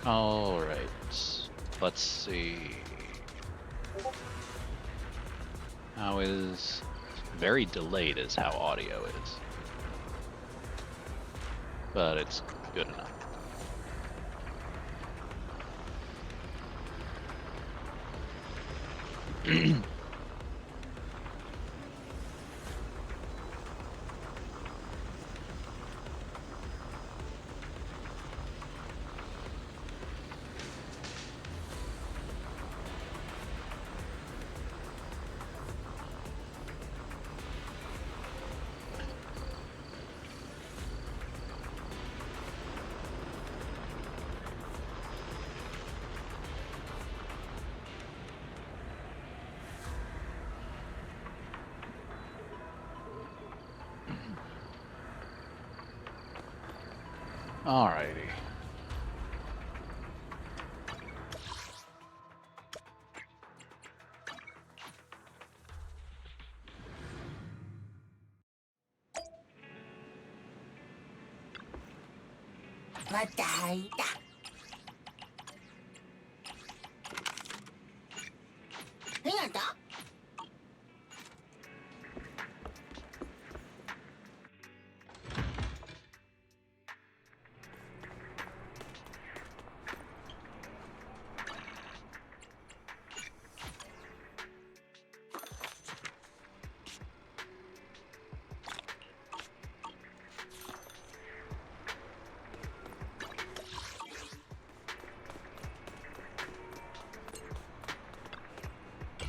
All right. Let's see. How is very delayed is how audio is, but it's good enough. Alrighty.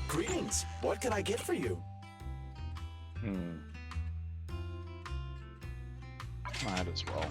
Greetings. What can I get for you? Might as well.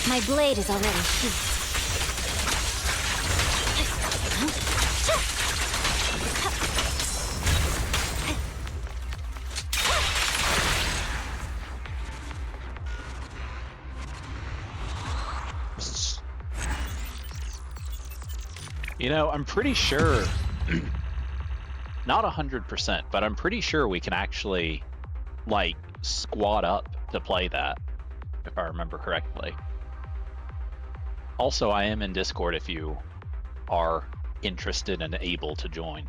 My blade is already sheathed. You know, I'm pretty sure, not 100%, but I'm pretty sure we can actually, like, squat up to play that, if I remember correctly. Also, I am in Discord if you are interested and able to join.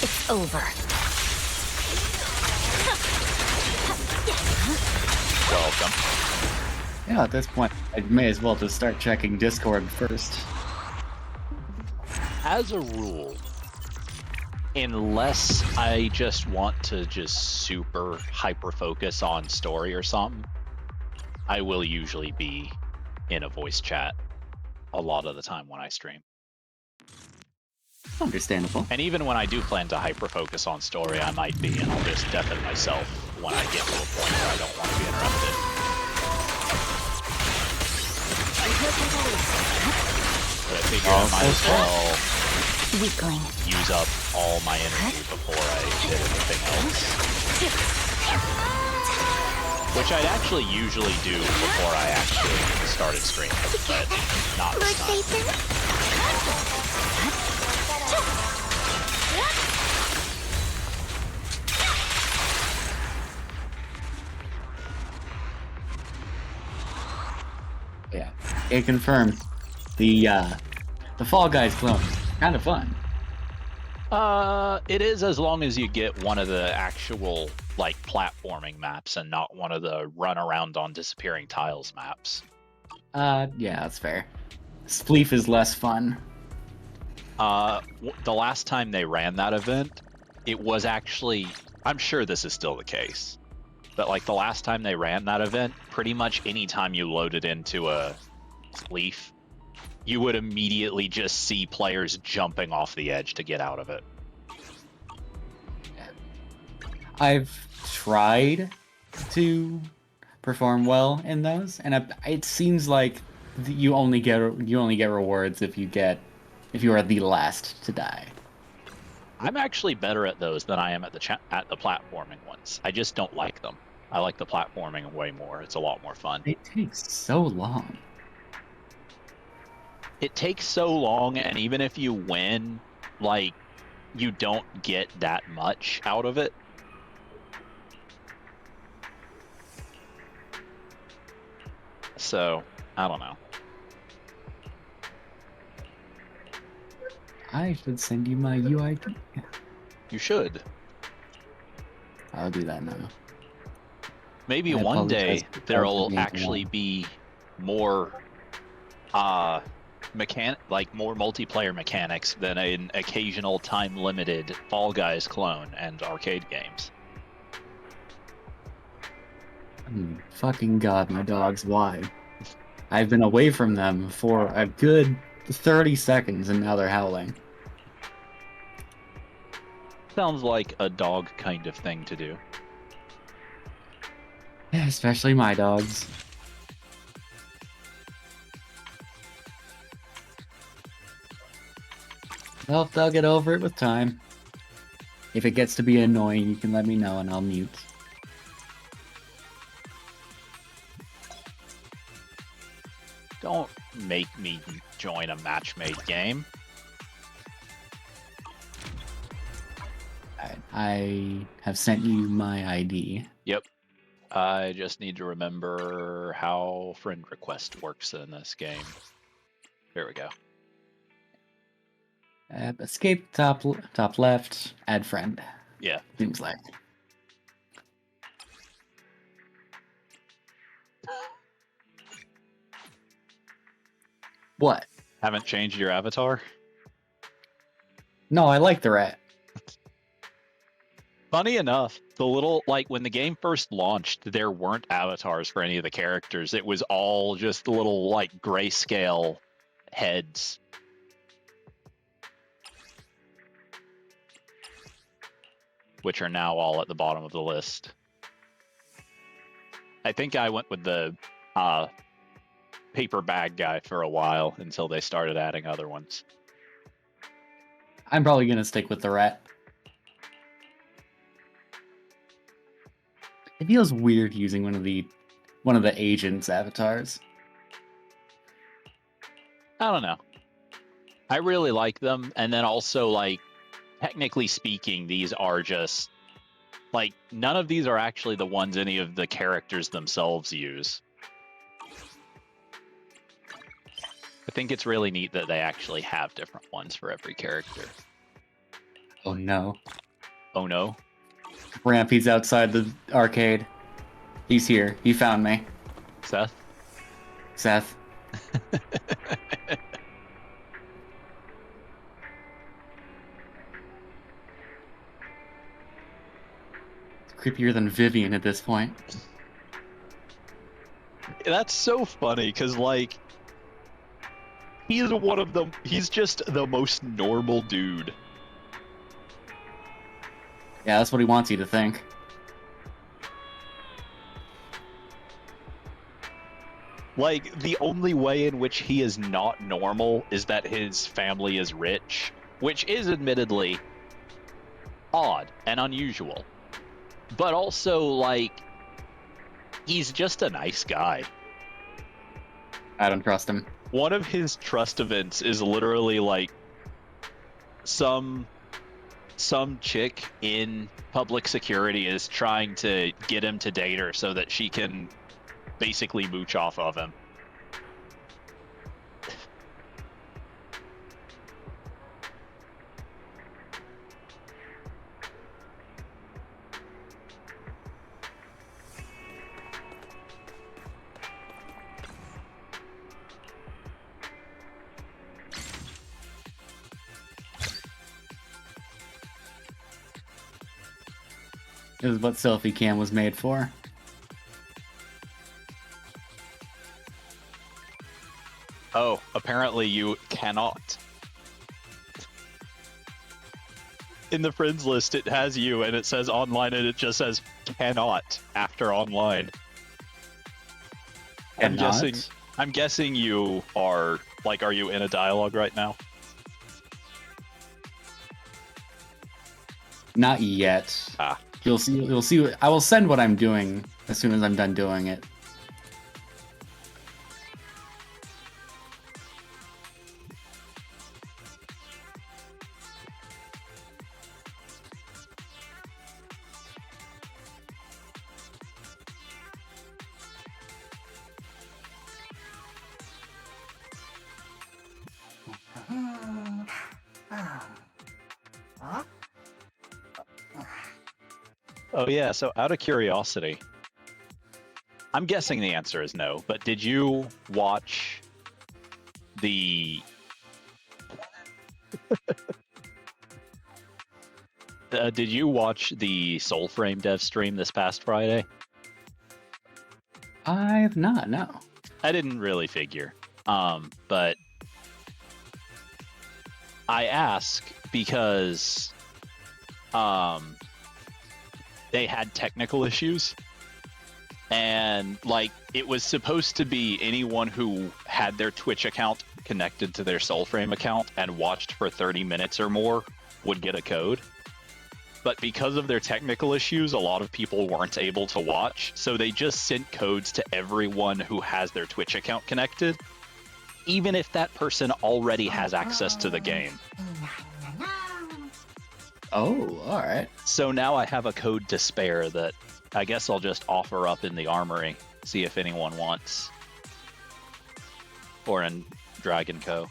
It's over. Welcome. Yeah, at this point, I may as well just start checking Discord first. As a rule, unless I just want to just super hyper focus on story or something, I will usually be in a voice chat a lot of the time when I stream. Understandable. And even when I do plan to hyper focus on story, I might be, and I'll just deafen myself when I get to a point where I don't want to be interrupted. But I figure I might as well Weakling. use up all my energy before I did anything else. Which I'd actually usually do before I actually started streaming, but not this time. Yeah, it confirmed. The Fall Guys clone, kind of fun. It is, as long as you get one of the actual, like, platforming maps and not one of the run around on disappearing tiles maps. Yeah, that's fair. Spleef is less fun. The last time they ran that event, it was actually, I'm sure this is still the case. But like the last time they ran that event, pretty much any time you loaded into a leaf, you would immediately just see players jumping off the edge to get out of it. I've tried to perform well in those, and it seems like you only get rewards if you are the last to die. I'm actually better at those than I am at the platforming ones. I just don't like them. I like the platforming way more. It's a lot more fun. It takes so long. It takes so long, and even if you win, like, you don't get that much out of it. So, I don't know. I should send you my UID. You should. I'll do that now. Maybe I one day apologize for there'll being actually wrong. be more more multiplayer mechanics than an occasional time-limited Fall Guys clone and arcade games. Fucking God, my dogs, why? I've been away from them for a good 30 seconds and now they're howling. Sounds like a dog kind of thing to do. Especially my dogs. Well, they'll get over it with time. If it gets to be annoying, you can let me know and I'll mute. Don't make me join a match-made game. I have sent you my ID. Yep. I just need to remember how friend request works in this game. Here we go. Escape top left, add friend. Yeah. Seems like. What? Haven't changed your avatar? No, I like the rat. Funny enough, the little, like, when the game first launched, there weren't avatars for any of the characters. It was all just little, like, grayscale heads. Which are now all at the bottom of the list. I think I went with the paper bag guy for a while until they started adding other ones. I'm probably gonna stick with the rat. It feels weird using one of the agents' avatars. I don't know. I really like them, and then also, like, technically speaking, these are just, like, none of these are actually the ones any of the characters themselves use. I think it's really neat that they actually have different ones for every character. Oh no. Oh no. Ramp, he's outside the arcade. He's here. He found me. Seth? Seth. It's creepier than Vivian at this point. That's so funny, because, like, he's one of them. He's just the most normal dude. Yeah, that's what he wants you to think. Like, the only way in which he is not normal is that his family is rich, which is admittedly odd and unusual. But also, like, he's just a nice guy. I don't trust him. One of his trust events is literally, like, some chick in public security is trying to get him to date her so that she can basically mooch off of him. is what selfie cam was made for. Oh, apparently you cannot. In the friends list, it has you, and it says online, and it just says cannot after online. Cannot? I'm guessing you are, like, are you in a dialogue right now? Not yet. Ah. You'll see. You'll see. I will send what I'm doing as soon as I'm done doing it. Oh yeah, so out of curiosity, I'm guessing the answer is no, but did you watch the did you watch the Soulframe dev stream this past Friday? I've not. No. I didn't really figure. But I ask because they had technical issues, and like it was supposed to be anyone who had their Twitch account connected to their Soulframe account and watched for 30 minutes or more would get a code. But because of their technical issues, a lot of people weren't able to watch, so they just sent codes to everyone who has their Twitch account connected, even if that person already has access to the game. Oh, all right. So now I have a code to spare that I guess I'll just offer up in the armory, see if anyone wants. Or in Dragon Co.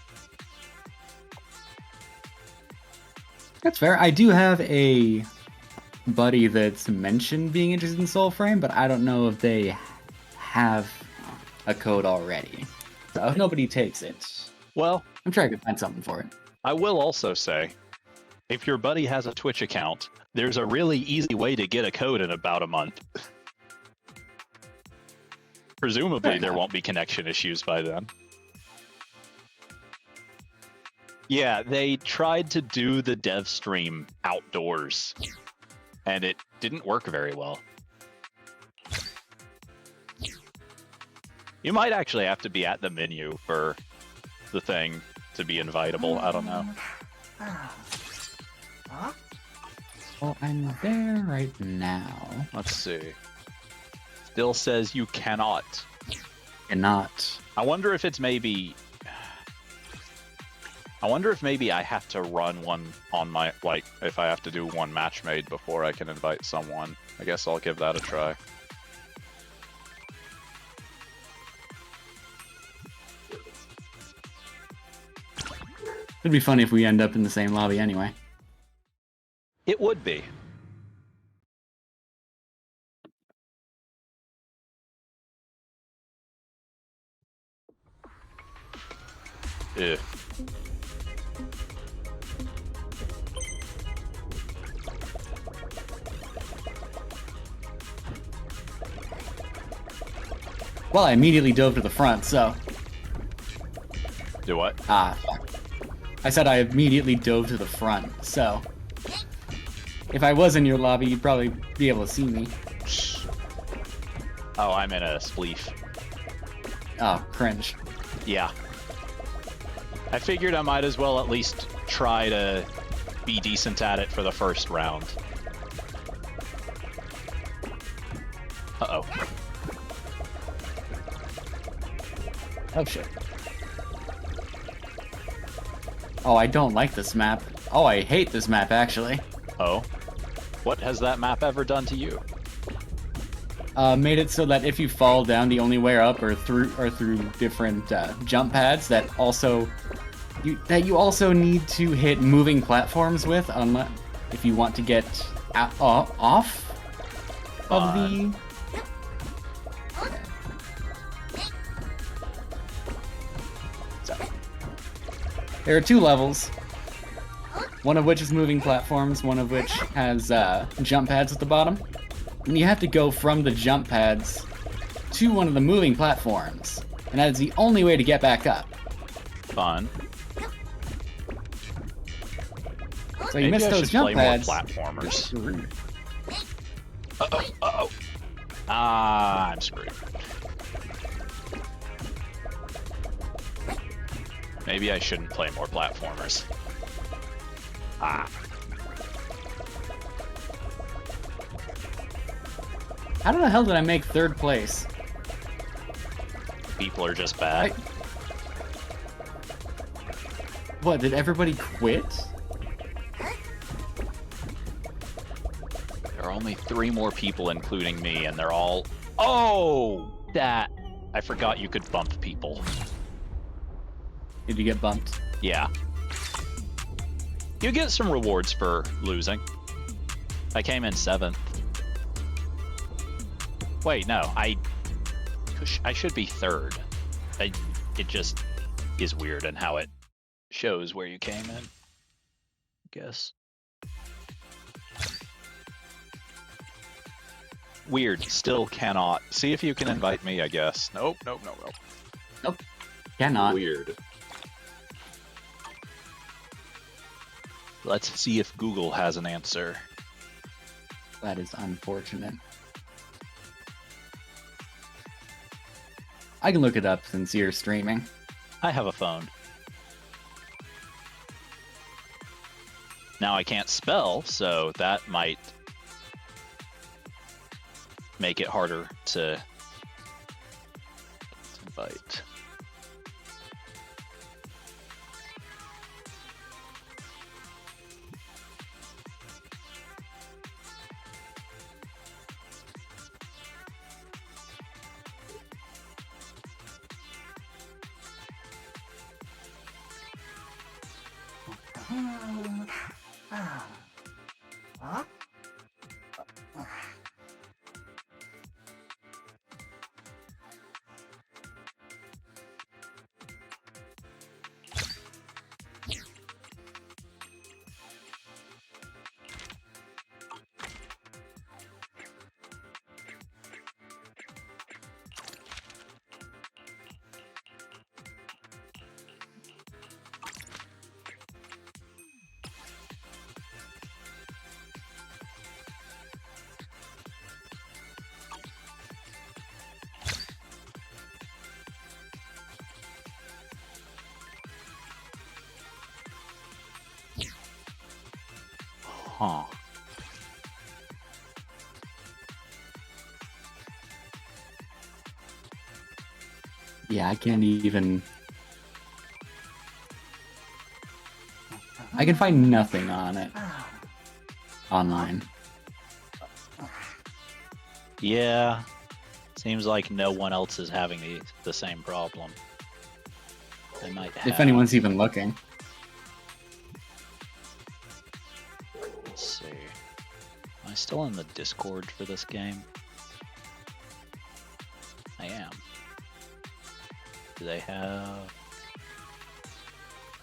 That's fair. I do have a buddy that's mentioned being interested in Soulframe, but I don't know if they have a code already. So if nobody takes it, Well, I'm trying to find something for it. I will also say, if your buddy has a Twitch account, there's a really easy way to get a code in about a month. Presumably Fair there enough. won't be connection issues by then. Yeah, they tried to do the dev stream outdoors, and it didn't work very well. You might actually have to be at the menu for the thing to be invitable. I don't know. Well, I'm there right now. Let's see. Still says you cannot. Cannot. I wonder if it's maybe... I wonder if maybe I have to run one on my... Like, if I have to do one match made before I can invite someone. I guess I'll give that a try. It'd be funny if we end up in the same lobby anyway. It would be. Ugh. Well, I immediately dove to the front, so... Do what? Ah, fuck. I said I immediately dove to the front, so... If I was in your lobby, you'd probably be able to see me. Oh, I'm in a spleef. Oh, cringe. Yeah. I figured I might as well at least try to be decent at it for the first round. Uh-oh. Oh, shit. Oh, I don't like this map. Oh, I hate this map, actually. Oh. What has that map ever done to you? Made it so that if you fall down, the only way up are through different jump pads that you also need to hit moving platforms with, unless if you want to get off of the. So, there are two levels. One of which is moving platforms, one of which has jump pads at the bottom. and you have to go from the jump pads to one of the moving platforms, and that is the only way to get back up. Fun. So you Maybe miss I those should jump play pads. more platformers. Uh-oh. Ah, I'm screwed. Maybe I shouldn't play more platformers. Ah. How the hell did I make 3rd place? People are just bad. What, did everybody quit? There are only 3 more people, including me, and they're all... Oh! That... I forgot you could bump people. Did you get bumped? Yeah. You get some rewards for losing. I came in 7th. Wait, no, I should be 3rd. It just is weird in how it shows where you came in, I guess. Weird, still cannot. See if you can invite me, I guess. Nope. Nope. Cannot. Weird. Let's see if Google has an answer. That is unfortunate. I can look it up since you're streaming. I have a phone. Now I can't spell, so that might make it harder to invite. Huh. Yeah, I can't even... I can find nothing on it. Online. Yeah. Seems like no one else is having the same problem. They might have. If anyone's even looking. Let's see. Am I still in the Discord for this game? I am. Do they have...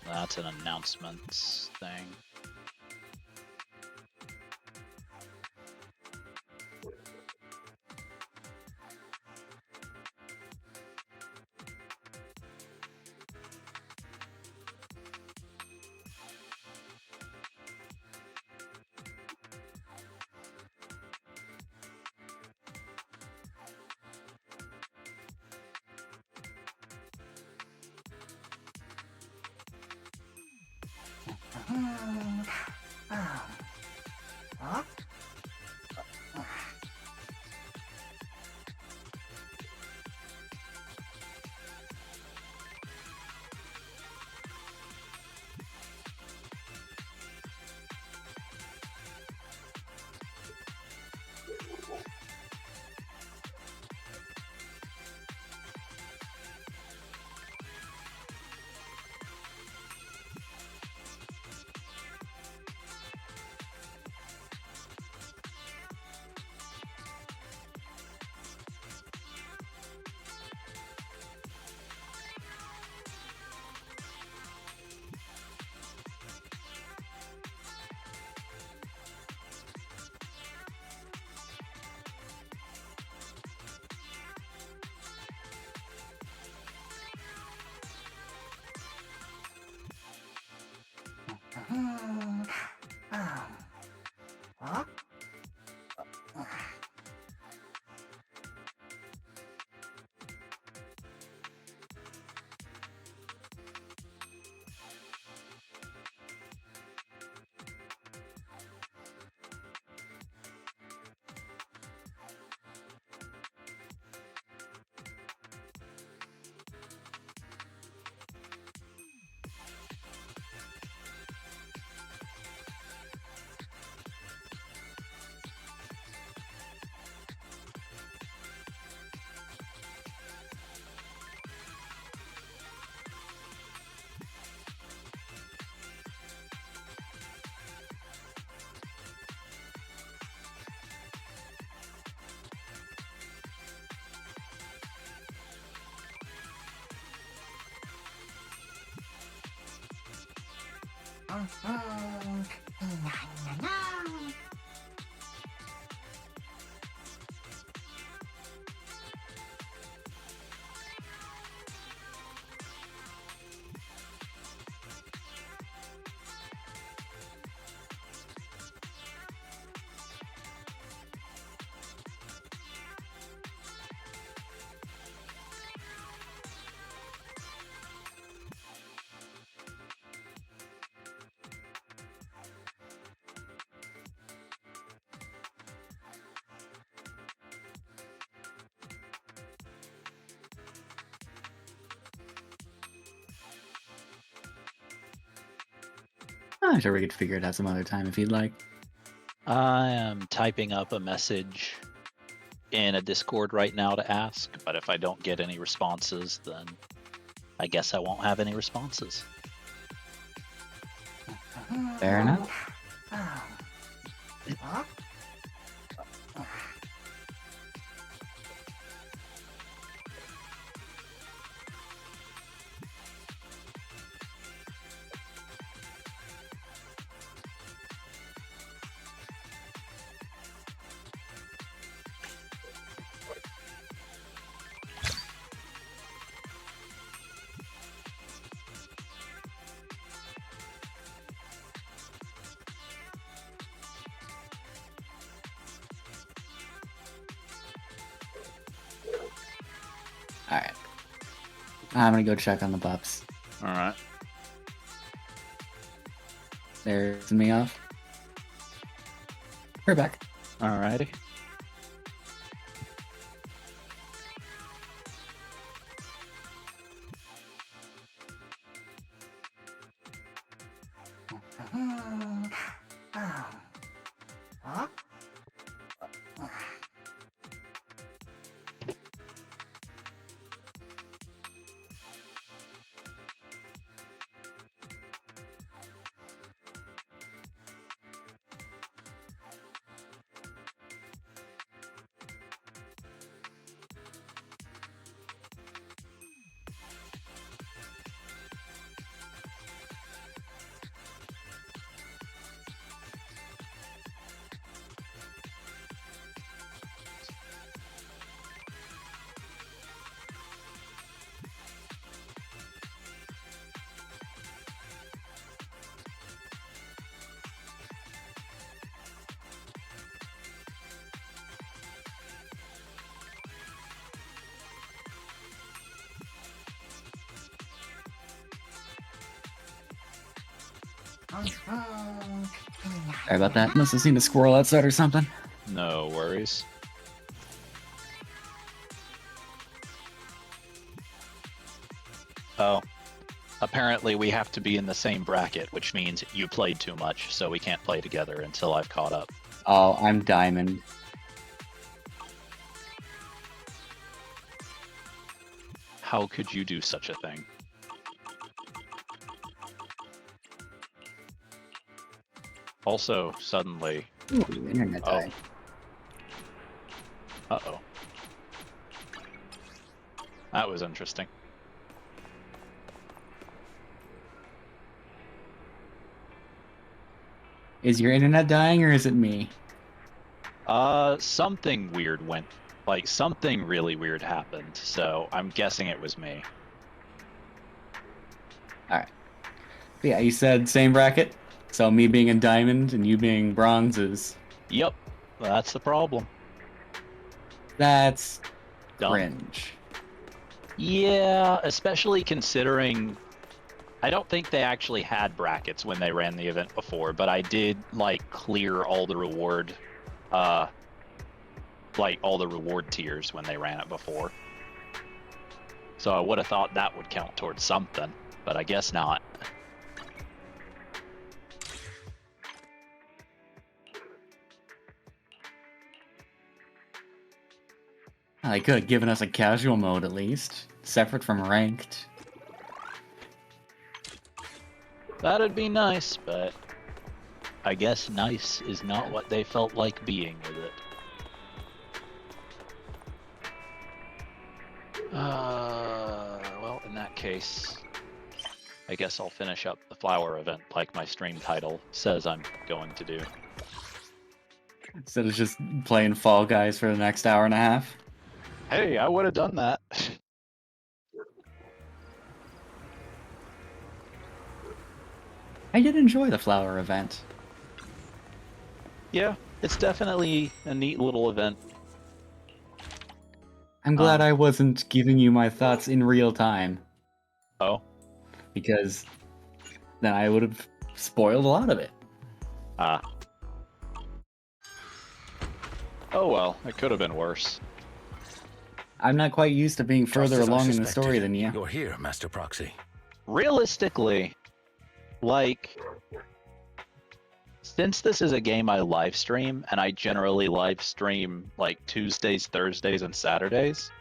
That's an announcements thing. I'm sure we could figure it out some other time if you'd like. I am typing up a message in a Discord right now to ask, but if I don't get any responses, then I guess I won't have any responses. Fair enough. Alright. I'm gonna go check on the pups. All right. There's me off. We're back. All righty. Sorry about that. Must have seen a squirrel outside or something. No worries. Oh. Apparently we have to be in the same bracket, which means you played too much, so we can't play together until I've caught up. Oh, I'm diamond. How could you do such a thing? Also, suddenly... Ooh, internet Oh. died. Uh-oh. That was interesting. Is your internet dying or is it me? Something weird went... Like, something really weird happened, so I'm guessing it was me. Alright. Yeah, you said same bracket? So me being a diamond and you being bronze is Yep, that's the problem. that's Dumb. cringe. Yeah, especially considering I don't think they actually had brackets when they ran the event before, but I did like clear all the reward like all the reward tiers when they ran it before. So I would have thought that would count towards something, but I guess not. They could have given us a casual mode at least, separate from ranked. That'd be nice, but I guess nice is not what they felt like being with it. Well, in that case, I guess I'll finish up the flower event like my stream title says I'm going to do. Instead of just playing Fall Guys for the next hour and a half. Hey, I would have done that. I did enjoy the flower event. Yeah, it's definitely a neat little event. I'm glad I wasn't giving you my thoughts in real time. Oh. Because then I would have spoiled a lot of it. Ah. Oh well, it could have been worse. I'm not quite used to being further Just as I along in the suspected. story than you. You're here, Master Proxy. Realistically, like, since this is a game I live stream, and I generally live stream like Tuesdays, Thursdays, and Saturdays,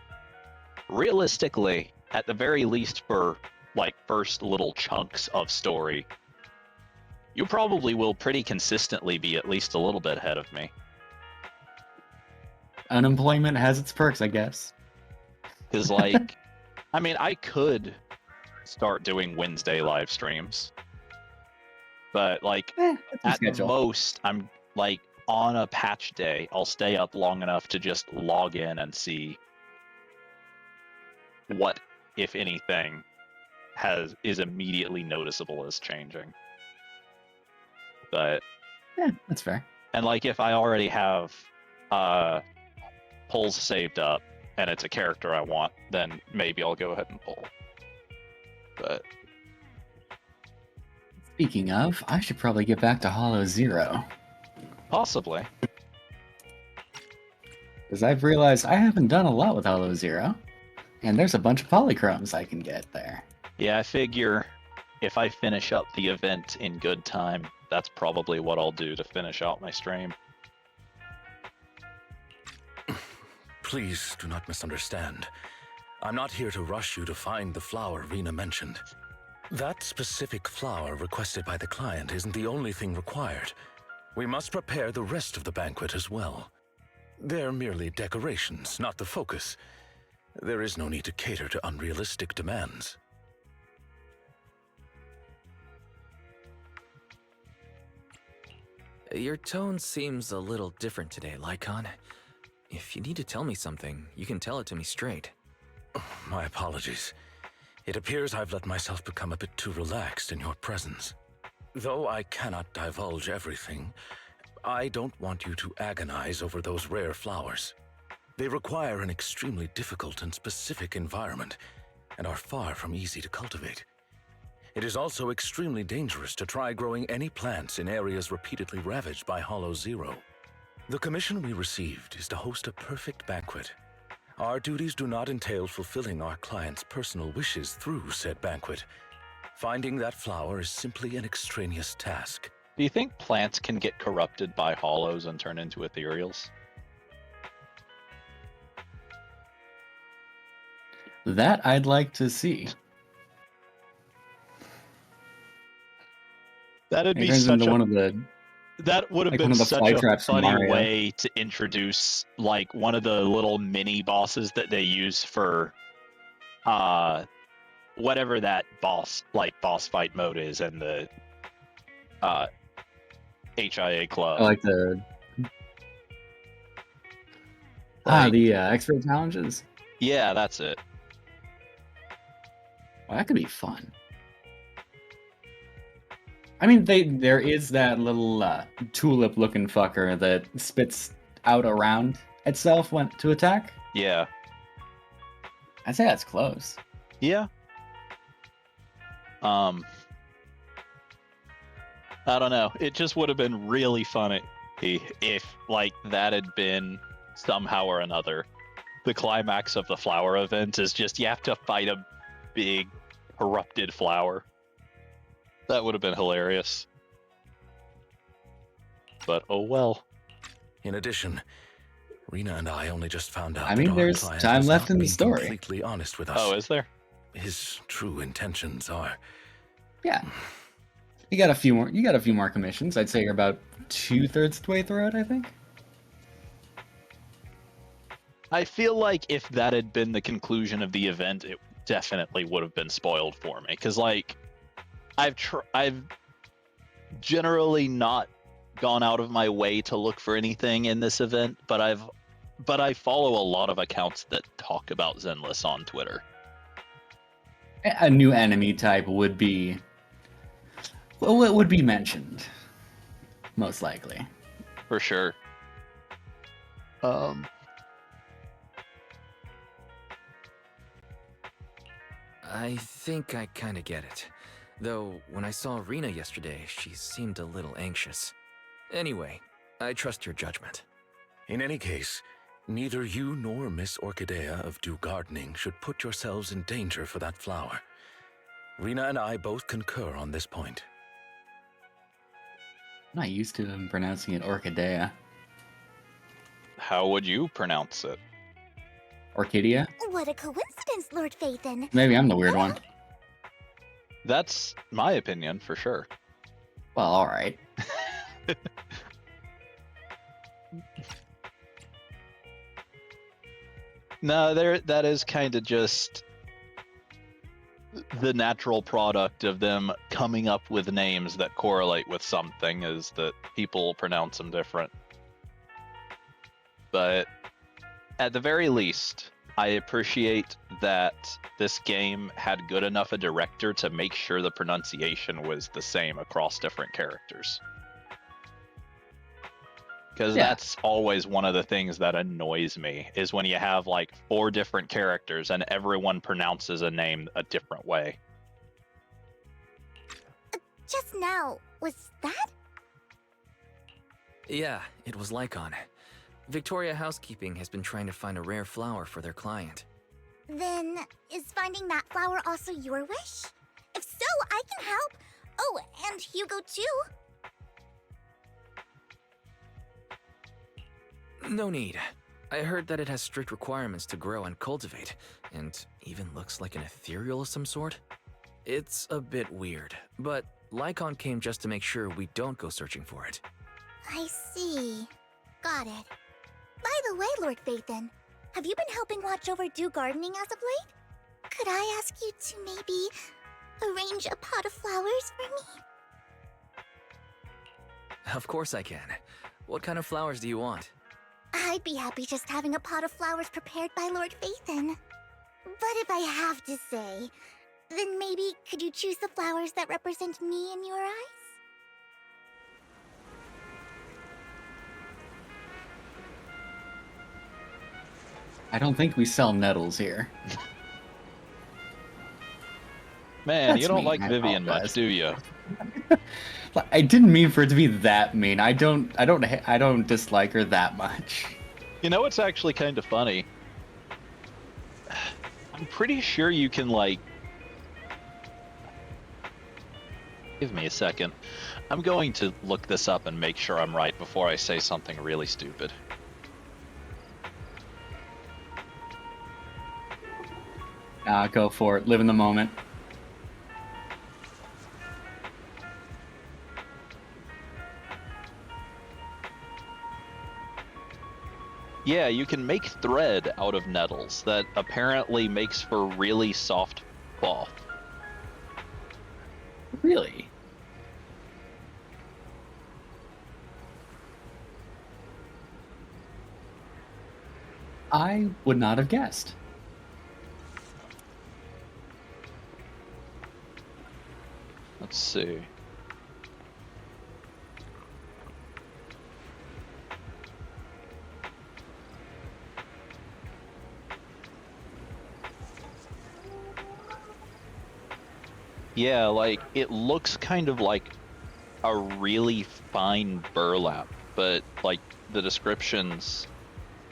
realistically, at the very least for like first little chunks of story, you probably will pretty consistently be at least a little bit ahead of me. Unemployment has its perks, I guess. Because, like, I mean, I could start doing Wednesday live streams, but like That's at the most, I'm like on a patch day, I'll stay up long enough to just log in and see what, if anything, is immediately noticeable as changing. But Yeah, that's fair. and like if I already have pulls saved up and it's a character I want, then maybe I'll go ahead and pull. But Speaking of, I should probably get back to Hollow Zero. possibly. Because I've realized I haven't done a lot with Hollow Zero. And there's a bunch of polychromes I can get there. Yeah, I figure if I finish up the event in good time, that's probably what I'll do to finish out my stream. Please do not misunderstand. I'm not here to rush you to find the flower Rena mentioned. That specific flower requested by the client isn't the only thing required. We must prepare the rest of the banquet as well. They're merely decorations, not the focus. There is no need to cater to unrealistic demands. Your tone seems a little different today, Lycon. If you need to tell me something, you can tell it to me straight. My apologies. It appears I've let myself become a bit too relaxed in your presence. Though I cannot divulge everything, I don't want you to agonize over those rare flowers. They require an extremely difficult and specific environment, and are far from easy to cultivate. It is also extremely dangerous to try growing any plants in areas repeatedly ravaged by Hollow Zero. The commission we received is to host a perfect banquet. Our duties do not entail fulfilling our clients' personal wishes through said banquet. Finding that flower is simply an extraneous task. Do you think plants can get corrupted by hollows and turn into ethereals? That I'd like to see. That'd It be turns such into a one of the that would have like been one of the such fly a traps from funny Mario. way to introduce like one of the little mini bosses that they use for whatever that boss fight mode is in the HIA club. I like the Like, the expert challenges. yeah, that's it. Well, that could be fun. I mean, there is that little tulip-looking fucker that spits out around itself when to attack. Yeah. I'd say that's close. Yeah. I don't know. It just would have been really funny if like that had been somehow or another. The climax of the flower event is just you have to fight a big corrupted flower. That would have been hilarious. But oh well. In addition, Rena and I only just found out I mean, that our there's client time was left not in the being story. completely honest with us. Oh, is there? His true intentions are... Yeah. You got a few more. You got a few more commissions. I'd say you're about 2/3 the way through it. I think. I feel like if that had been the conclusion of the event, it definitely would have been spoiled for me. Because like, I've generally not gone out of my way to look for anything in this event, but I follow a lot of accounts that talk about Zenless on Twitter. A new enemy type would be. Well, it would be mentioned. Most likely. For sure. I think I kind of get it. Though, when I saw Rena yesterday, she seemed a little anxious. Anyway, I trust your judgment. In any case, neither you nor Miss Orchidea of Dew Gardening should put yourselves in danger for that flower. Rena and I both concur on this point. I'm not used to him pronouncing it Orchidea. How would you pronounce it? Orchidea? What a coincidence, Lord Phaethon. Maybe I'm the weird one. That's my opinion for sure. Well, alright. No, that is kind of just the natural product of them coming up with names that correlate with something, is that people pronounce them different. But at the very least, I appreciate that this game had good enough a director to make sure the pronunciation was the same across different characters. Because that's always one of the things that annoys me, is when you have like 4 different characters and everyone pronounces a name a different way. Just now, was that? Yeah, it was Lycon. Victoria Housekeeping has been trying to find a rare flower for their client. Then, is finding that flower also your wish? If so, I can help. Oh, and Hugo too. No need. I heard that it has strict requirements to grow and cultivate, and even looks like an ethereal of some sort. It's a bit weird, but Lycon came just to make sure we don't go searching for it. I see. Got it. By the way, Lord Phaethon, have you been helping watch over Dew Gardening as of late? Could I ask you to maybe arrange a pot of flowers for me? Of course I can. What kind of flowers do you want? I'd be happy just having a pot of flowers prepared by Lord Phaethon. But if I have to say, then maybe could you choose the flowers that represent me in your eyes? I don't think we sell nettles here. Man, That's you don't mean, like I Vivian much, apologize. do you? I didn't mean for it to be that mean. I don't dislike her that much. You know what's actually kind of funny? I'm pretty sure you can, like... Give me a second. I'm going to look this up and make sure I'm right before I say something really stupid. Go for it. Live in the moment. Yeah, you can make thread out of nettles that apparently makes for really soft cloth. Really? I would not have guessed. Let's see. Yeah, like it looks kind of like a really fine burlap, but like the descriptions,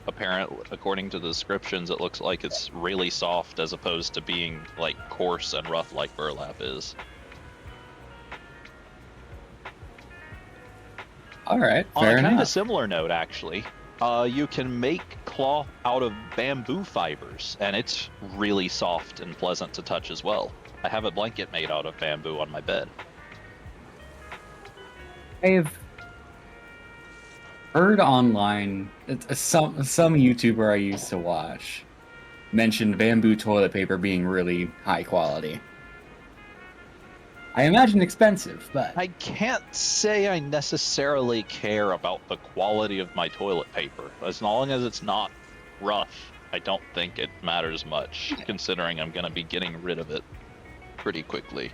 apparently, according to the descriptions, it looks like it's really soft as opposed to being like coarse and rough like burlap is. All right, On a fair kind of enough. similar note, actually, you can make cloth out of bamboo fibers, and it's really soft and pleasant to touch as well. I have a blanket made out of bamboo on my bed. I've heard online some YouTuber I used to watch mentioned bamboo toilet paper being really high quality. I imagine expensive, but I can't say I necessarily care about the quality of my toilet paper. As long as it's not rough, I don't think it matters much, considering I'm going to be getting rid of it pretty quickly.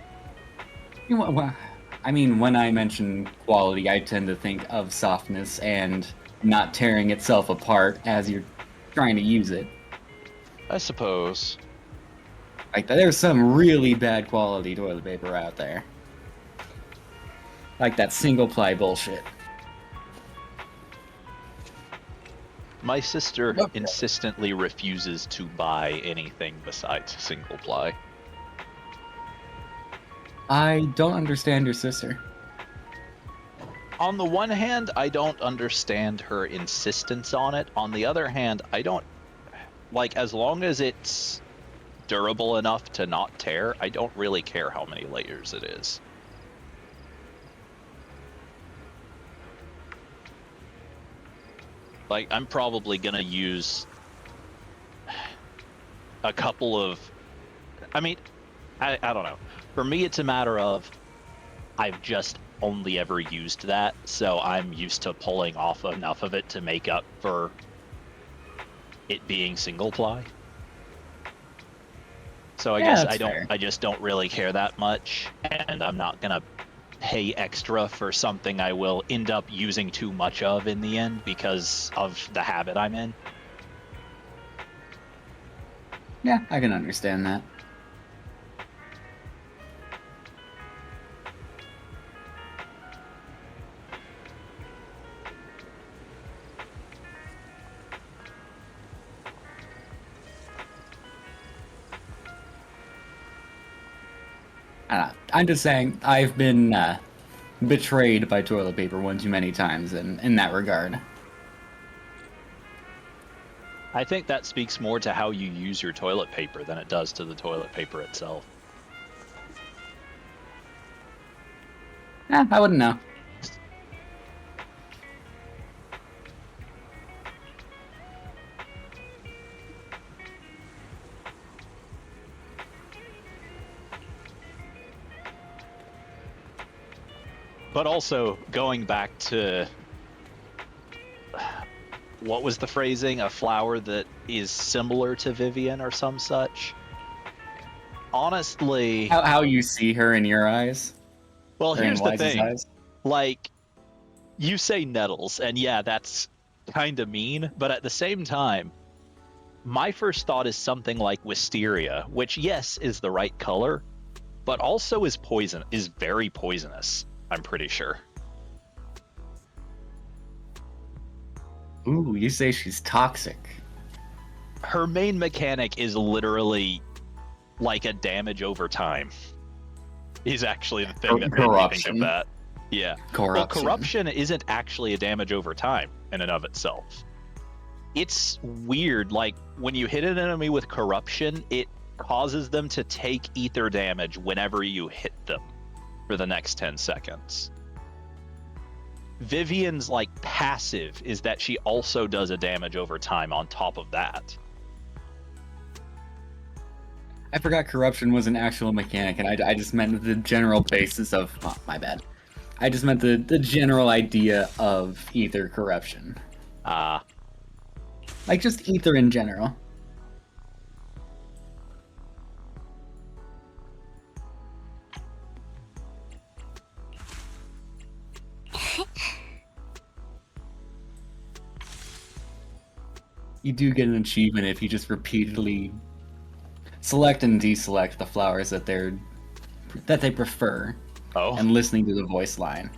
I mean, when I mention quality, I tend to think of softness and not tearing itself apart as you're trying to use it. I suppose. Like, there's some really bad quality toilet paper out there. Like that single ply bullshit. My sister Okay. insistently refuses to buy anything besides single ply. I don't understand your sister. On the one hand, I don't understand her insistence on it. On the other hand, I don't like, as long as it's durable enough to not tear, I don't really care how many layers it is. Like, I'm probably gonna use a couple of, I mean, I don't know. For me, it's a matter of I've just only ever used that, so I'm used to pulling off enough of it to make up for it being single ply. So I Yeah, guess that's fair. I just don't really care that much, and I'm not gonna pay extra for something I will end up using too much of in the end because of the habit I'm in. Yeah, I can understand that. I'm just saying, I've been betrayed by toilet paper one too many times in that regard. I think that speaks more to how you use your toilet paper than it does to the toilet paper itself. I wouldn't know. But also, going back to what was the phrasing? A flower that is similar to Vivian or some such? Honestly, How you see her in your eyes, well, or in here's the Wise's thing. eyes. Like, you say nettles, and yeah, that's kind of mean, but at the same time, my first thought is something like wisteria, which, yes, is the right color, but also is very poisonous, I'm pretty sure. Ooh, you say she's toxic. Her main mechanic is literally like a damage over time. Is actually the thing that made me think of that. Yeah. Well, corruption isn't actually a damage over time in and of itself. It's weird, like, when you hit an enemy with corruption, it causes them to take ether damage whenever you hit them for the next 10 seconds. Vivian's, like, passive is that she also does a damage over time on top of that. I forgot corruption was an actual mechanic, and I just meant the general basis of... Oh, my bad. I just meant the general idea of ether corruption. Like, just ether in general. You do get an achievement if you just repeatedly select and deselect the flowers that they're that they prefer, Oh, and listening to the voice line.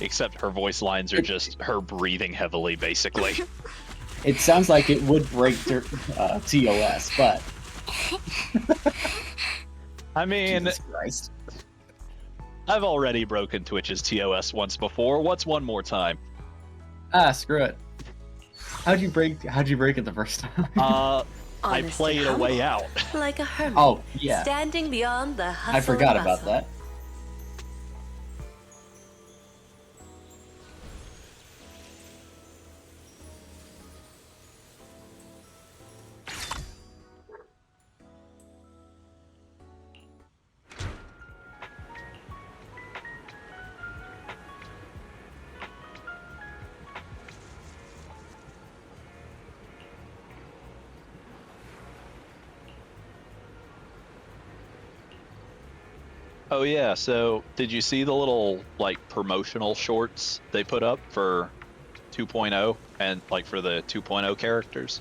except her voice lines are just her breathing heavily, basically. It sounds like it would break TOS, but I mean, Jesus Christ. I've already broken Twitch's TOS once before. What's one more time? Ah, screw it. How'd you break it the first time? I Honest played and a way humble, out. like a hermit. Oh, yeah. Standing beyond the hustle I forgot and about bustle. that. Oh yeah, so did you see the little like promotional shorts they put up for 2.0 and like for the 2.0 characters?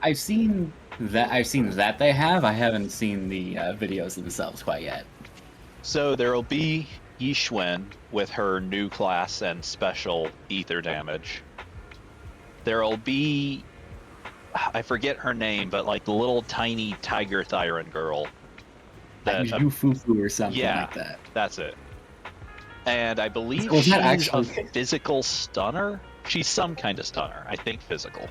I've seen that they have. I haven't seen the videos themselves quite yet. So there'll be Yishwen with her new class and special ether damage. There'll be, I forget her name, but like the little tiny tiger Thyron girl. Like That Jufufu or something yeah, like that. that's it. And I believe Was that she's actually- a physical stunner. She's some kind of stunner. I think physical.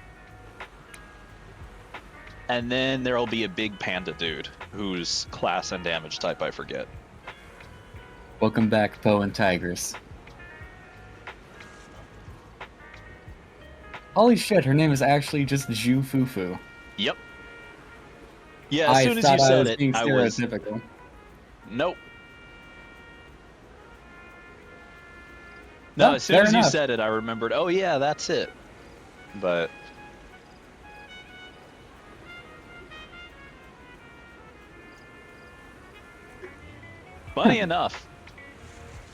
And then there'll be a big panda dude whose class and damage type I forget. Welcome back, Poe and Tigers. Holy shit, her name is actually just Jufufu. Yep. Yeah, as I soon as thought you I said was it, being I was stereotypical. nope. No, Oh, as soon fair as you enough. said it, I remembered. Oh yeah, that's it. But funny enough,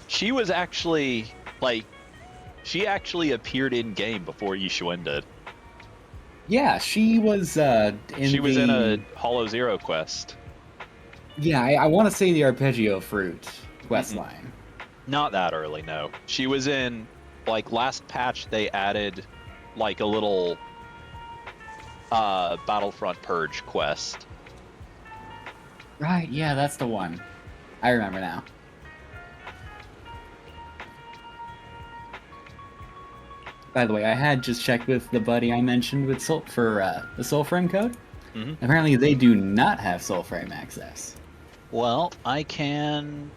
she was actually like she actually appeared in game before Yishuen did. Yeah, she was She was in a Hollow Zero quest. Yeah, I want to say the Arpeggio Fruit quest Mm-mm. line. Not that early, no. She was in like last patch they added like a little Battlefront Purge quest. Right, yeah, that's the one. I remember now. By the way, I had just checked with the buddy I mentioned with for the Soulframe code. Mhm. Apparently, they do not have Soulframe access. Well, I can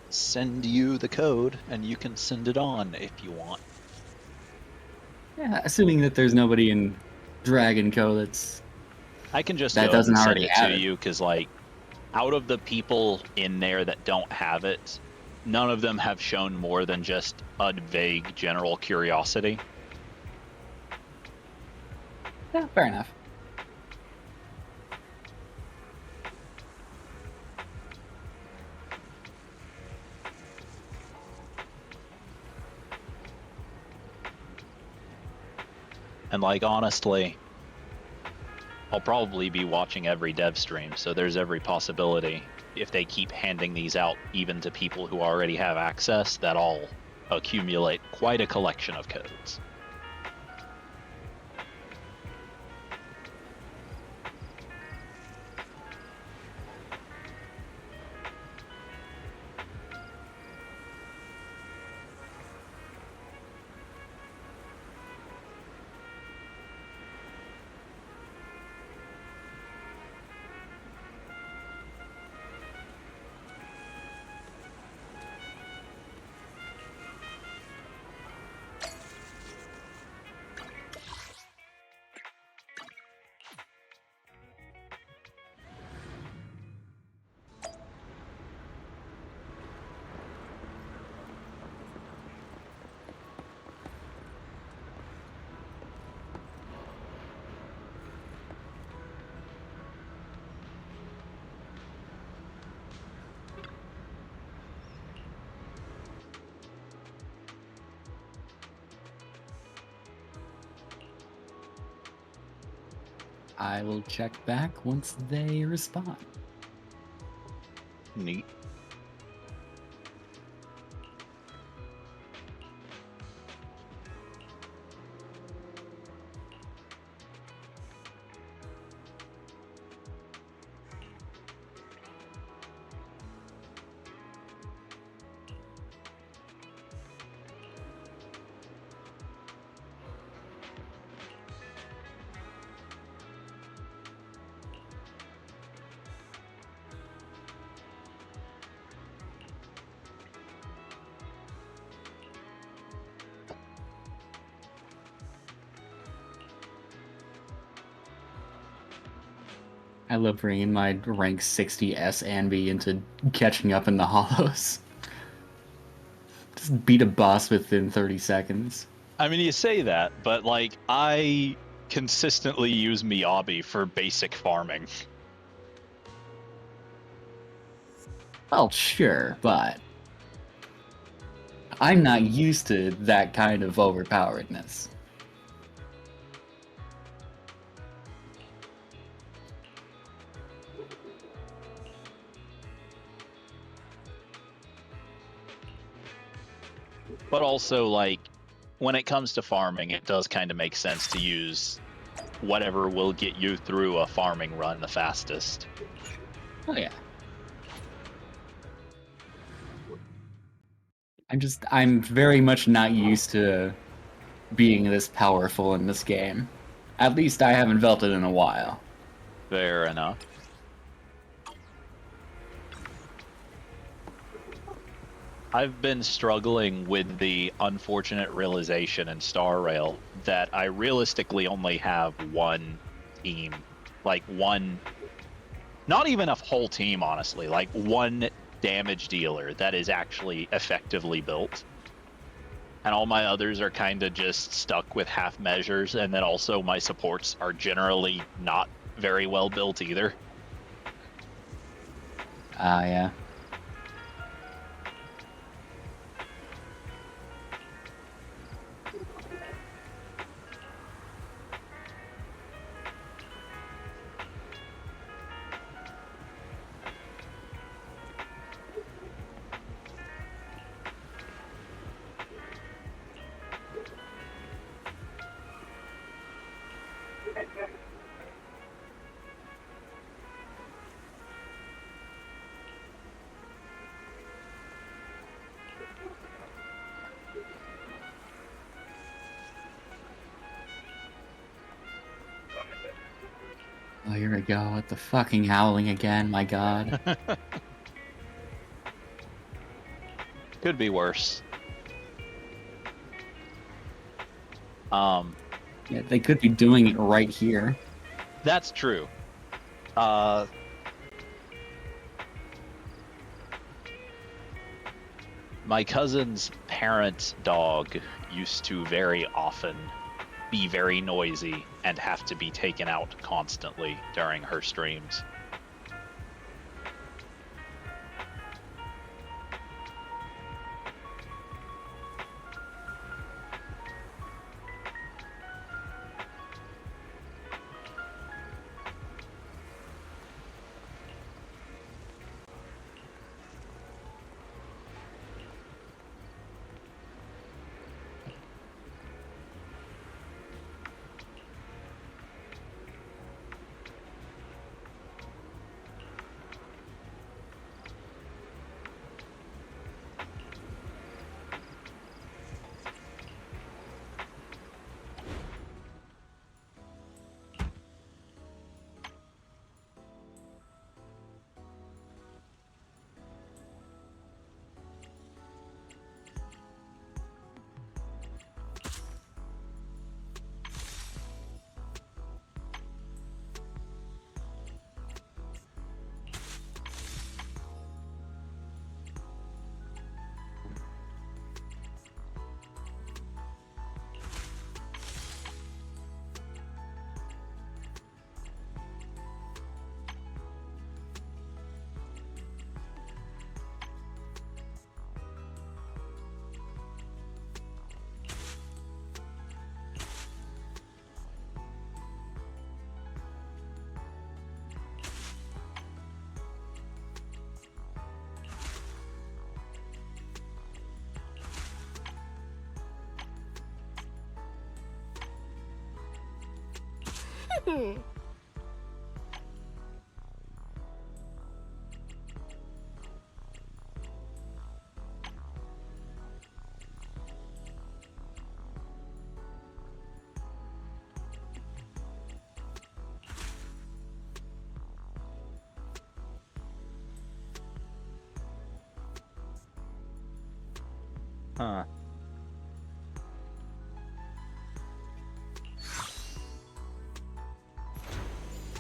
send you the code and you can send it on if you want. Yeah, assuming that there's nobody in Dragon Co. I can just That go ahead doesn't and send already it have to it. you because, like, out of the people in there that don't have it, none of them have shown more than just a vague general curiosity. Yeah, fair enough. And, like, honestly, I'll probably be watching every dev stream, so there's every possibility if they keep handing these out even to people who already have access that I'll accumulate quite a collection of codes. I will check back once they respond. Neat. I love bringing my rank 60 S Anby into catching up in the hollows. Just beat a boss within 30 seconds. I mean, you say that, but like I consistently use Miyabi for basic farming. Well, sure, but I'm not used to that kind of overpoweredness. But also, like, when it comes to farming, it does kind of make sense to use whatever will get you through a farming run the fastest. Oh yeah. I'm very much not used to being this powerful in this game. At least I haven't felt it in a while. Fair enough. I've been struggling with the unfortunate realization in Star Rail that I realistically only have one team. Like one, not even a whole team, honestly. Like one damage dealer that is actually effectively built. And all my others are kind of just stuck with half measures. And then also my supports are generally not very well built either. Yeah. Oh, here we go with the fucking howling again, my god. Could be worse. Yeah, they could be doing it right here. That's true. My cousin's parents' dog used to very often be very noisy and have to be taken out constantly during her streams. Huh.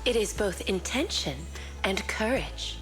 It is both intention and courage.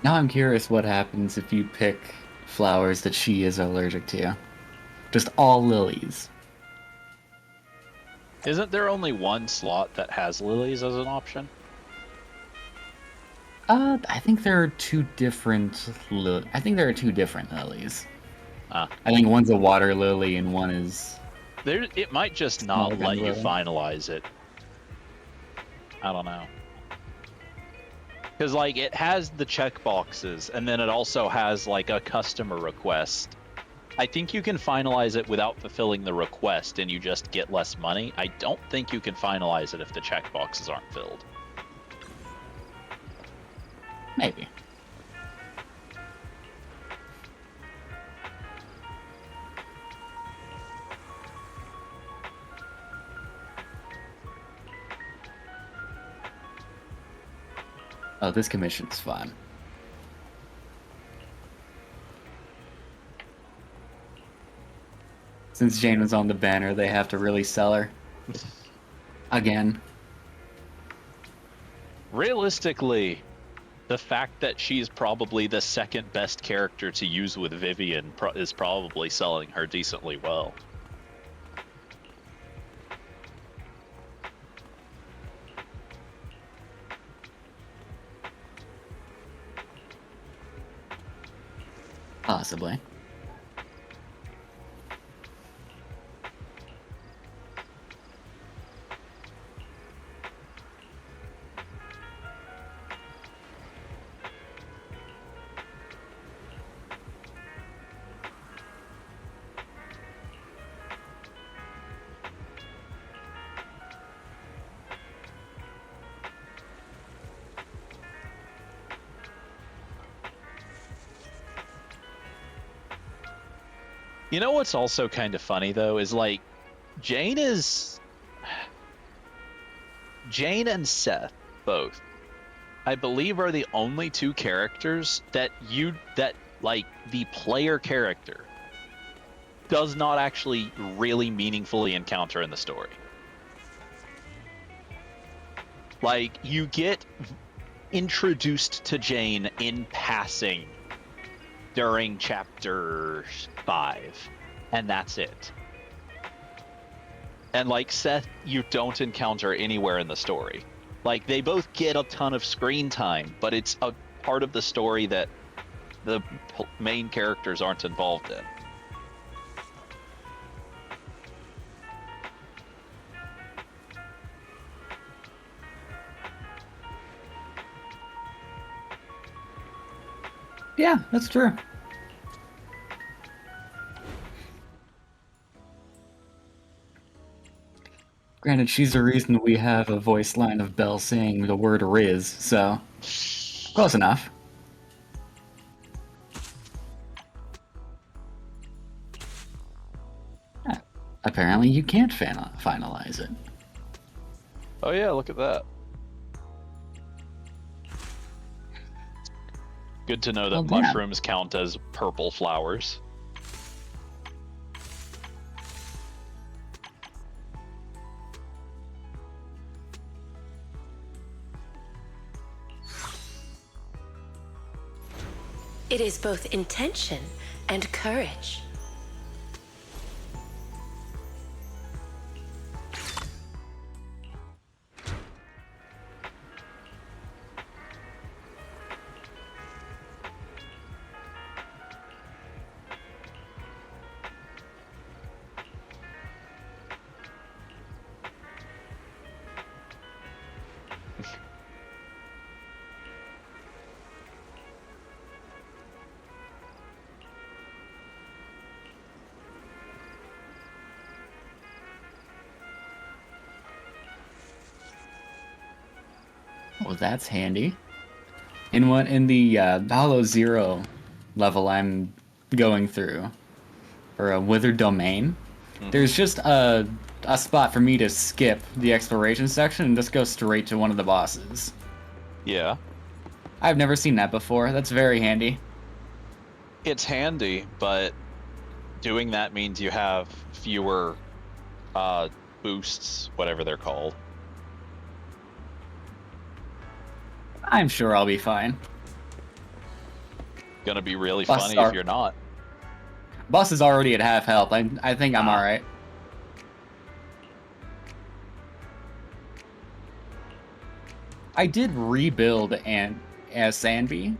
Now I'm curious what happens if you pick flowers that she is allergic to. Just all lilies. Isn't there only one slot that has lilies as an option? I think there are two different. I think there are two different lilies. Ah. I think one's a water lily and one is. It might just Smaller not kind let of you lily. finalize it. I don't know. Because, like, it has the checkboxes, and then it also has, like, a customer request. I think you can finalize it without fulfilling the request, and you just get less money. I don't think you can finalize it if the checkboxes aren't filled. Maybe. Oh, this commission's fun. Since Jane was on the banner, they have to really sell her. Again. Realistically, the fact that she's probably the second best character to use with Vivian is probably selling her decently well. Possibly. You know what's also kind of funny, though, is, like, Jane and Seth both, I believe, are the only two characters that like, the player character does not actually really meaningfully encounter in the story. Like, you get introduced to Jane in passing during chapter 5, and that's it. And, like, Seth, you don't encounter anywhere in the story. Like, they both get a ton of screen time, but it's a part of the story that the main characters aren't involved in. Yeah, that's true. Granted, she's the reason we have a voice line of Belle saying the word Riz, so close enough. Apparently, you can't finalize it. Oh yeah, look at that. Good to know that Well, damn. mushrooms count as purple flowers. It is both intention and courage. Well, that's handy. In the Hollow Zero level I'm going through, or a Withered Domain, there's just a spot for me to skip the exploration section and just go straight to one of the bosses. Yeah. I've never seen that before. That's very handy. It's handy, but doing that means you have fewer boosts, whatever they're called. I'm sure I'll be fine. Gonna be really Bus funny star. if you're not. Boss is already at half health. I think I'm alright. I did rebuild as Sanby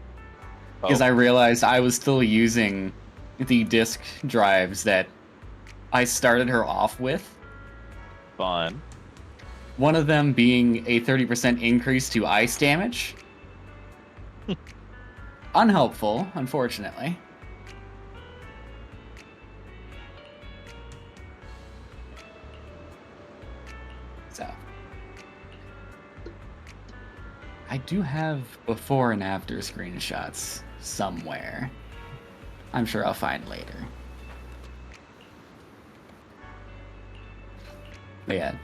because I realized I was still using the disk drives that I started her off with. Fun. One of them being a 30% increase to ice damage. Unhelpful, unfortunately. So. I do have before and after screenshots somewhere. I'm sure I'll find later. But yeah.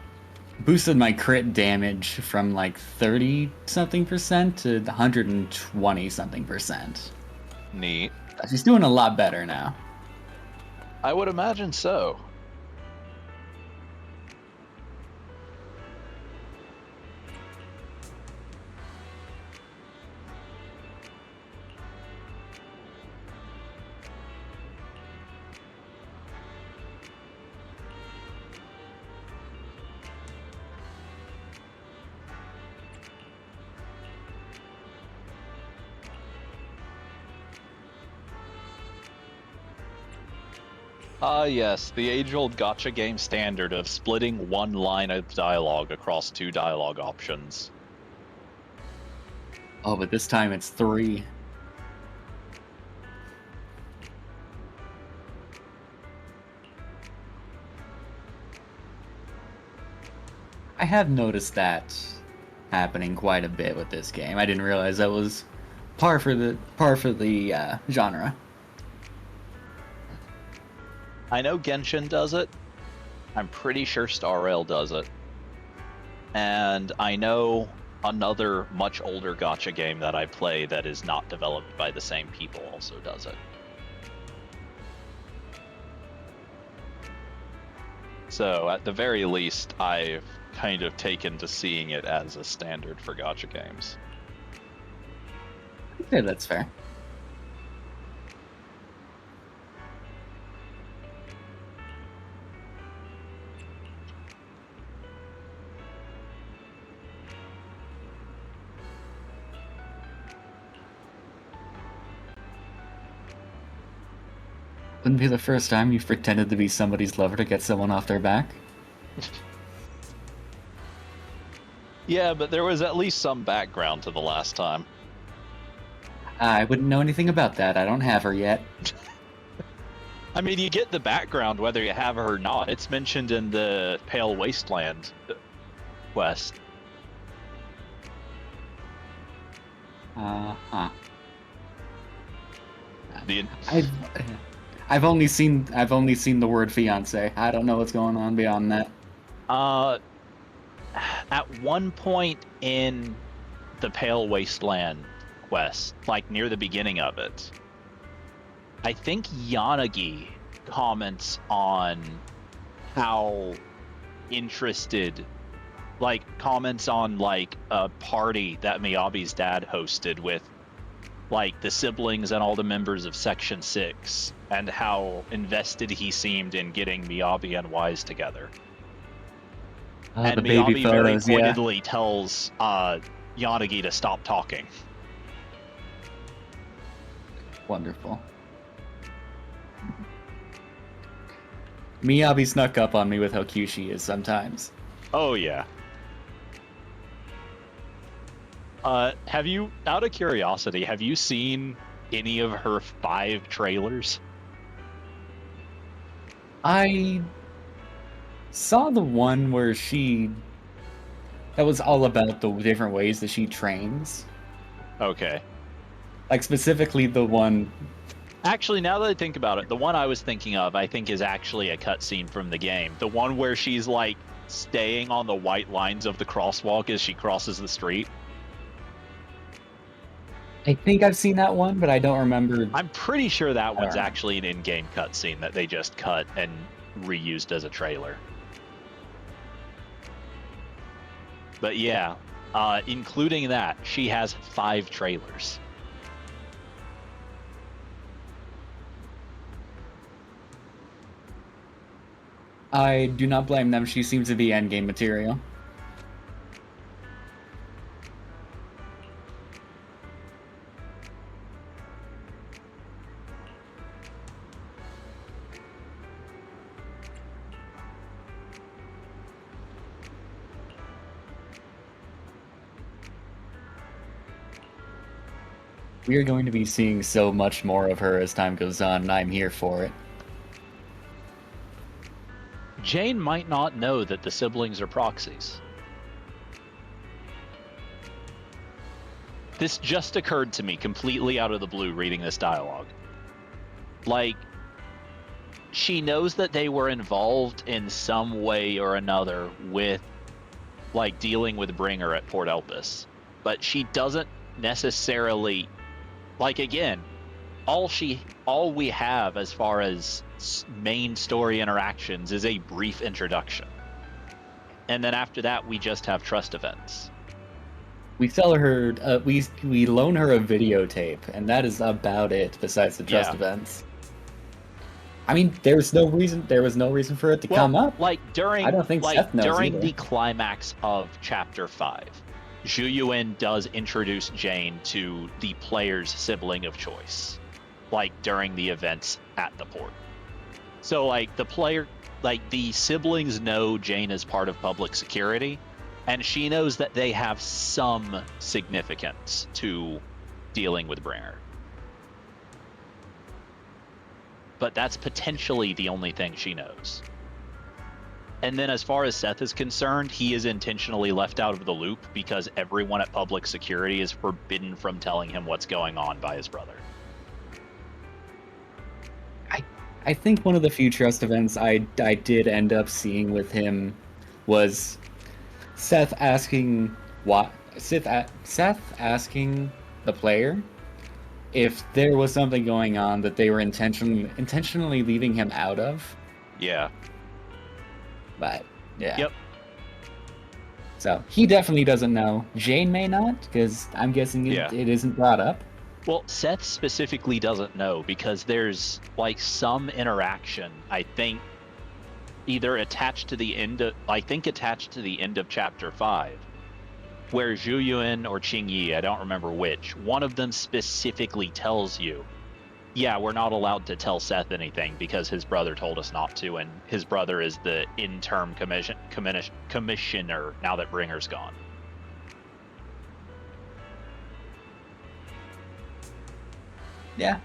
Boosted my crit damage from like 30 something percent to 120 something percent. Neat. She's doing a lot better now. I would imagine so. Yes, the age-old gotcha game standard of splitting one line of dialogue across two dialogue options. Oh, but this time it's 3. I have noticed that happening quite a bit with this game. I didn't realize that was par for the genre. I know Genshin does it. I'm pretty sure Star Rail does it. And I know another much older gotcha game that I play that is not developed by the same people also does it. So at the very least, I've kind of taken to seeing it as a standard for gotcha games. Okay, that's fair. Wouldn't be the first time you've pretended to be somebody's lover to get someone off their back. Yeah, but there was at least some background to the last time. I wouldn't know anything about that. I don't have her yet. I mean, you get the background whether you have her or not. It's mentioned in the Pale Wasteland quest. Uh-huh. The, I've only seen the word fiance. I don't know what's going on beyond that. at one point in the Pale Wasteland quest, like near the beginning of it, I think Yanagi comments on how interested, comments on a party that Miyabi's dad hosted with the siblings and all the members of Section 6, and how invested he seemed in getting Miyabi and Wise together. And The baby Miyabi very photos, yeah. pointedly tells Yanagi to stop talking. Wonderful. Miyabi snuck up on me with how cute she is sometimes. Oh, yeah. Have you, out of curiosity, have you seen any of her 5 trailers? I saw the one where that was all about the different ways that she trains. Okay. Like, specifically the one... Actually, now that I think about it, the one I was thinking of, I think, is actually a cutscene from the game. The one where she's, staying on the white lines of the crosswalk as she crosses the street. I think I've seen that one, but I don't remember. I'm pretty sure that one's Alright. actually an in-game cutscene that they just cut and reused as a trailer. But yeah, including that, she has 5 trailers. I do not blame them. She seems to be endgame material. We are going to be seeing so much more of her as time goes on, and I'm here for it. Jane might not know that the siblings are proxies. This just occurred to me completely out of the blue reading this dialogue. She knows that they were involved in some way or another with, dealing with Bringer at Port Elpis. But she doesn't necessarily, again, all we have as far as main story interactions is a brief introduction. And then after that, we just have trust events. We sell her, we loan her a videotape, and that is about it. Besides the trust events, I mean, there was no reason for it to come up. During, I don't think Seth knows during either. the climax of Chapter 5, Zhu Yuan does introduce Jane to the player's sibling of choice, during the events at the port. So, the siblings know Jane is part of public security, and she knows that they have some significance to dealing with Bringer. But that's potentially the only thing she knows. And then as far as Seth is concerned, he is intentionally left out of the loop because everyone at public security is forbidden from telling him what's going on by his brother. I think one of the few trust events I did end up seeing with him was Seth asking the player if there was something going on that they were intentionally leaving him out of. Yeah. But yeah. Yep. So he definitely doesn't know. Jane may not, because I'm guessing it isn't brought up. Well, Seth specifically doesn't know because there's some interaction, I think, either attached to the end of Chapter 5, where Zhu Yuan or Qing Yi, I don't remember which, one of them specifically tells you, yeah, we're not allowed to tell Seth anything because his brother told us not to, and his brother is the interim commissioner now that Bringer's gone. Yeah.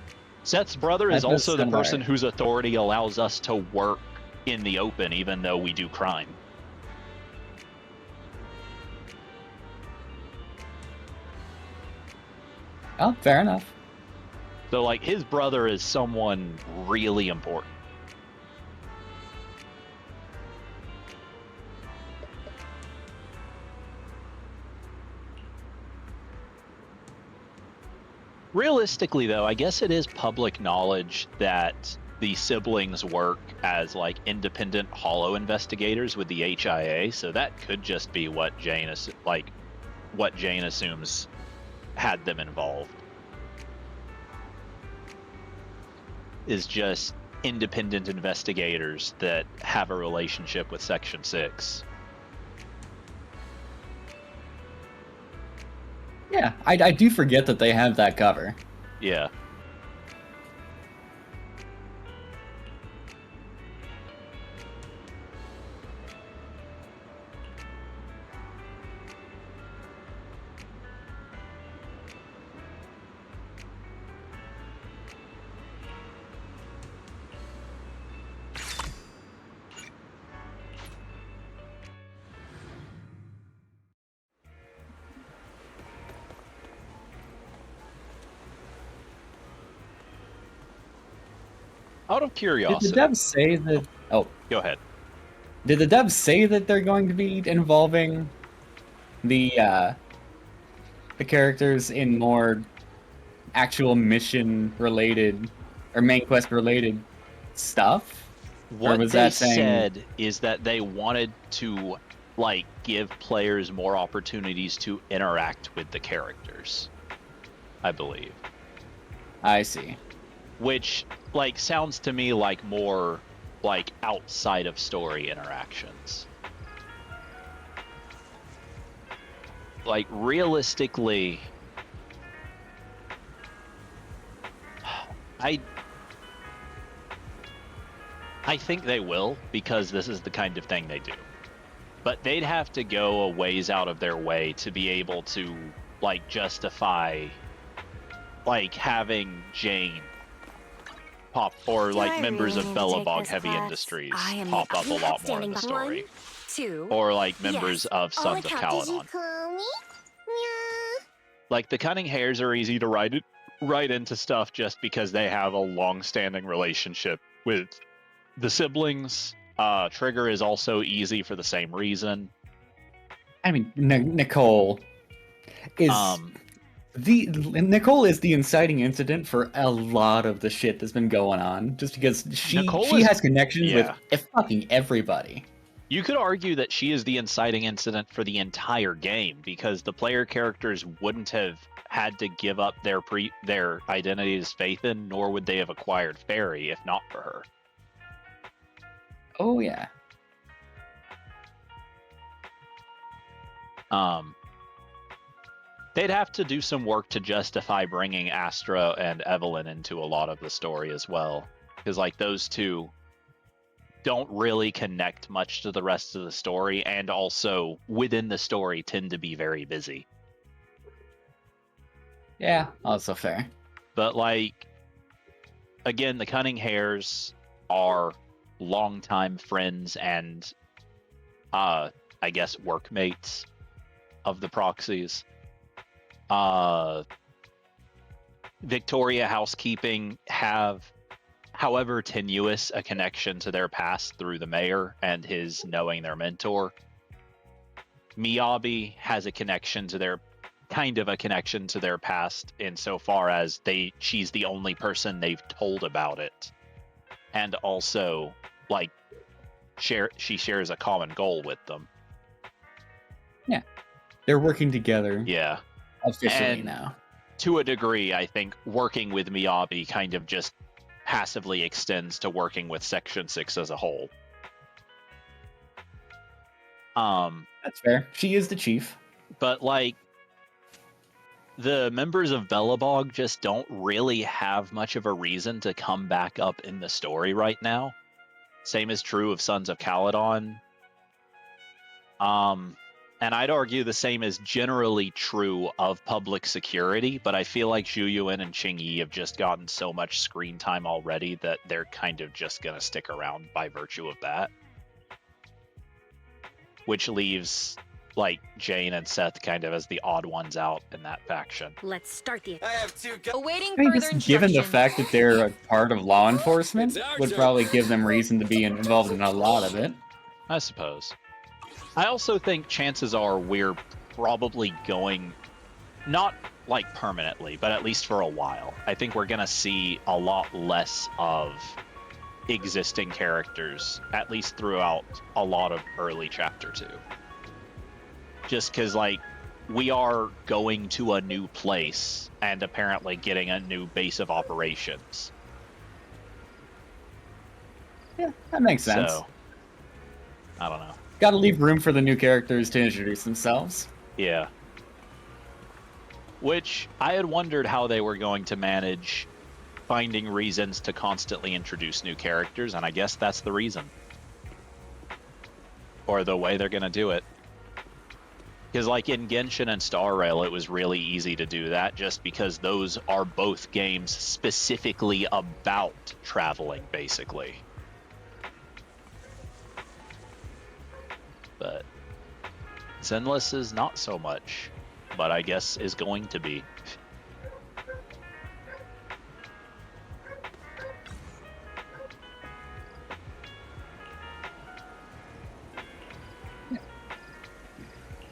Seth's brother That is does also the sound person right. whose authority allows us to work in the open, even though we do crime. Oh, fair enough. So, like, his brother is someone really important. Realistically, though, I guess it is public knowledge that the siblings work as like independent hollow investigators with the HIA, so that could just be what Jane assumes had them involved. Is just independent investigators that have a relationship with Section 6. Yeah, I do forget that they have that cover. Yeah. Out of Did the curiosity. devs say that? Oh, Go ahead. did the devs say that they're going to be involving the characters in more actual mission related or main quest related stuff? Or What was they that saying, said is that they wanted to like give players more opportunities to interact with the characters, I believe. I see. Which like sounds to me like more like outside of story interactions. Like realistically, I think they will, because this is the kind of thing they do. But they'd have to go a ways out of their way to be able to like justify like having Jane pop, or Do like I members really of need to take Bellabog this Heavy class? Industries I am pop the up a lot more in outstanding the one, story, 2. or like members Yes, of all Sons of account- Did you Caledon. call me? Yeah. Like the Cunning Hares are easy to write into stuff just because they have a long-standing relationship with the siblings. Trigger is also easy for the same reason. I mean, Nicole is Nicole is the inciting incident for a lot of the shit that's been going on. Just because Nicole she is, has connections with yeah. fucking everybody. You could argue that she is the inciting incident for the entire game, because the player characters wouldn't have had to give up their identity as Phaethon, nor would they have acquired Fairy if not for her. Oh yeah. They'd have to do some work to justify bringing Astra and Evelyn into a lot of the story as well, because like those two don't really connect much to the rest of the story, and also within the story tend to be very busy. Yeah, also fair. But like, again, the Cunning Hares are longtime friends and I guess workmates of the proxies. Victoria Housekeeping have, however tenuous, a connection to their past through the mayor and his knowing their mentor. Miyabi has a connection to their past insofar as she's the only person they've told about it, and also like she shares a common goal with them. Yeah, they're working together. Yeah, officially and now. To a degree, I think working with Miyabi kind of just passively extends to working with Section 6 as a whole. That's fair. She is the chief. But like, the members of Bellabog just don't really have much of a reason to come back up in the story right now. Same is true of Sons of Caledon. And I'd argue the same is generally true of public security, but I feel like Zhu Yuan and Qing Yi have just gotten so much screen time already that they're kind of just going to stick around by virtue of that. Which leaves, like, Jane and Seth kind of as the odd ones out in that faction. Let's start the. I have two. Awaiting I further guess instructions. given the fact that they're a part of law enforcement, It's our would turn. probably give them reason to be involved in a lot of it. I suppose. I also think chances are we're probably going, not like permanently, but at least for a while. I think we're going to see a lot less of existing characters, at least throughout a lot of early Chapter 2. Just because, like, we are going to a new place and apparently getting a new base of operations. Yeah, that makes sense. So, I don't know. Gotta leave room for the new characters to introduce themselves. Yeah. Which I had wondered how they were going to manage finding reasons to constantly introduce new characters, and I guess that's the reason. Or the way they're going to do it. Because like in Genshin and Star Rail, it was really easy to do that just because those are both games specifically about traveling, basically. But Zenless is not so much, but I guess is going to be.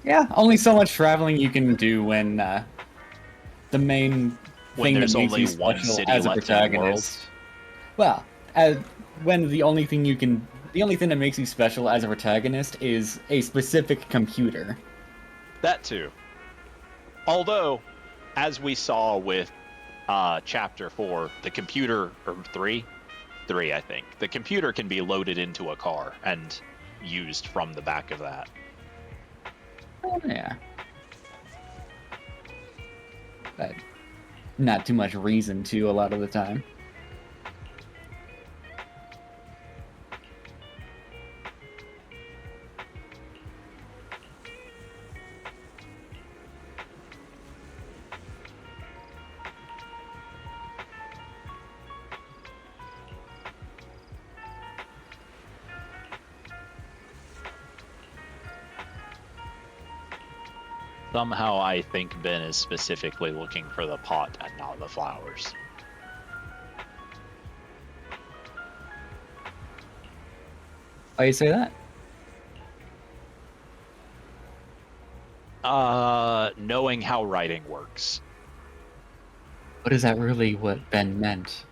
Yeah, only so much traveling you can do when the main When thing that there's makes only you one special city as a left in the world. protagonist. Well, when the only thing that makes you special as a protagonist is a specific computer. That too. Although, as we saw with Chapter 4, the computer, or 3, I think, the computer can be loaded into a car and used from the back of that. Oh, yeah. But not too much reason to a lot of the time. Somehow I think Ben is specifically looking for the pot and not the flowers. Why you say that? Knowing how writing works. But is that really what Ben meant?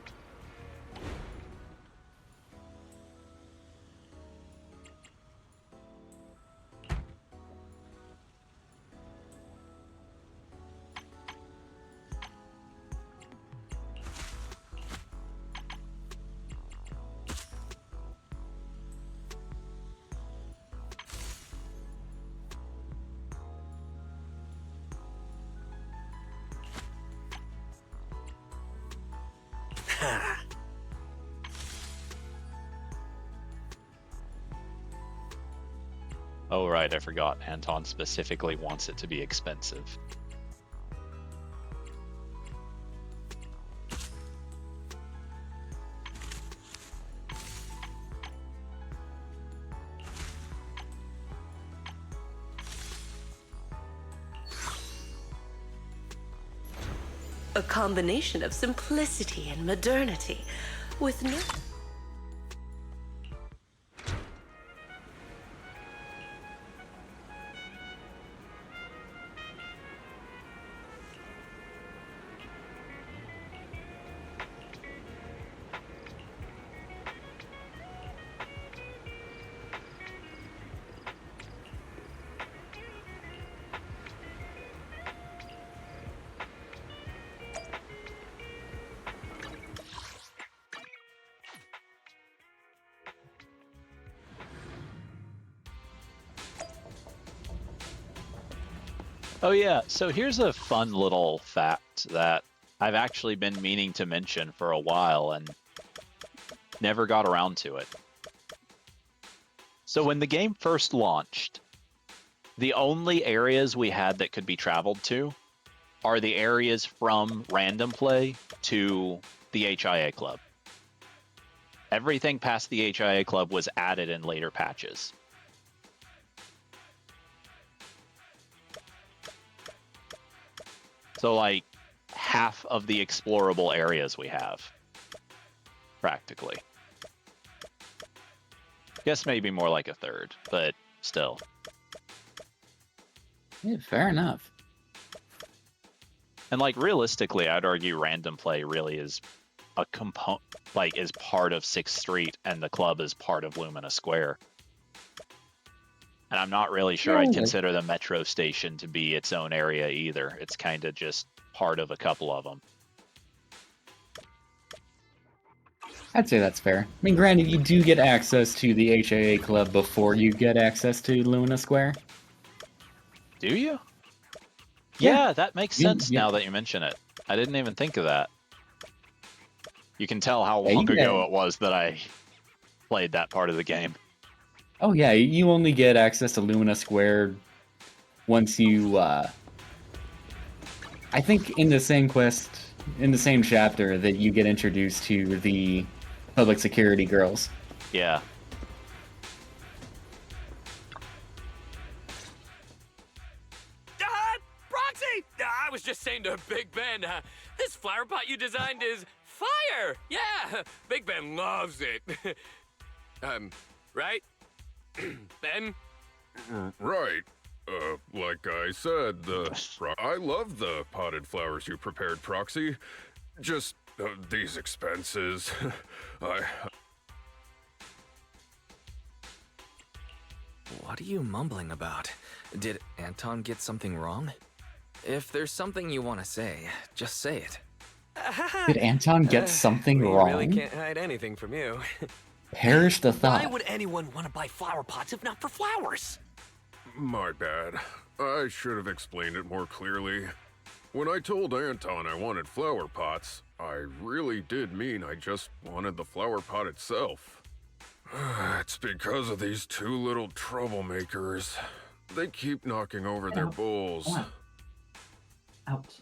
Oh right, I forgot. Anton specifically wants it to be expensive. A combination of simplicity and modernity, with no. Oh yeah, so here's a fun little fact that I've actually been meaning to mention for a while and never got around to it. So when the game first launched, The only areas we had that could be traveled to are the areas from random play to the HIA club. Everything past the HIA club was added in later patches. So like half of the explorable areas we have, practically. Guess maybe more like a third, but still. Yeah, fair enough. And like realistically, I'd argue random play really is a component, like is part of 6th Street, and the club is part of Lumina Square. And I'm not really sure I'd consider the metro station to be its own area either. It's kind of just part of a couple of them. I'd say that's fair. I mean, granted, you do get access to the HAA club before you get access to Luna Square. Do you? Yeah. Yeah, that makes sense now that you mention it. I didn't even think of that. You can tell how long ago it was that I played that part of the game. Oh yeah, you only get access to Lumina Square once you, I think in the same quest, in the same chapter, that you get introduced to the public security girls. Yeah. Proxy! I was just saying to Big Ben, this flower pot you designed is fire! Yeah, Big Ben loves it. Right? Ben? Right. Like I said, I love the potted flowers you prepared, Proxy. Just these expenses. What are you mumbling about? Did Anton get something wrong? If there's something you want to say, just say it. Did Anton get something we wrong? really can't hide anything from you. Perish the thought. Why would anyone want to buy flower pots if not for flowers? My bad. I should have explained it more clearly. When I told Anton I wanted flower pots, I really did mean I just wanted the flower pot itself. It's because of these two little troublemakers. They keep knocking over their bowls. Out.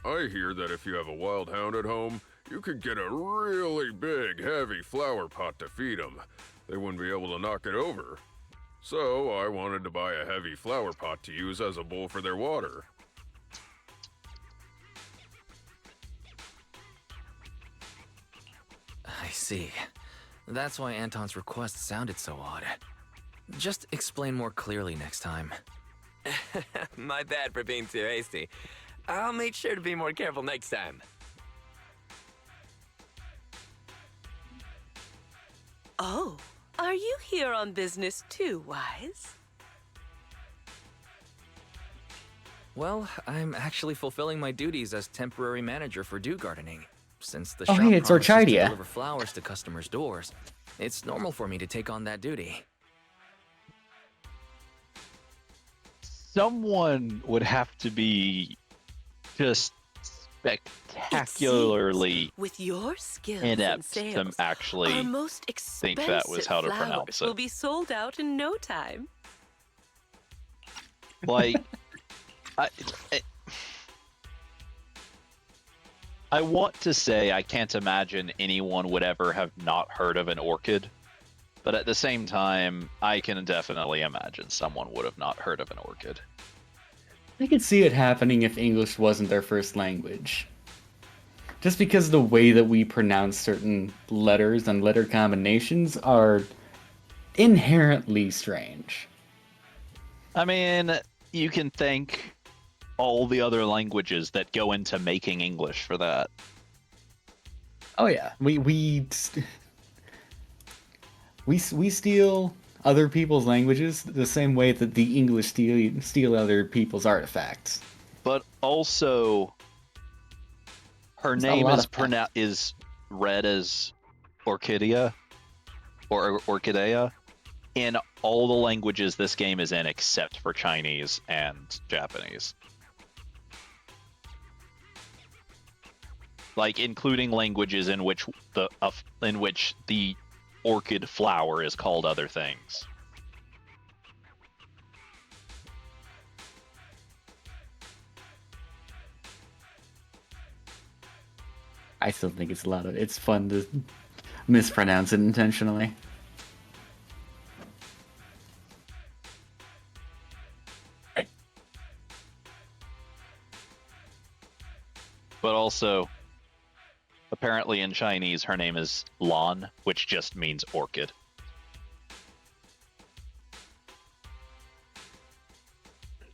I hear that if you have a wild hound at home, you could get a really big, heavy flower pot to feed them. They wouldn't be able to knock it over. So I wanted to buy a heavy flower pot to use as a bowl for their water. I see. That's why Anton's request sounded so odd. Just explain more clearly next time. My bad for being too hasty. I'll make sure to be more careful next time. Oh, are you here on business too, Wise? Well, I'm actually fulfilling my duties as temporary manager for Dew Gardening. Since the Oh, shop hey, it's promises to Orchidia. deliver flowers to customers' doors, it's normal for me to take on that duty. Someone would have to be just spectacularly With your skills inept and to sales, actually our most think expensive that was how to flowers pronounce will it. be sold out in no time. Like, I want to say I can't imagine anyone would ever have not heard of an orchid, but at the same time, I can definitely imagine someone would have not heard of an orchid. I could see it happening if English wasn't their first language. Just because the way that we pronounce certain letters and letter combinations are inherently strange. I mean, you can thank all the other languages that go into making English for that. Oh yeah, we steal other people's languages the same way that the English steal other people's artifacts. But also, her There's a name lot is of is read as Orchidea or Orchidea in all the languages this game is in except for Chinese and Japanese. Like including languages in which the orchid flower is called other things. I still think it's fun to mispronounce it intentionally. But also, apparently in Chinese, her name is Lan, which just means orchid.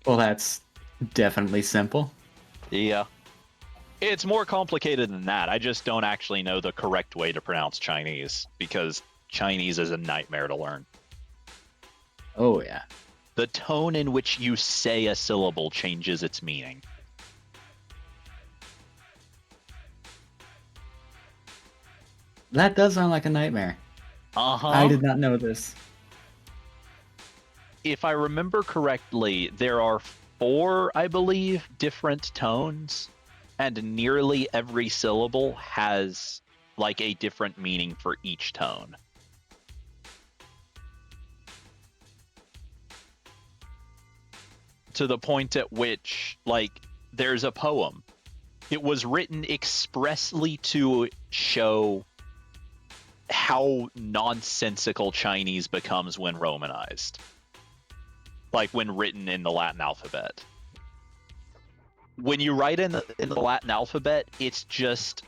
Well, that's definitely simple. Yeah. It's more complicated than that. I just don't actually know the correct way to pronounce Chinese, because Chinese is a nightmare to learn. Oh, yeah. The tone in which you say a syllable changes its meaning. That does sound like a nightmare. Uh-huh. I did not know this. If I remember correctly, there are 4, I believe, different tones, and nearly every syllable has like a different meaning for each tone. To the point at which, like, there's a poem. It was written expressly to show how nonsensical Chinese becomes when Romanized. Like when written in the Latin alphabet. When you write in the Latin alphabet, it's just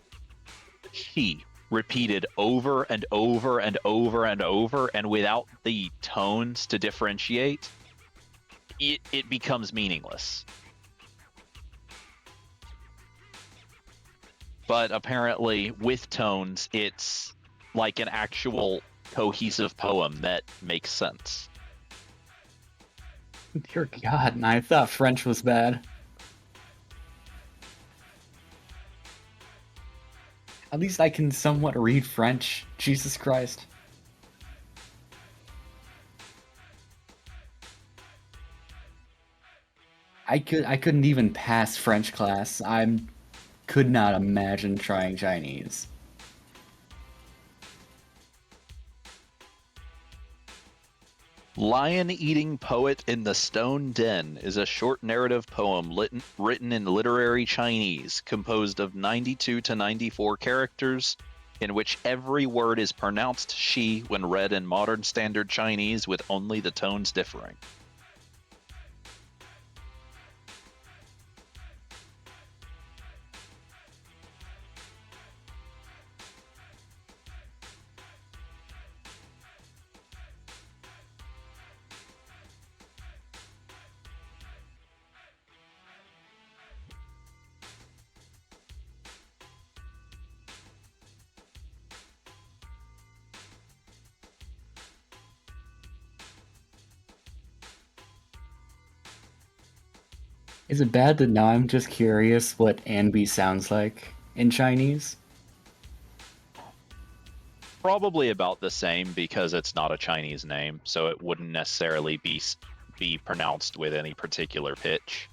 she repeated over and over and over and over, and without the tones to differentiate, it becomes meaningless. But apparently, with tones, it's like an actual cohesive poem that makes sense. Dear God, I thought French was bad. At least I can somewhat read French. Jesus Christ. I couldn't even pass French class. Could not imagine trying Chinese. Lion-Eating Poet in the Stone Den is a short narrative poem written in literary Chinese, composed of 92 to 94 characters, in which every word is pronounced she when read in modern standard Chinese with only the tones differing. Is it bad that now I'm just curious what Anby sounds like in Chinese? Probably about the same, because it's not a Chinese name, so it wouldn't necessarily be pronounced with any particular pitch.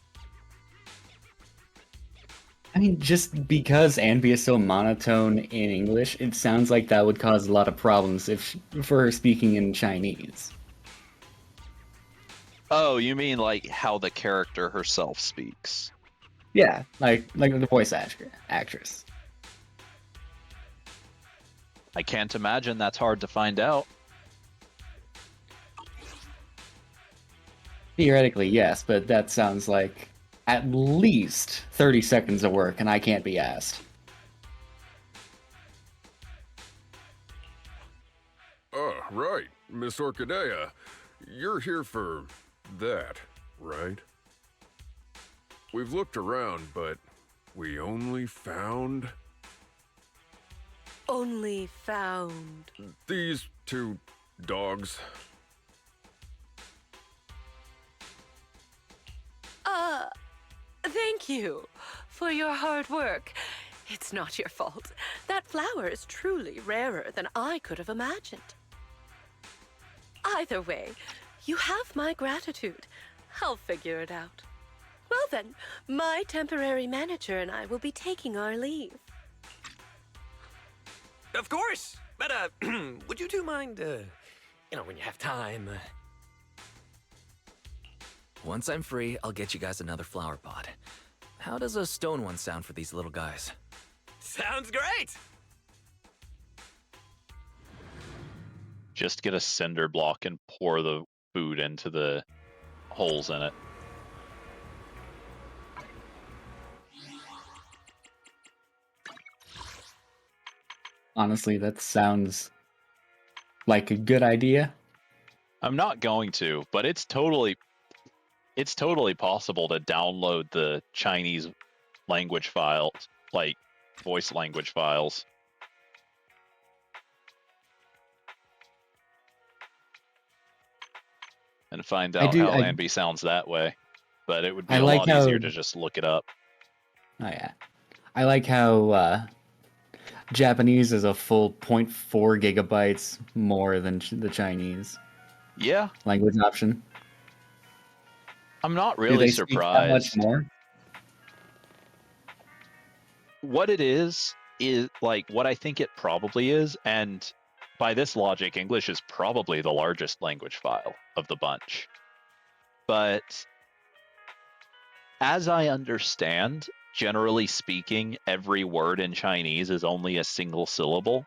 I mean, just because Anby is so monotone in English, it sounds like that would cause a lot of problems for her speaking in Chinese. Oh, you mean like how the character herself speaks? Yeah, like the voice actress. I can't imagine that's hard to find out. Theoretically, yes, but that sounds like at least 30 seconds of work, and I can't be asked. Right, Miss Orchidea. You're here for that, right? We've looked around, but we only found Only found. these 2 dogs. Thank you for your hard work. It's not your fault. That flower is truly rarer than I could have imagined. Either way, you have my gratitude. I'll figure it out. Well then, my temporary manager and I will be taking our leave. Of course! But, would you two mind, when you have time? Once I'm free, I'll get you guys another flower pot. How does a stone one sound for these little guys? Sounds great! Just get a cinder block and pour the food into the holes in it. Honestly, that sounds like a good idea. I'm not going to, but it's totally possible to download the Chinese language files, like voice language files. And find out how Lanby sounds that way. But it would be a lot easier to just look it up. Oh yeah. I like how Japanese is a full 0.4 gigabytes more than the Chinese. Yeah. Language option. I'm not Do really they speak that surprised. much more? What it is like what I think it probably is, and by this logic, English is probably the largest language file of the bunch. But as I understand, generally speaking, every word in Chinese is only a single syllable.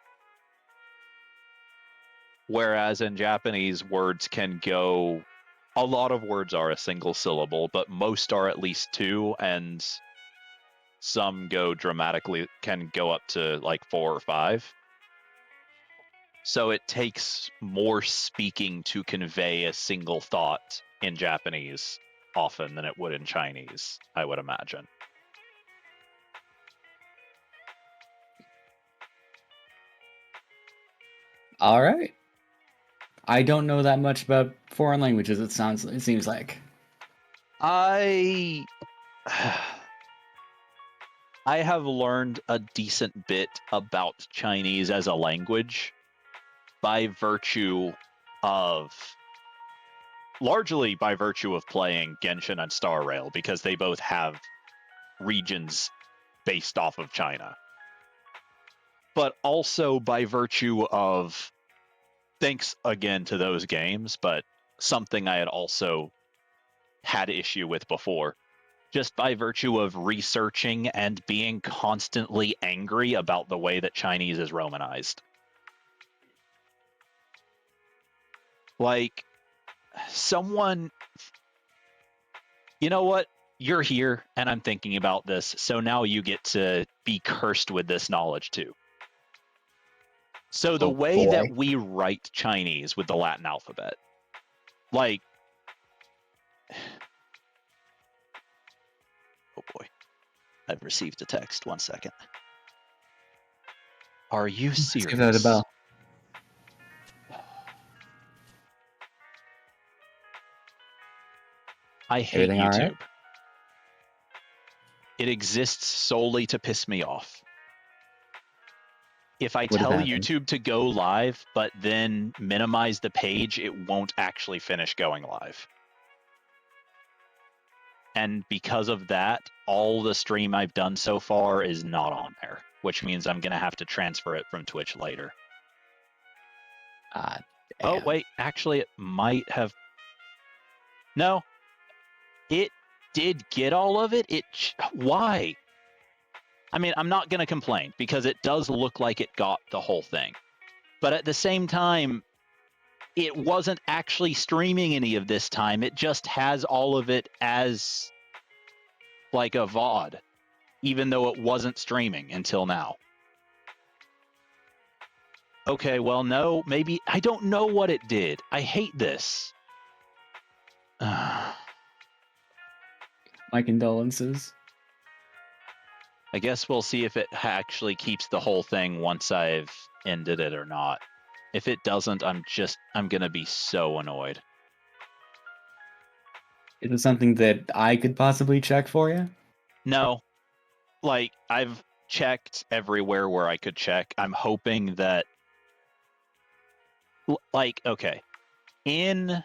Whereas in Japanese, words can go, a lot of words are a single syllable, but most are at least two, and some can go up to like 4 or 5. So it takes more speaking to convey a single thought in Japanese often than it would in Chinese, I would imagine. All right. I don't know that much about foreign languages. It seems like. I have learned a decent bit about Chinese as a language largely by virtue of playing Genshin and Star Rail, because they both have regions based off of China. But also by virtue of, thanks again to those games, but something I had also had issue with before, just by virtue of researching and being constantly angry about the way that Chinese is Romanized. Like, someone, you know what? You're here, and I'm thinking about this, so now you get to be cursed with this knowledge too. So the way that we write Chinese with the Latin alphabet, like, oh boy, I've received a text. 1 second. Are you serious? Give that a bell. I hate Everything YouTube. all right? It exists solely to piss me off. If I What tell happened? YouTube to go live, but then minimize the page, it won't actually finish going live. And because of that, all the stream I've done so far is not on there, which means I'm going to have to transfer it from Twitch later. Oh, wait, actually, it might have... No. It did get all of it. Why? I mean, I'm not going to complain, because it does look like it got the whole thing. But at the same time, it wasn't actually streaming any of this time. It just has all of it as like a VOD, even though it wasn't streaming until now. Okay, well, no, maybe, I don't know what it did. I hate this. My condolences. I guess we'll see if it actually keeps the whole thing once I've ended it or not. If it doesn't, I'm gonna be so annoyed. Is it something that I could possibly check for you? No. Like, I've checked everywhere where I could check. I'm hoping that, like, okay, in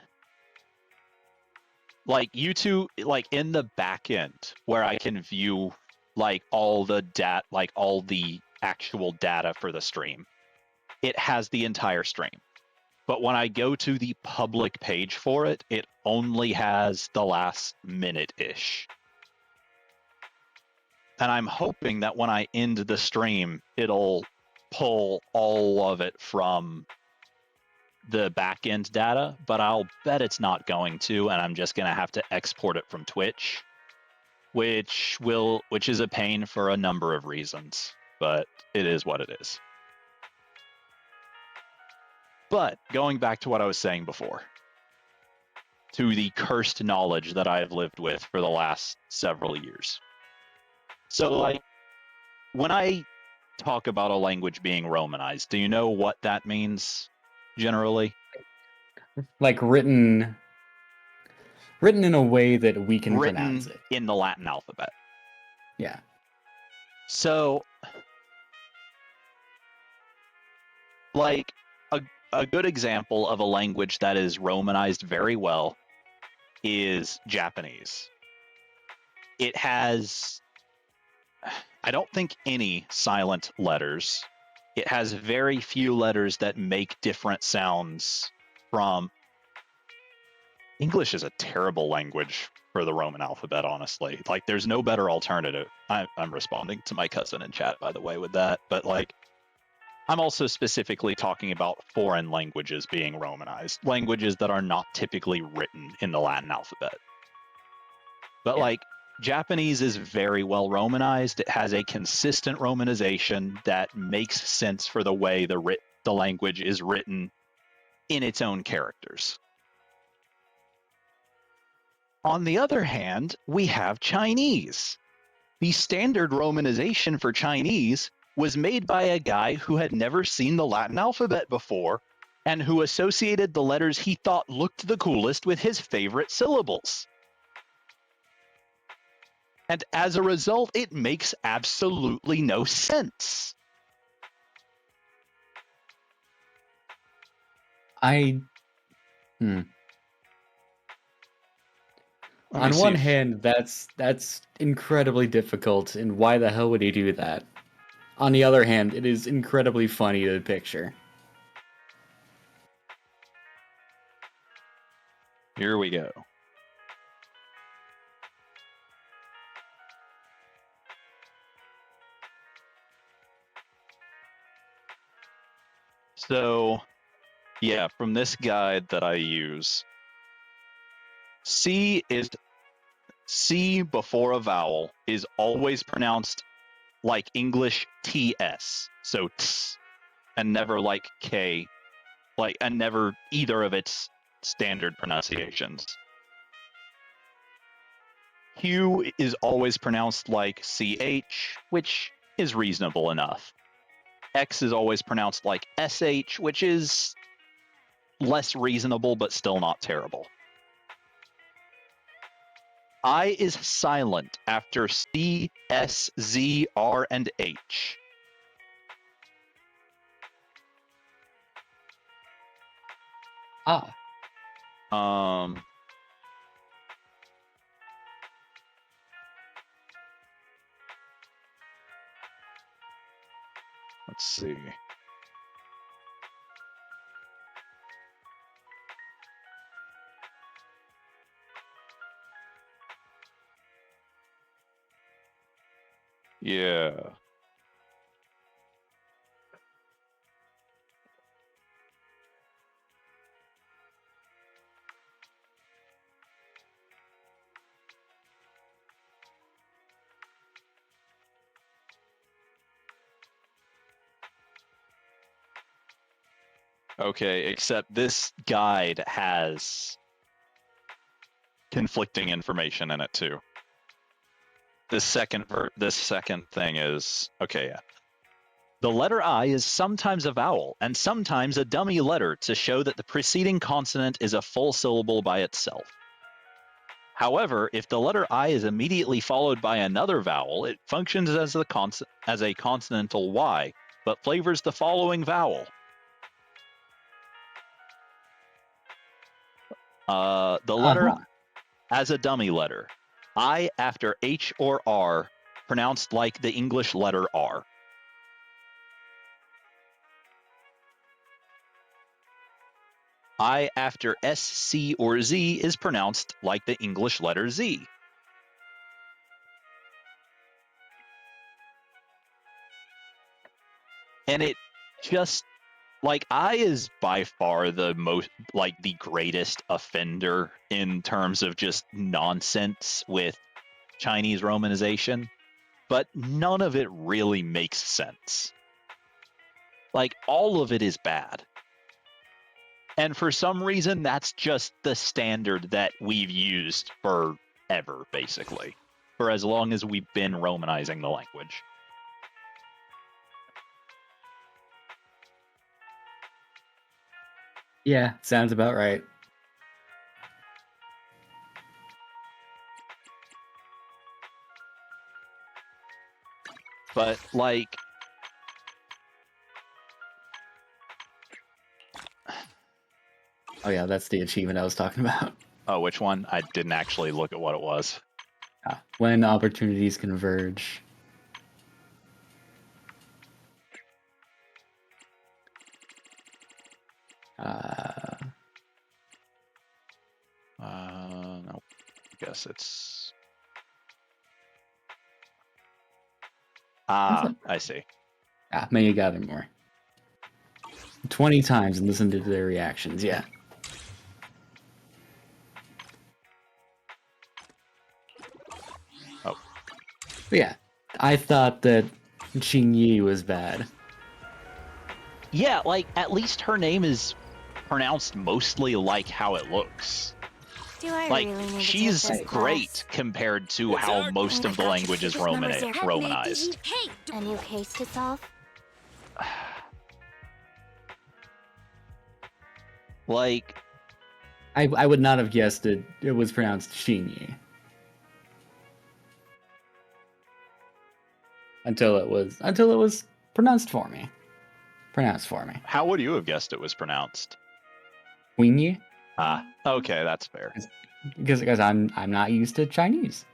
like YouTube, like in the back end where I can view like all the actual data for the stream, it has the entire stream. But when I go to the public page for it, it only has the last minute-ish. And I'm hoping that when I end the stream, it'll pull all of it from the back-end data, but I'll bet it's not going to, and I'm just going to have to export it from Twitch, which is a pain for a number of reasons, but it is what it is. But going back to what I was saying before, to the cursed knowledge that I've lived with for the last several years. So, like, when I talk about a language being Romanized, do you know what that means generally? Like written in a way that we can pronounce Written it. in the Latin alphabet. Yeah. So, like, a good example of a language that is Romanized very well is Japanese. It has, I don't think, any silent letters. It has very few letters that make different sounds from... English is a terrible language for the Roman alphabet, honestly. Like, there's no better alternative. I'm responding to my cousin in chat, by the way, with that. But, like, I'm also specifically talking about foreign languages being Romanized, languages that are not typically written in the Latin alphabet. But, like, Japanese is very well Romanized. It has a consistent Romanization that makes sense for the way the language is written in its own characters. On the other hand, we have Chinese. The standard Romanization for Chinese was made by a guy who had never seen the Latin alphabet before and who associated the letters he thought looked the coolest with his favorite syllables. And as a result, it makes absolutely no sense. On one hand, that's incredibly difficult, and why the hell would he do that? On the other hand, it is incredibly funny to picture. Here we go. So, yeah, from this guide that I use, C before a vowel is always pronounced like English TS, so ts, and never like K, and never either of its standard pronunciations. Q is always pronounced like CH, which is reasonable enough. X is always pronounced like SH, which is less reasonable, but still not terrible. I is silent after C, S, Z, R, and H. Let's see. Yeah. Okay, except this guide has conflicting information in it too. This second thing is okay. Yeah. The letter I is sometimes a vowel and sometimes a dummy letter to show that the preceding consonant is a full syllable by itself. However, if the letter I is immediately followed by another vowel, it functions as a consonantal Y, but flavors the following vowel. The letter as a dummy letter. I after H or R, pronounced like the English letter R. I after S, C, or Z is pronounced like the English letter Z. And it just, like, I is by far the most, like, the greatest offender in terms of just nonsense with Chinese romanization, but none of it really makes sense. Like, all of it is bad. And for some reason, that's just the standard that we've used forever, basically, for as long as we've been romanizing the language. Yeah, sounds about right. But, like, Oh yeah, that's the achievement I was talking about. oh, which one? I didn't actually look at what it was. When opportunities converge. No, I guess it's. I see. May you gather more. 20 times and listen to their reactions, yeah. Oh. But yeah, I thought that Xingyi was bad. Yeah, like, at least her name is pronounced mostly like how it looks. Do I Like, really need she's to take this great class? compared to how most of the language is romanized. Hey, a new case to solve? Like, I would not have guessed it was pronounced Xingyi. Until it was pronounced for me. how would you have guessed it was pronounced? Xingyi? Okay, that's fair. Because I'm not used to Chinese.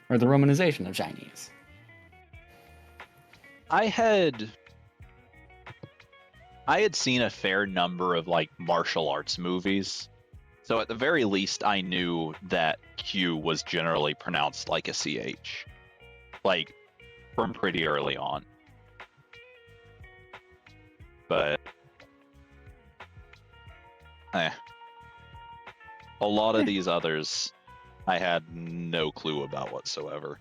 Or the romanization of Chinese. I had seen a fair number of, like, martial arts movies, so at the very least I knew that Q was generally pronounced like a CH, like, from pretty early on. But a lot of these others I had no clue about whatsoever.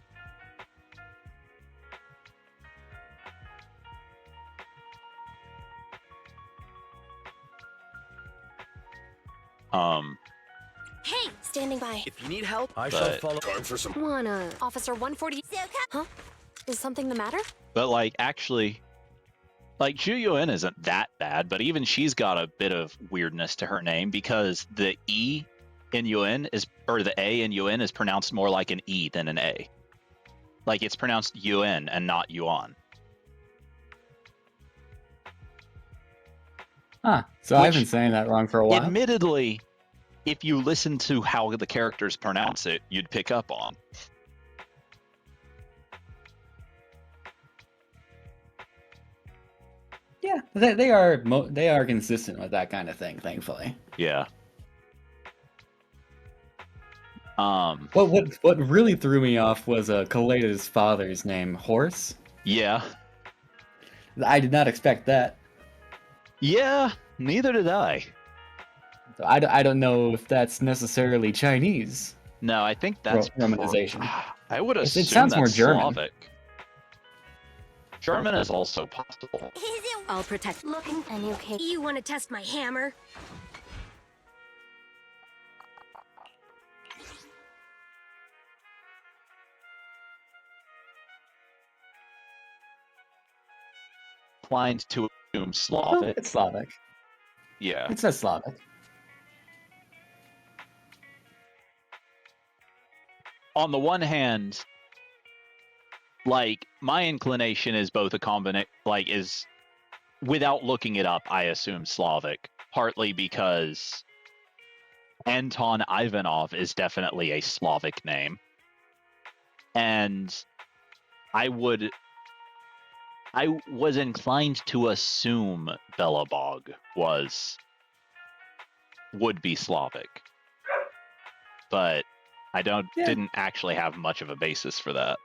Hey, standing by. If you need help, I shall But- follow. Time for some. Wanna Officer 140? Huh? Is something the matter? But, like, actually, like, Zhu Yuan isn't that bad, but even she's got a bit of weirdness to her name because the E in Yuan is, or the A in Yuan is pronounced more like an E than an A. Like, it's pronounced Yuan and not Yuan. So I've Which- been saying that wrong for a while. Admittedly, if you listen to how the characters pronounce it, you'd pick up on. Yeah, they are consistent with that kind of thing, thankfully. Yeah. What really threw me off was Kaleda's father's name, Horse. Yeah. I did not expect that. Yeah, neither did I. So I don't know if that's necessarily Chinese. No, I think that's Romanization. I would It assume sounds that's more German. Slavic. German is also possible. I'll protect. Looking a new case. You want to test my hammer? Inclined to assume Well, Slavic. it's Slavic. Yeah. It says Slavic. On the one hand, like, my inclination is both a combination, like, is, without looking it up, I assume Slavic, partly because Anton Ivanov is definitely a Slavic name. And I was inclined to assume Belobog was would be Slavic, but I didn't actually have much of a basis for that,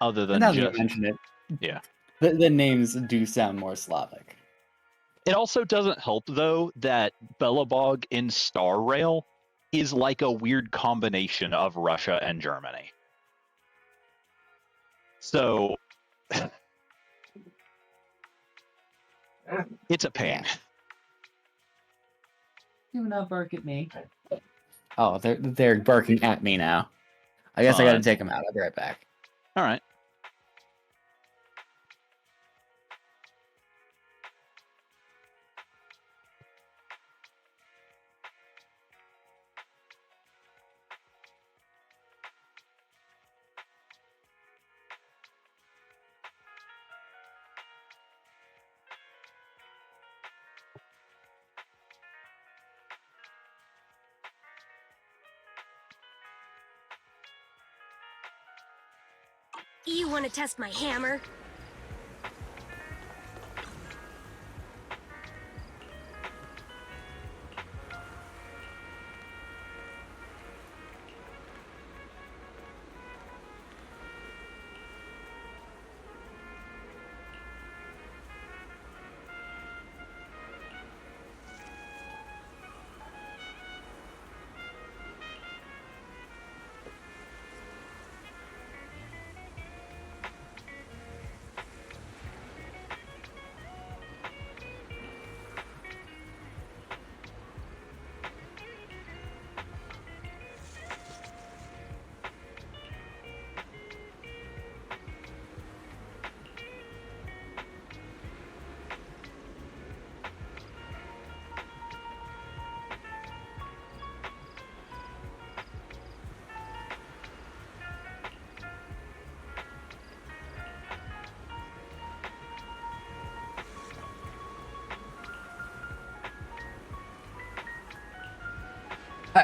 other And than now that you just mention it, yeah. the names do sound more Slavic. It also doesn't help though that Belobog in Star Rail is like a weird combination of Russia and Germany. So it's a pain. Yeah. Do not bark at me. Oh, they're barking at me now. I guess I gotta Fun. take them out. I'll be right back. All right. You want to test my hammer?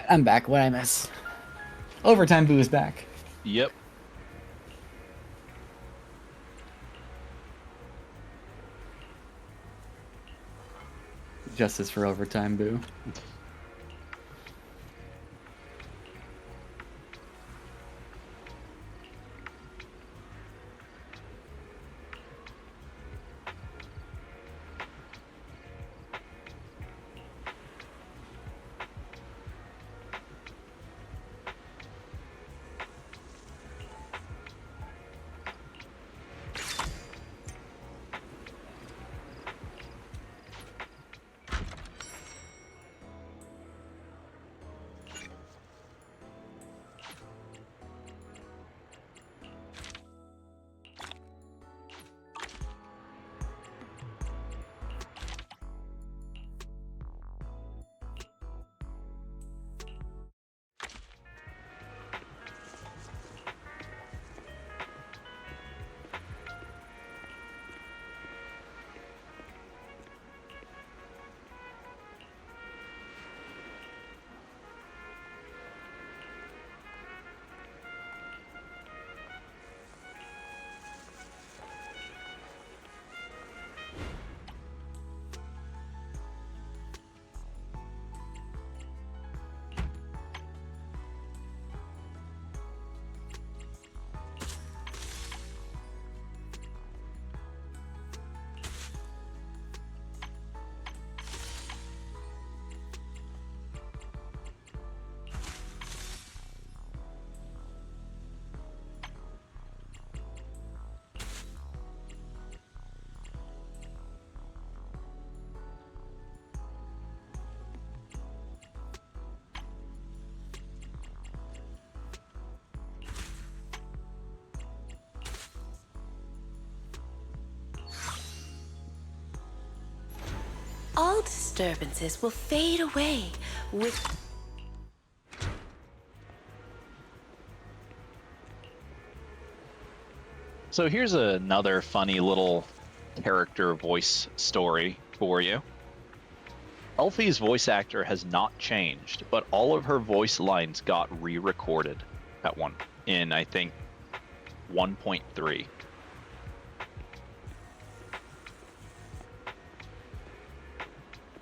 I'm back. What I miss? Overtime Boo is back. Yep. Justice for Overtime Boo. All disturbances will fade away with... So here's another funny little character voice story for you. Elfie's voice actor has not changed, but all of her voice lines got re-recorded at I think 1.3.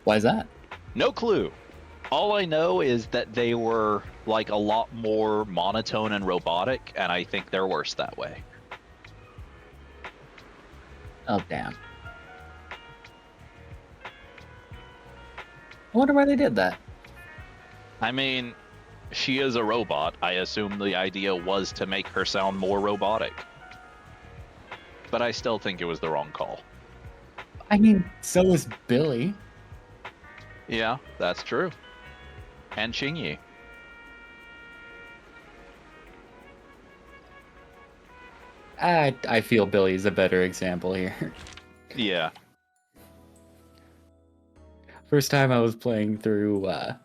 Why is that? No clue. All I know is that they were like a lot more monotone and robotic, and I think they're worse that way. Oh, damn. I wonder why they did that. I mean, she is a robot. I assume the idea was to make her sound more robotic. But I still think it was the wrong call. I mean, so is Billy. Yeah, that's true. And Xingyi. I feel Billy's a better example here. Yeah. First time I was playing through, I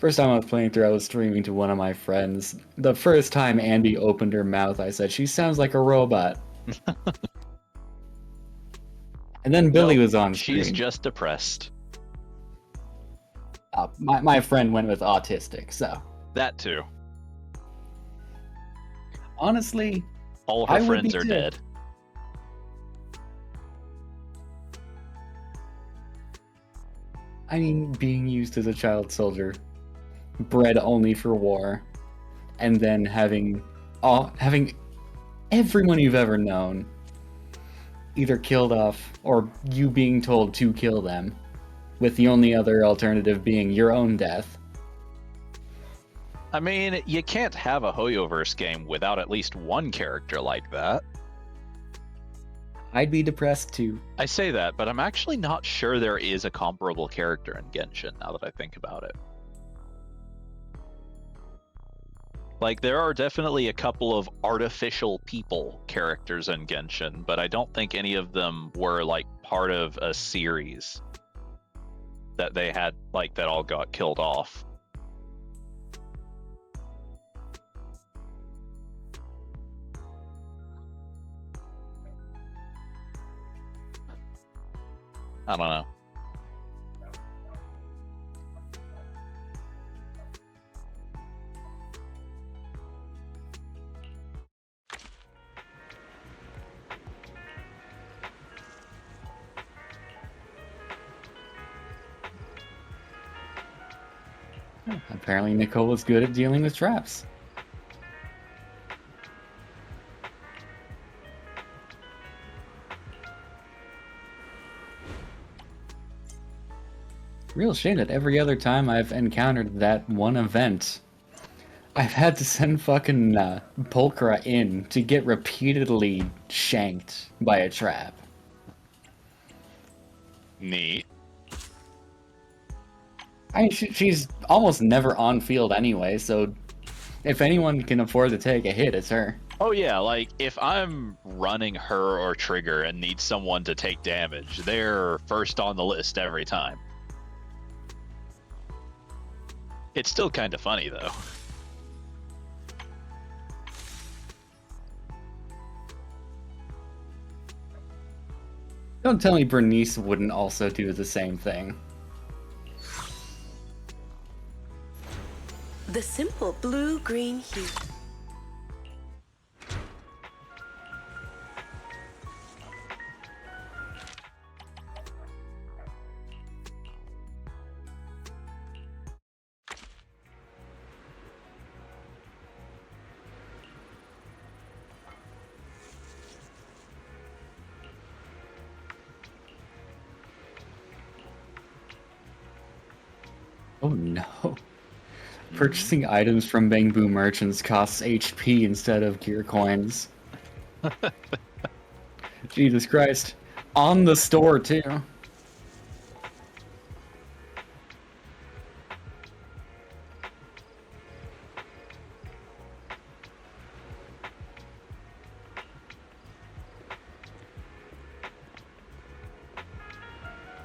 was streaming to one of my friends. The first time Andy opened her mouth, I said, "She sounds like a robot." And then Billy Nope, was on she's screen. just depressed. My friend went with autistic, so That too. honestly, All her I would friends be are too. dead. I mean, being used as a child soldier, bred only for war, and then having everyone you've ever known either killed off or you being told to kill them, with the only other alternative being your own death. I mean, you can't have a Hoyoverse game without at least one character like that. I'd be depressed too. I say that, but I'm actually not sure there is a comparable character in Genshin now that I think about it. Like, there are definitely a couple of artificial people characters in Genshin, but I don't think any of them were, like, part of a series that they had, like, that all got killed off. I don't know. Apparently, Nicole is good at dealing with traps. Real shame that every other time I've encountered that one event, I've had to send fucking Pulchra in to get repeatedly shanked by a trap. Neat. I mean, she's almost never on field anyway, so if anyone can afford to take a hit, it's her. Oh yeah, like, if I'm running her or Trigger and need someone to take damage, they're first on the list every time. It's still kind of funny, though. Don't tell me Bernice wouldn't also do the same thing. The simple blue-green hue. Oh no. Purchasing items from Bamboo merchants costs HP instead of gear coins. Jesus Christ. On the store, too.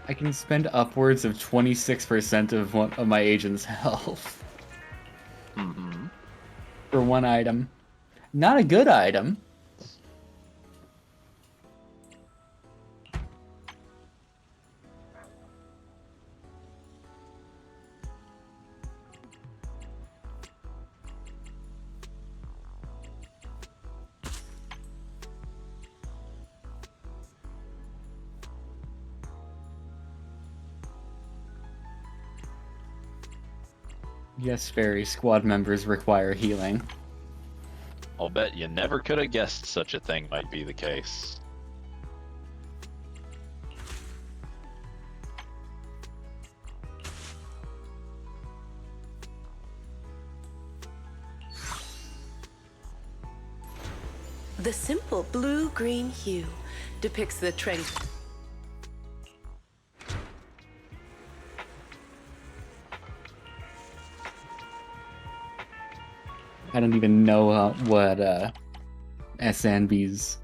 I can spend upwards of 26% of my agent's health Mm-hmm. for one item. Not a good item. Yes, Fairy squad members require healing. I'll bet you never could have guessed such a thing might be the case. The simple blue-green hue depicts the trend. I don't even know what SNB's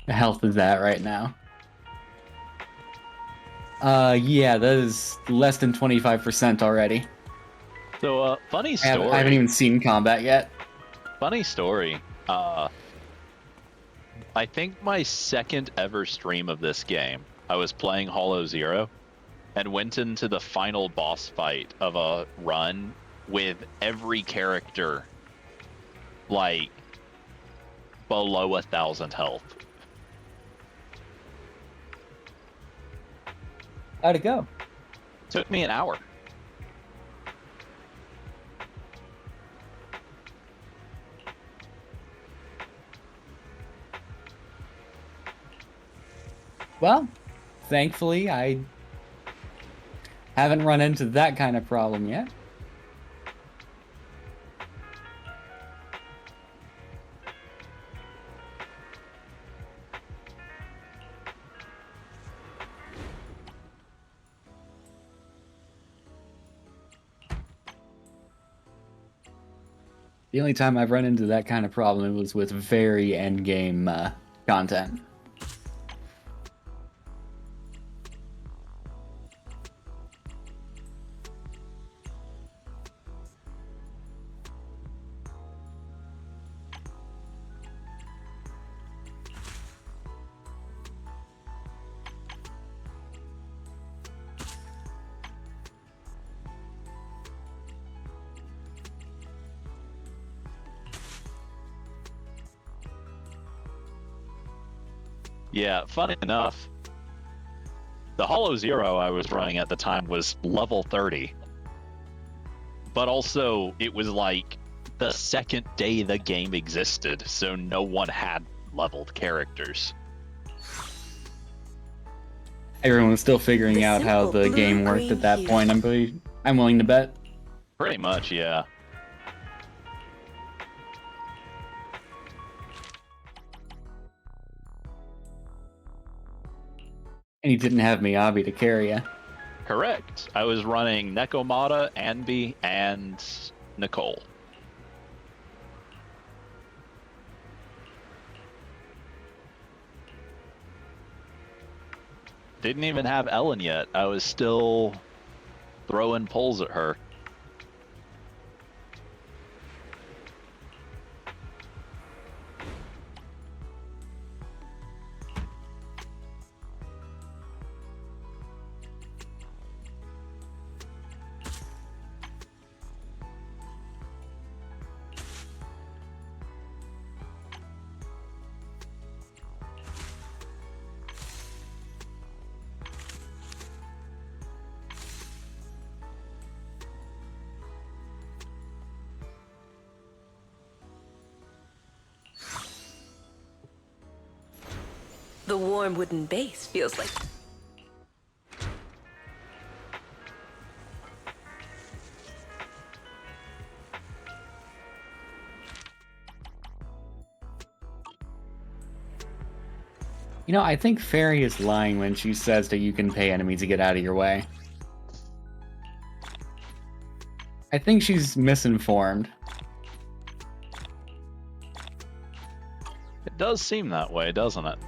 health is at right now. Yeah, that is less than 25% already. So, funny I story. haven't even seen combat yet. Funny story. I think my second ever stream of this game, I was playing Hollow Zero and went into the final boss fight of a run with every character like below 1,000 health. How'd it go? Took me an hour. Well, thankfully, I haven't run into that kind of problem yet. The only time I've run into that kind of problem was with very endgame content. Yeah, funny enough, the Hollow Zero I was running at the time was level 30. But also, it was like the second day the game existed, so no one had leveled characters. Everyone's still figuring The out how simple the game worked blue-green at that hue. point. I'm willing to bet. Pretty much, yeah. And he didn't have Miyabi to carry ya. Correct. I was running Nekomata, Anbi, and Nicole. Didn't even have Ellen yet. I was still throwing poles at her. The warm wooden base feels like... You know, I think Fairy is lying when she says that you can pay enemies to get out of your way. I think she's misinformed. It does seem that way, doesn't it?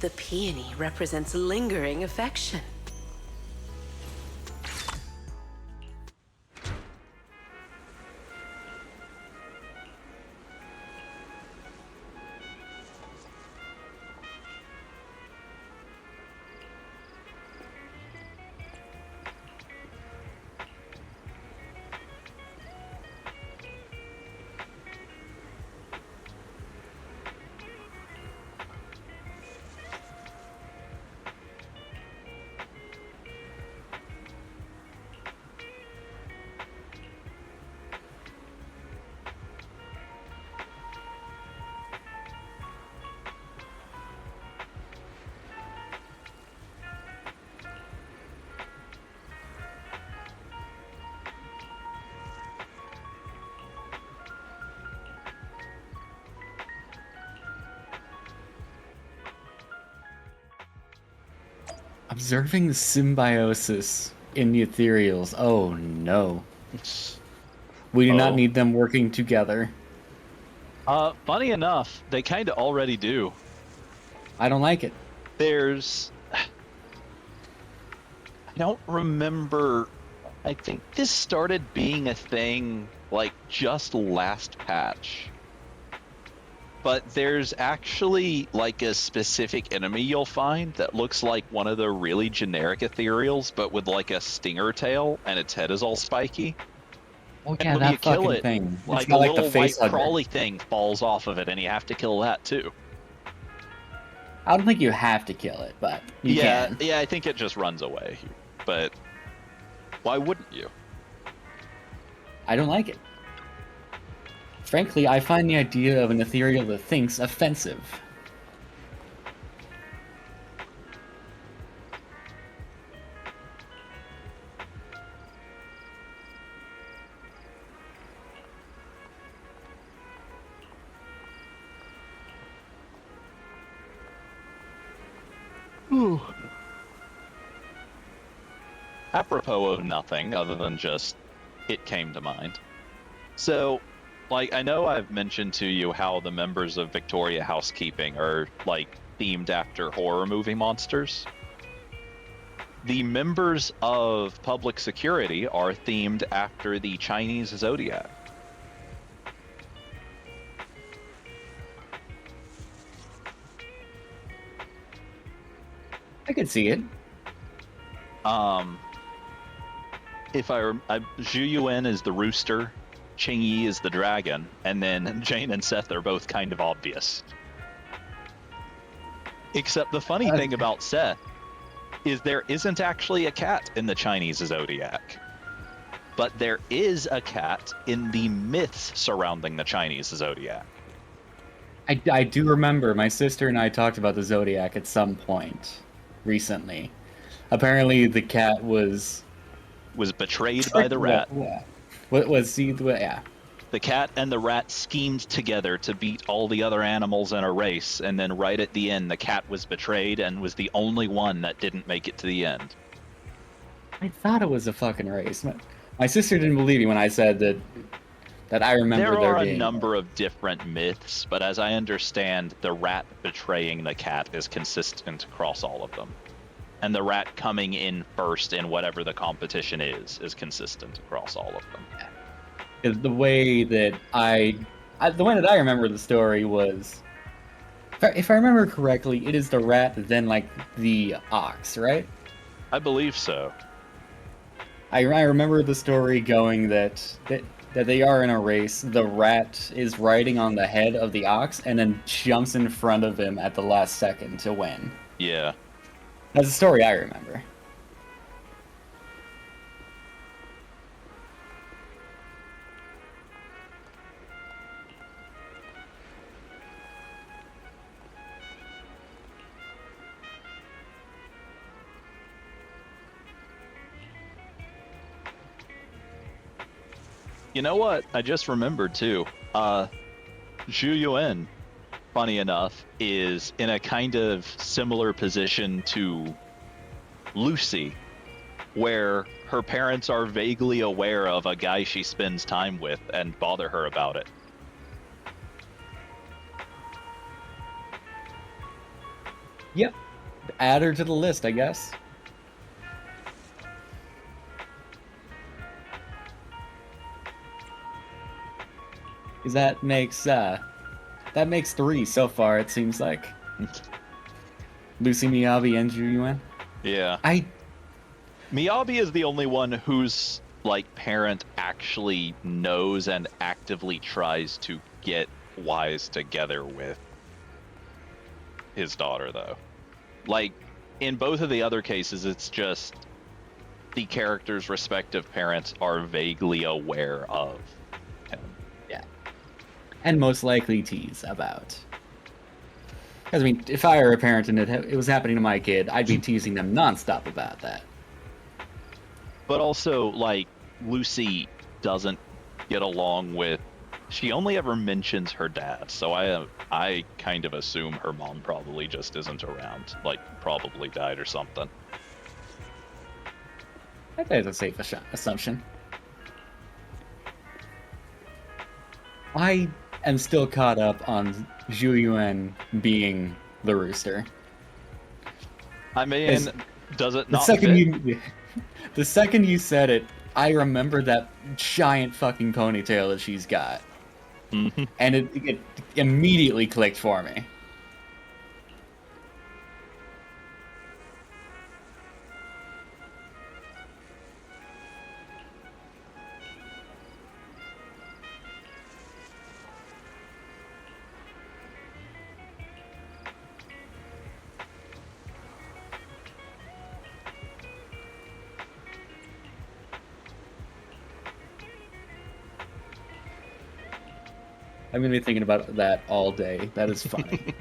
The peony represents lingering affection. Observing the symbiosis in the ethereals. Oh no. We do not Oh. need them working together. Funny enough, they kind of already do. I don't like it. There's... I don't remember... I think this started being a thing, like, just last patch. But there's actually, like, a specific enemy you'll find that looks like one of the really generic ethereals, but with, like, a stinger tail, and its head is all spiky. Oh And yeah, when you that kill fucking it, thing. It's like, a got like the little face white hugger. crawly thing falls off of it, and you have to kill that, too. I don't think you have to kill it, but you can. Yeah, I think it just runs away. But why wouldn't you? I don't like it. Frankly, I find the idea of an ethereal that thinks offensive. Ooh. Apropos of nothing other than just it came to mind. So, like, I know I've mentioned to you how the members of Victoria Housekeeping are, like, themed after horror movie monsters. The members of Public Security are themed after the Chinese Zodiac. I could see it. If Zhu Yuan is the rooster, Ching Yi is the dragon, and then Jane and Seth are both kind of obvious. Except the funny thing about Seth is there isn't actually a cat in the Chinese Zodiac. But there is a cat in the myths surrounding the Chinese Zodiac. I do remember my sister and I talked about the Zodiac at some point recently. Apparently the cat was Betrayed by the rat. Yeah. What was he? Yeah. The cat and the rat schemed together to beat all the other animals in a race, and then right at the end, the cat was betrayed and was the only one that didn't make it to the end. I thought it was a fucking race. My sister didn't believe me when I said that I remember There are a being number of different myths, but as I understand, the rat betraying the cat is consistent across all of them. And the rat coming in first in whatever the competition is consistent across all of them. The way that I remember the story was, if I remember correctly, it is the rat, then like the ox, right? I believe so. I remember the story going that they are in a race. The rat is riding on the head of the ox and then jumps in front of him at the last second to win. Yeah. That's the story I remember. You know what? I just remembered too. Zhu Yuan, funny enough, is in a kind of similar position to Lucy, where her parents are vaguely aware of a guy she spends time with and bother her about it. Yep. Add her to the list, I guess. Because that makes 3 so far, it seems like. Lucy, Miyabi, and Juyuan. Yeah. I Miyabi is the only one whose like parent actually knows and actively tries to get Wise together with his daughter, though. Like, in both of the other cases, it's just the character's respective parents are vaguely aware of him. yeah. And most likely tease about. Because, I mean, if I were a parent and it was happening to my kid, I'd be teasing them nonstop about that. But also, like, Lucy doesn't get along with. She only ever mentions her dad, so I kind of assume her mom probably just isn't around, like probably died or something. I think it's a safe assumption. I am still caught up on Zhu Yuan being the rooster. I mean, does it The not second fit? the second you said it, I remembered that giant fucking ponytail that she's got, Mhm. and it immediately clicked for me. I'm gonna be thinking about that all day. That is funny.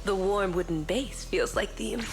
The warm wooden base feels like the.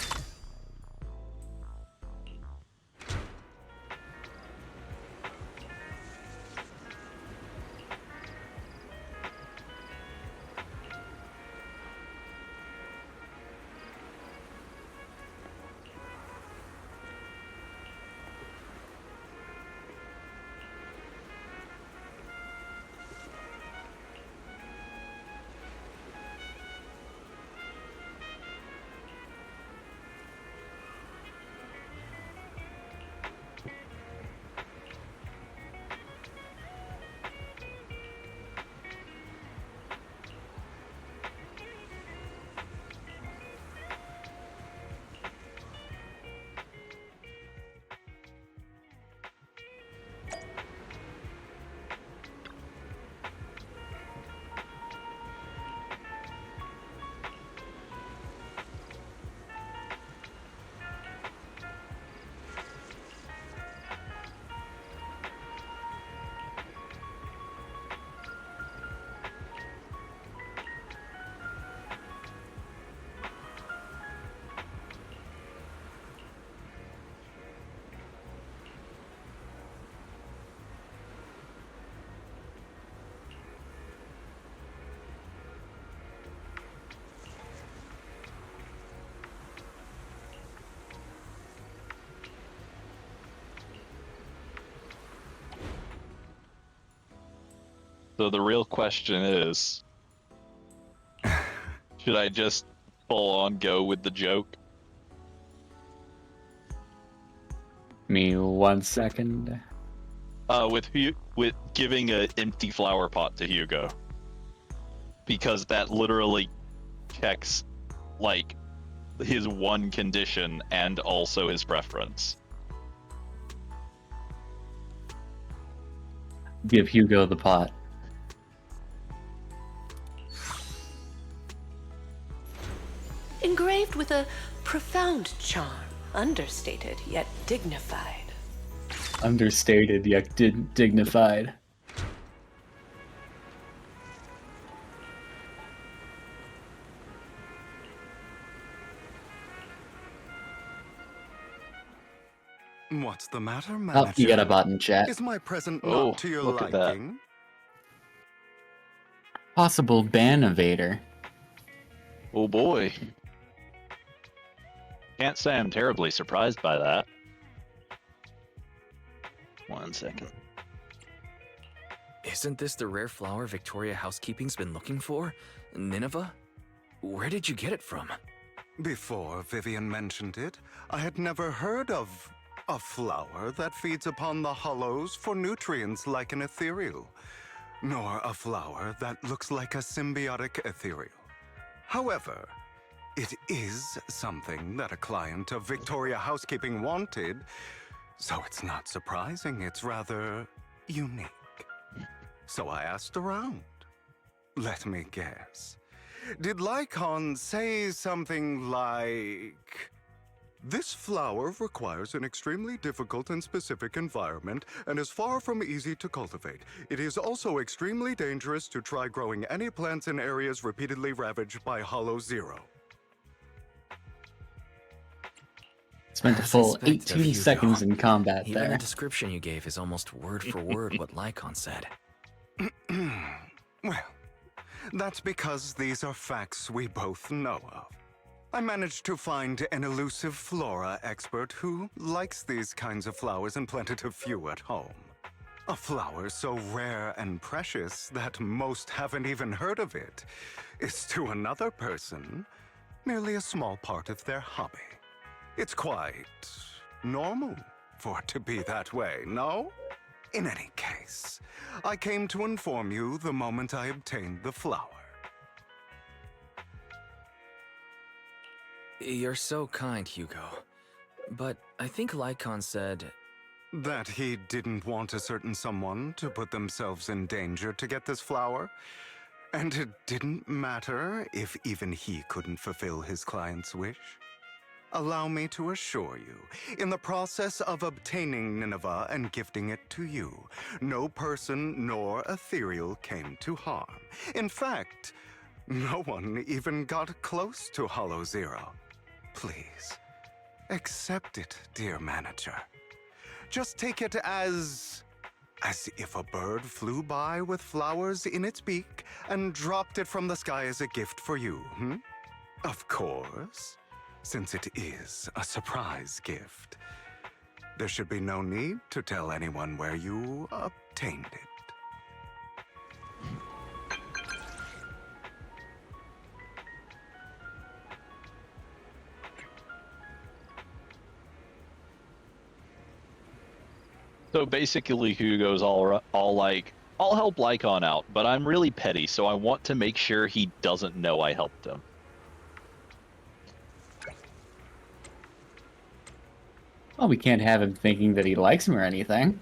So the real question is, Should I just full on go with the joke? Give me 1 second. With giving an empty flower pot to Hugo, because that literally checks like his one condition and also his preference. Give Hugo the pot. Engraved with a profound charm, understated yet dignified. Understated yet dignified. What's the matter, Oh, manager? you got a bot in chat. Is my present Oh, not to your look at that. liking? Possible ban evader. Oh boy. Can't say I'm terribly surprised by that. 1 second. Isn't this the rare flower Victoria Housekeeping's been looking for? Nineveh? Where did you get it from? Before Vivian mentioned it, I had never heard of a flower that feeds upon the hollows for nutrients like an ethereal, nor a flower that looks like a symbiotic ethereal. However, it is something that a client of Victoria Housekeeping wanted, so it's not surprising it's rather unique. So I asked around. Let me guess. Did Lycon say something like, "This flower requires an extremely difficult and specific environment and is far from easy to cultivate. It is also extremely dangerous to try growing any plants in areas repeatedly ravaged by Hollow Zero"? Spent a As full expected of 18 Hugo. seconds in combat Even there. the description you gave is almost word for word what Lycon said. Well, that's because these are facts we both know of. I managed to find an elusive flora expert who likes these kinds of flowers and planted a few at home. A flower so rare and precious that most haven't even heard of it is to another person merely a small part of their hobby. It's quite normal for it to be that way, no? In any case, I came to inform you the moment I obtained the flower. You're so kind, Hugo. But I think Lycon said... That he didn't want a certain someone to put themselves in danger to get this flower. And it didn't matter if even he couldn't fulfill his client's wish. Allow me to assure you, in the process of obtaining Nineveh and gifting it to you, no person nor ethereal came to harm. In fact, no one even got close to Hollow Zero. Please, accept it, dear manager. Just take it as if a bird flew by with flowers in its beak and dropped it from the sky as a gift for you, Of course, since it is a surprise gift, there should be no need to tell anyone where you obtained it. So basically, Hugo's all like, "I'll help Lycon out, but I'm really petty, so I want to make sure he doesn't know I helped him." Well, we can't have him thinking that he likes him or anything.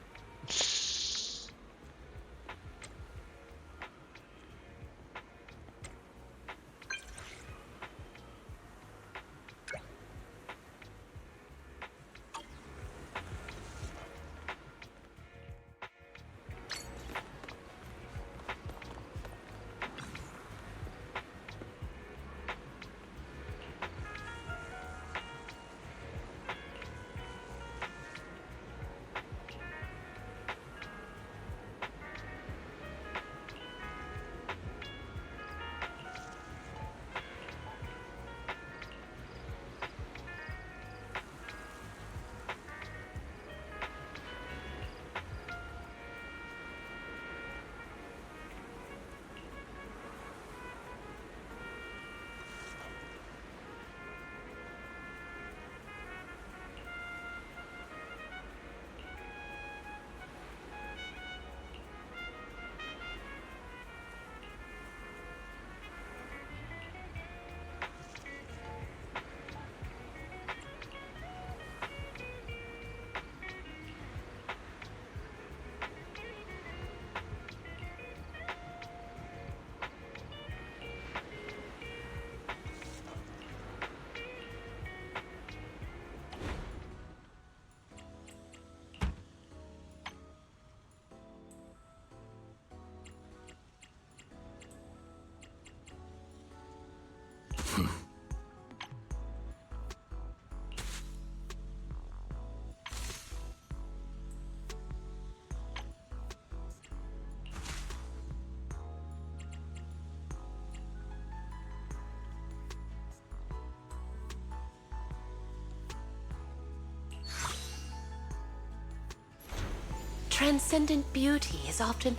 Transcendent beauty is often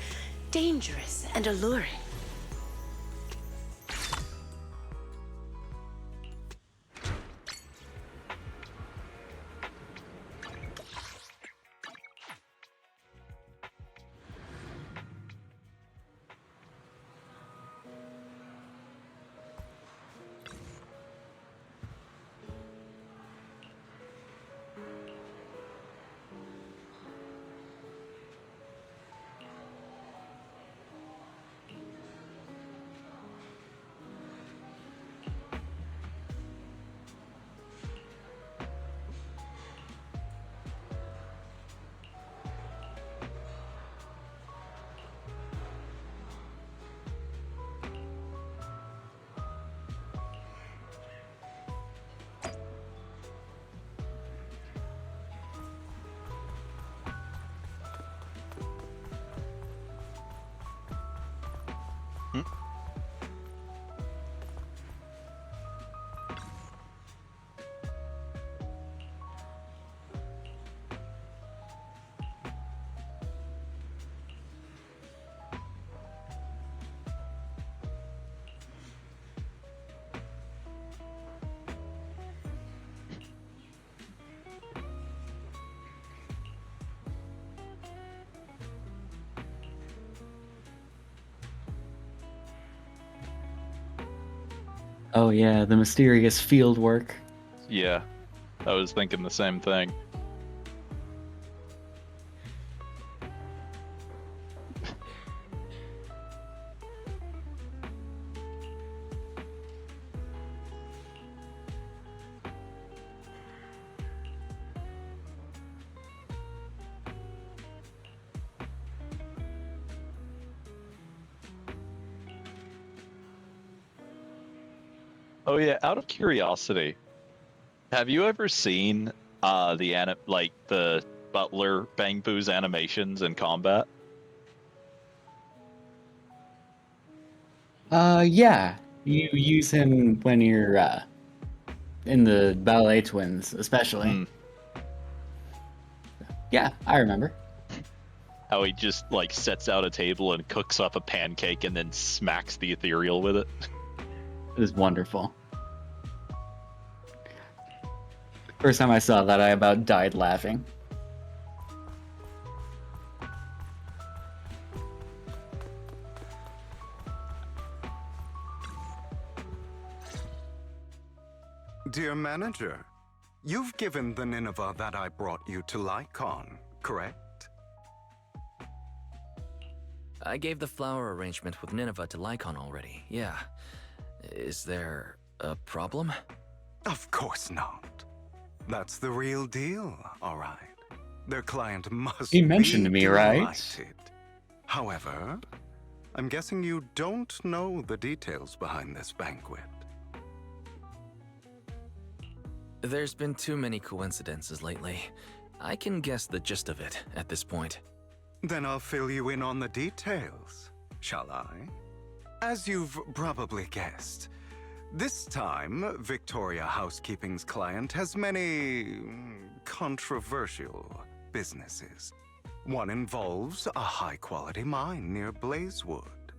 dangerous and alluring. Oh yeah, the mysterious field work. Yeah, I was thinking the same thing. Oh yeah, out of curiosity, have you ever seen the Butler Bang Boo's animations in combat? Yeah. You use him when you're in the ballet twins, especially. Hmm. Yeah, I remember. How he just like sets out a table and cooks up a pancake and then smacks the ethereal with it. It was wonderful. First time I saw that, I about died laughing. Dear manager, you've given the Nineveh that I brought you to Lycon, correct? I gave the flower arrangement with Nineveh to Lycon already, yeah. Is there a problem? Of course not. That's the real deal, all right. Their client must He mentioned be to me, right? delighted. However, I'm guessing you don't know the details behind this banquet. There's been too many coincidences lately. I can guess the gist of it at this point. Then I'll fill you in on the details, shall I? As you've probably guessed, this time, Victoria Housekeeping's client has many controversial businesses. One involves a high-quality mine near Blazewood.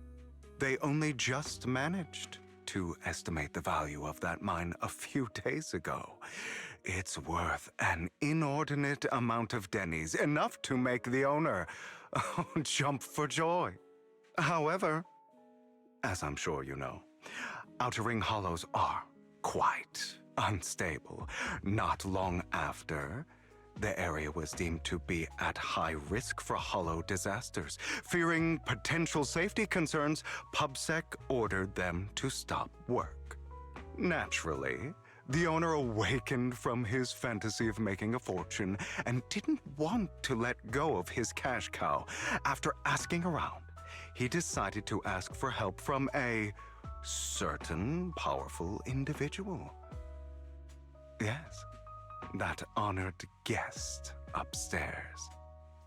They only just managed to estimate the value of that mine a few days ago. It's worth an inordinate amount of Denny's, enough to make the owner jump for joy. However, as I'm sure you know, Outer Ring Hollows are quite unstable. Not long after, the area was deemed to be at high risk for hollow disasters. Fearing potential safety concerns, PubSec ordered them to stop work. Naturally, the owner awakened from his fantasy of making a fortune and didn't want to let go of his cash cow. After asking around, he decided to ask for help from a certain powerful individual. Yes, that honored guest upstairs.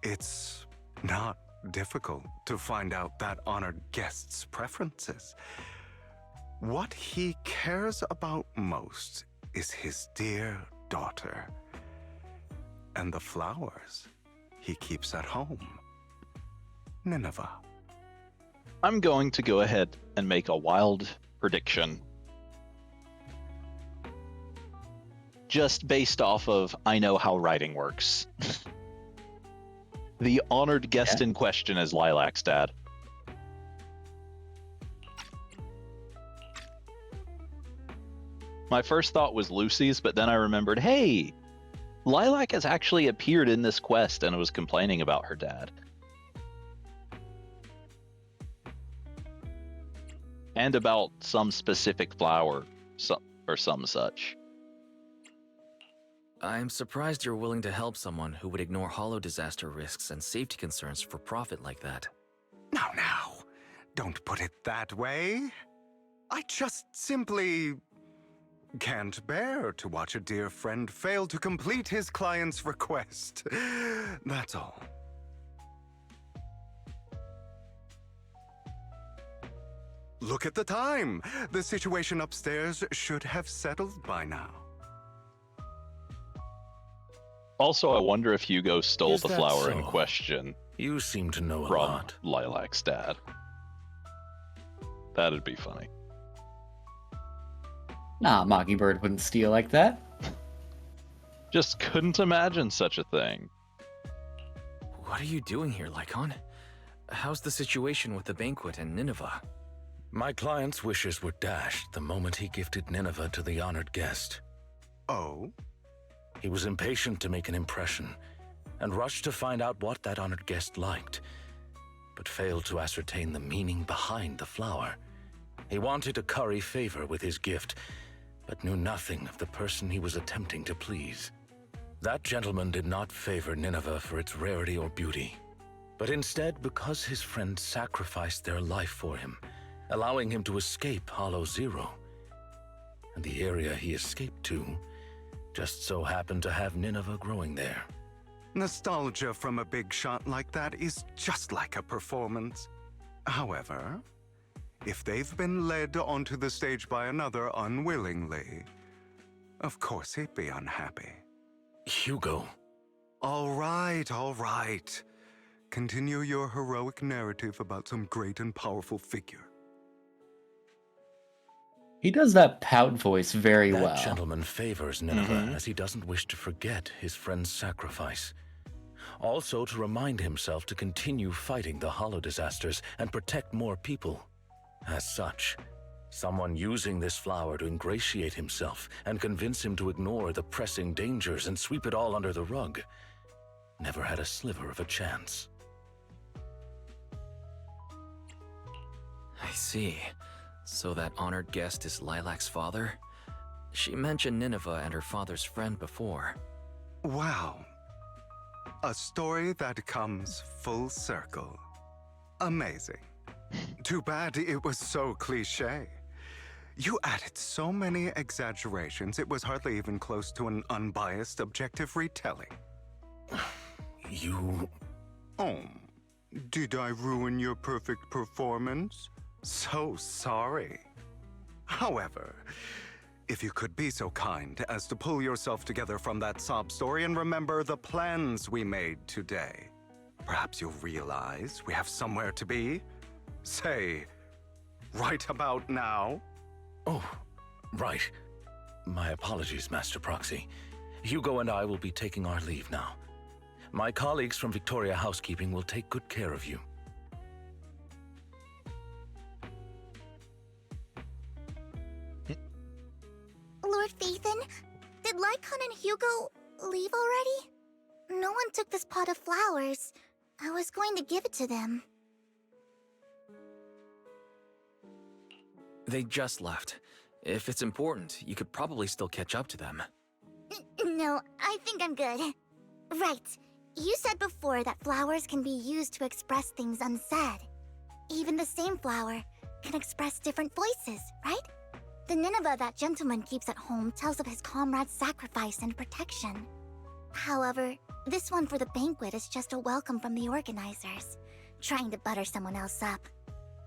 It's not difficult to find out that honored guest's preferences. What he cares about most is his dear daughter. And the flowers he keeps at home. Nineveh. I'm going to go ahead and make a wild prediction. Just based off of I know how writing works. The honored guest in question is Lilac's dad. My first thought was Lucy's, but then I remembered, hey, Lilac has actually appeared in this quest and was complaining about her dad. And about some specific flower, or some such. I'm surprised you're willing to help someone who would ignore hollow disaster risks and safety concerns for profit like that. Now, don't put it that way. I just simply can't bear to watch a dear friend fail to complete his client's request. That's all. Look at the time. The situation upstairs should have settled by now. Also, I wonder if Hugo stole Is the that flower in so? question You seem to know a from lot. Lilac's dad. That'd be funny. Nah, Mockingbird wouldn't steal like that. Just couldn't imagine such a thing. What are you doing here, Lycon? How's the situation with the banquet and Nineveh? My client's wishes were dashed the moment he gifted Nineveh to the honored guest. Oh? He was impatient to make an impression, and rushed to find out what that honored guest liked, but failed to ascertain the meaning behind the flower. He wanted to curry favor with his gift, but knew nothing of the person he was attempting to please. That gentleman did not favor Nineveh for its rarity or beauty, but instead because his friend sacrificed their life for him, allowing him to escape Hollow Zero. And the area he escaped to just so happened to have Nineveh growing there. Nostalgia from a big shot like that is just like a performance. However, if they've been led onto the stage by another unwillingly, of course he'd be unhappy. Hugo. All right. Continue your heroic narrative about some great and powerful figure. He does that pout voice very That well. gentleman favors Nineveh as he doesn't wish to forget his friend's sacrifice. Also to remind himself to continue fighting the hollow disasters and protect more people. As such, someone using this flower to ingratiate himself and convince him to ignore the pressing dangers and sweep it all under the rug never had a sliver of a chance. I see. So that honored guest is Lilac's father? She mentioned Nineveh and her father's friend before. Wow. A story that comes full circle. Amazing. Too bad it was so cliché. You added so many exaggerations, it was hardly even close to an unbiased, objective retelling. You... Oh, did I ruin your perfect performance? So sorry. However, if you could be so kind as to pull yourself together from that sob story and remember the plans we made today, perhaps you'll realize we have somewhere to be. Say, right about now. Oh, right. My apologies, Master Proxy. Hugo and I will be taking our leave now. My colleagues from Victoria Housekeeping will take good care of you. Lord Phaethon, did Lycon and Hugo leave already? No one took this pot of flowers. I was going to give it to them. They just left. If it's important, you could probably still catch up to them. No, I think I'm good. Right. You said before that flowers can be used to express things unsaid. Even the same flower can express different voices, right? The Nineveh that gentleman keeps at home tells of his comrade's sacrifice and protection. However, this one for the banquet is just a welcome from the organizers, trying to butter someone else up.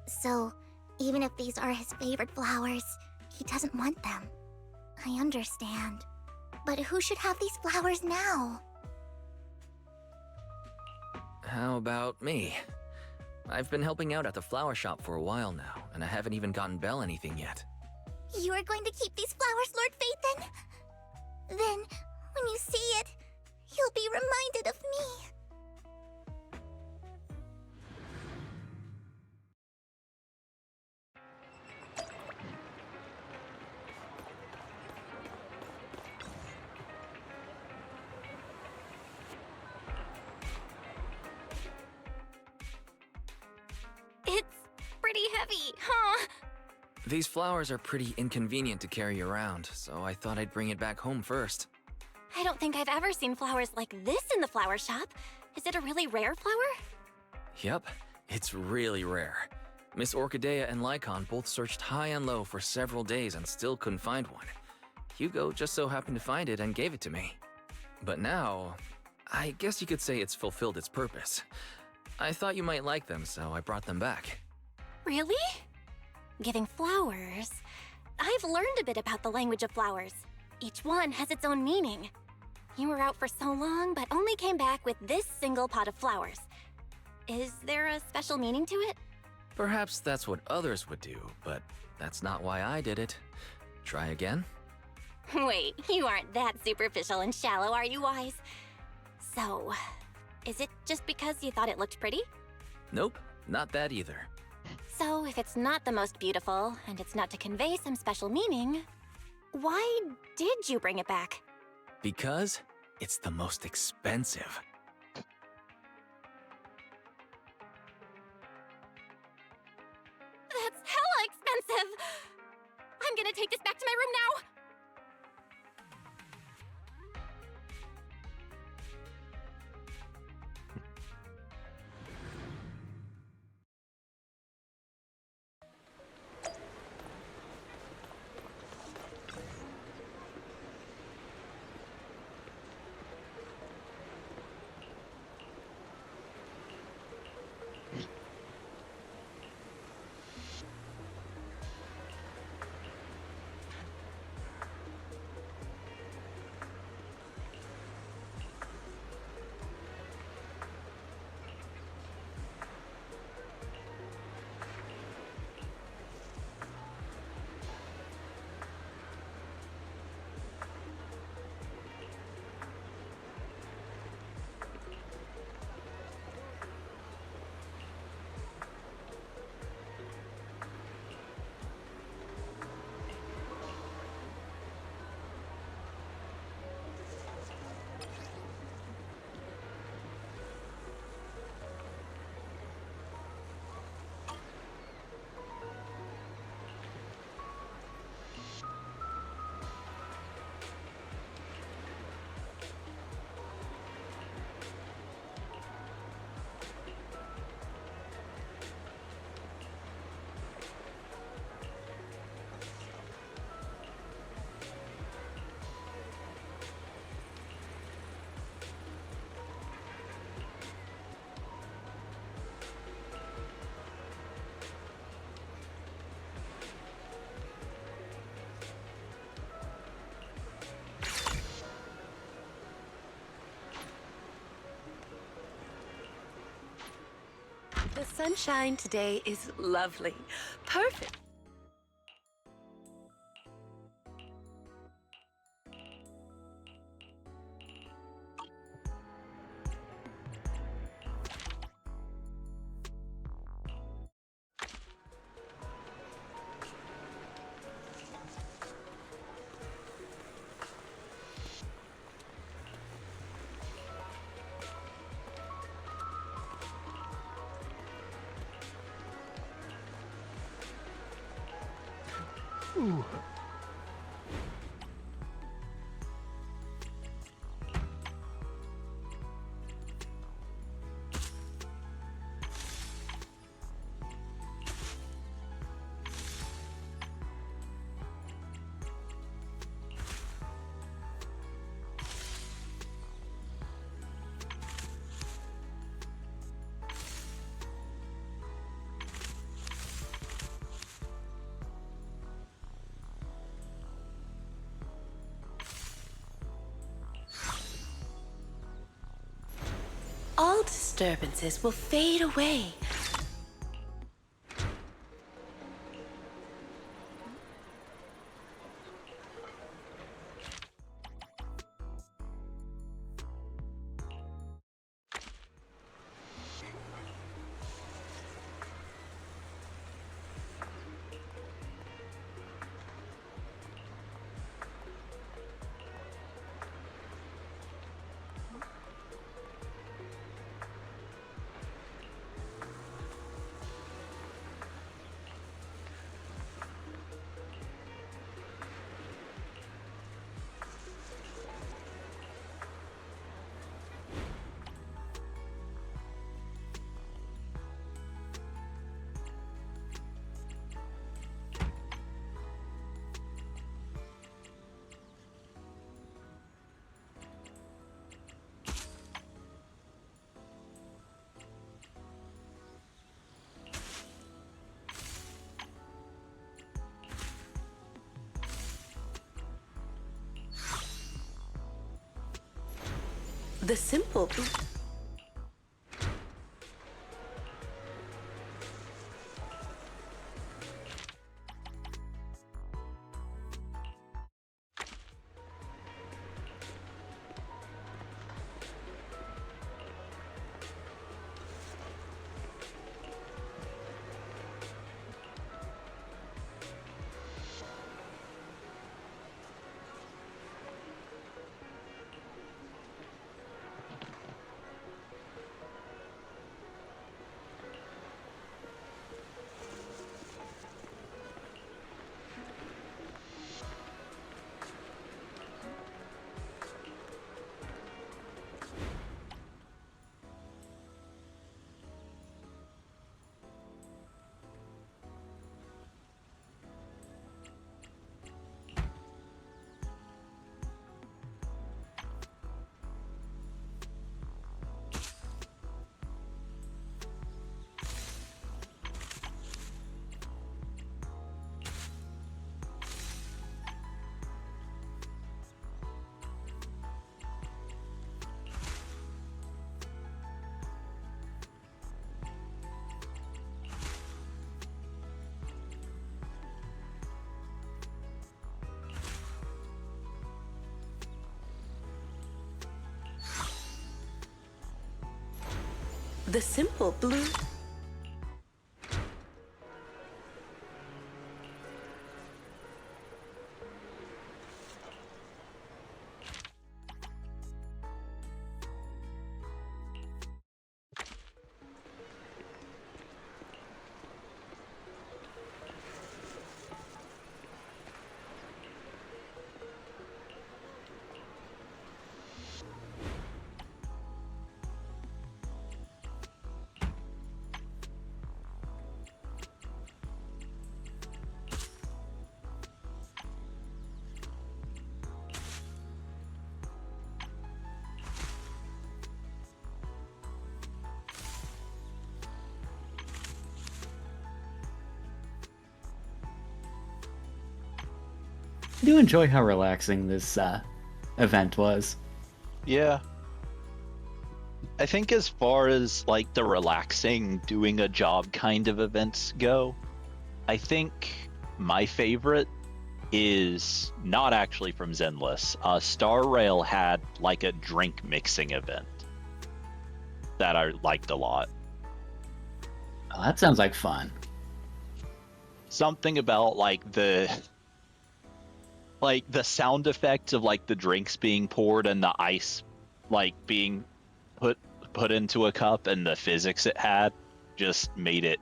So, even if these are his favorite flowers, he doesn't want them. I understand. But who should have these flowers now? how about me? I've been helping out at the flower shop for a while now, and I haven't even gotten Belle anything yet. You are going to keep these flowers, Lord Phaethon? Then, when you see it, you'll be reminded of me. It's pretty heavy, huh? These flowers are pretty inconvenient to carry around, so I thought I'd bring it back home first. I don't think I've ever seen flowers like this in the flower shop. Is it a really rare flower? Yep, it's really rare. Miss Orchidea and Lycon both searched high and low for several days and still couldn't find one. Hugo just so happened to find it and gave it to me. But now, I guess you could say it's fulfilled its purpose. I thought you might like them, so I brought them back. Really? Giving flowers. I've learned a bit about the language of flowers. Each one has its own meaning. You were out for so long, but only came back with this single pot of flowers. Is there a special meaning to it? Perhaps that's what others would do, but that's not why I did it. Try again? Wait, you aren't that superficial and shallow, are you, Wise? So, is it just because you thought it looked pretty? Nope, not that either. So, if it's not the most beautiful, and it's not to convey some special meaning, why did you bring it back? Because it's the most expensive. That's hella expensive! I'm gonna take this back to my room now! The sunshine today is lovely. Perfect. all disturbances will fade away. The simple. The simple blue. I do enjoy how relaxing this event was. Yeah. I think as far as like the relaxing, doing a job kind of events go, I think my favorite is not actually from Zenless. Star Rail had like a drink mixing event that I liked a lot. Oh, that sounds like fun. Something about like the sound effects of like the drinks being poured and the ice like being put into a cup and the physics it had just made it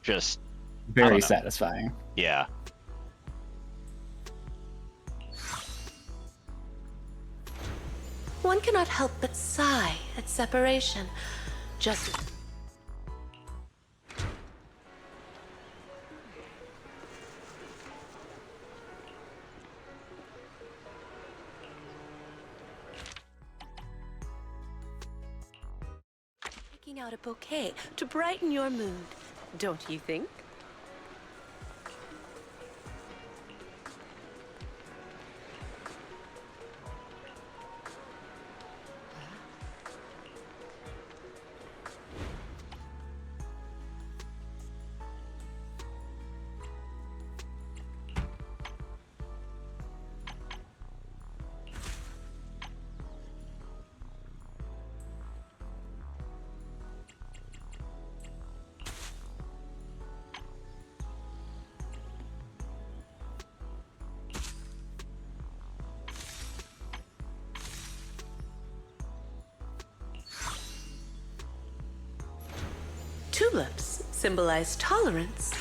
just Very satisfying. yeah. One cannot help but sigh at separation. Just picking out a bouquet to brighten your mood, don't you think? Tulips symbolize tolerance.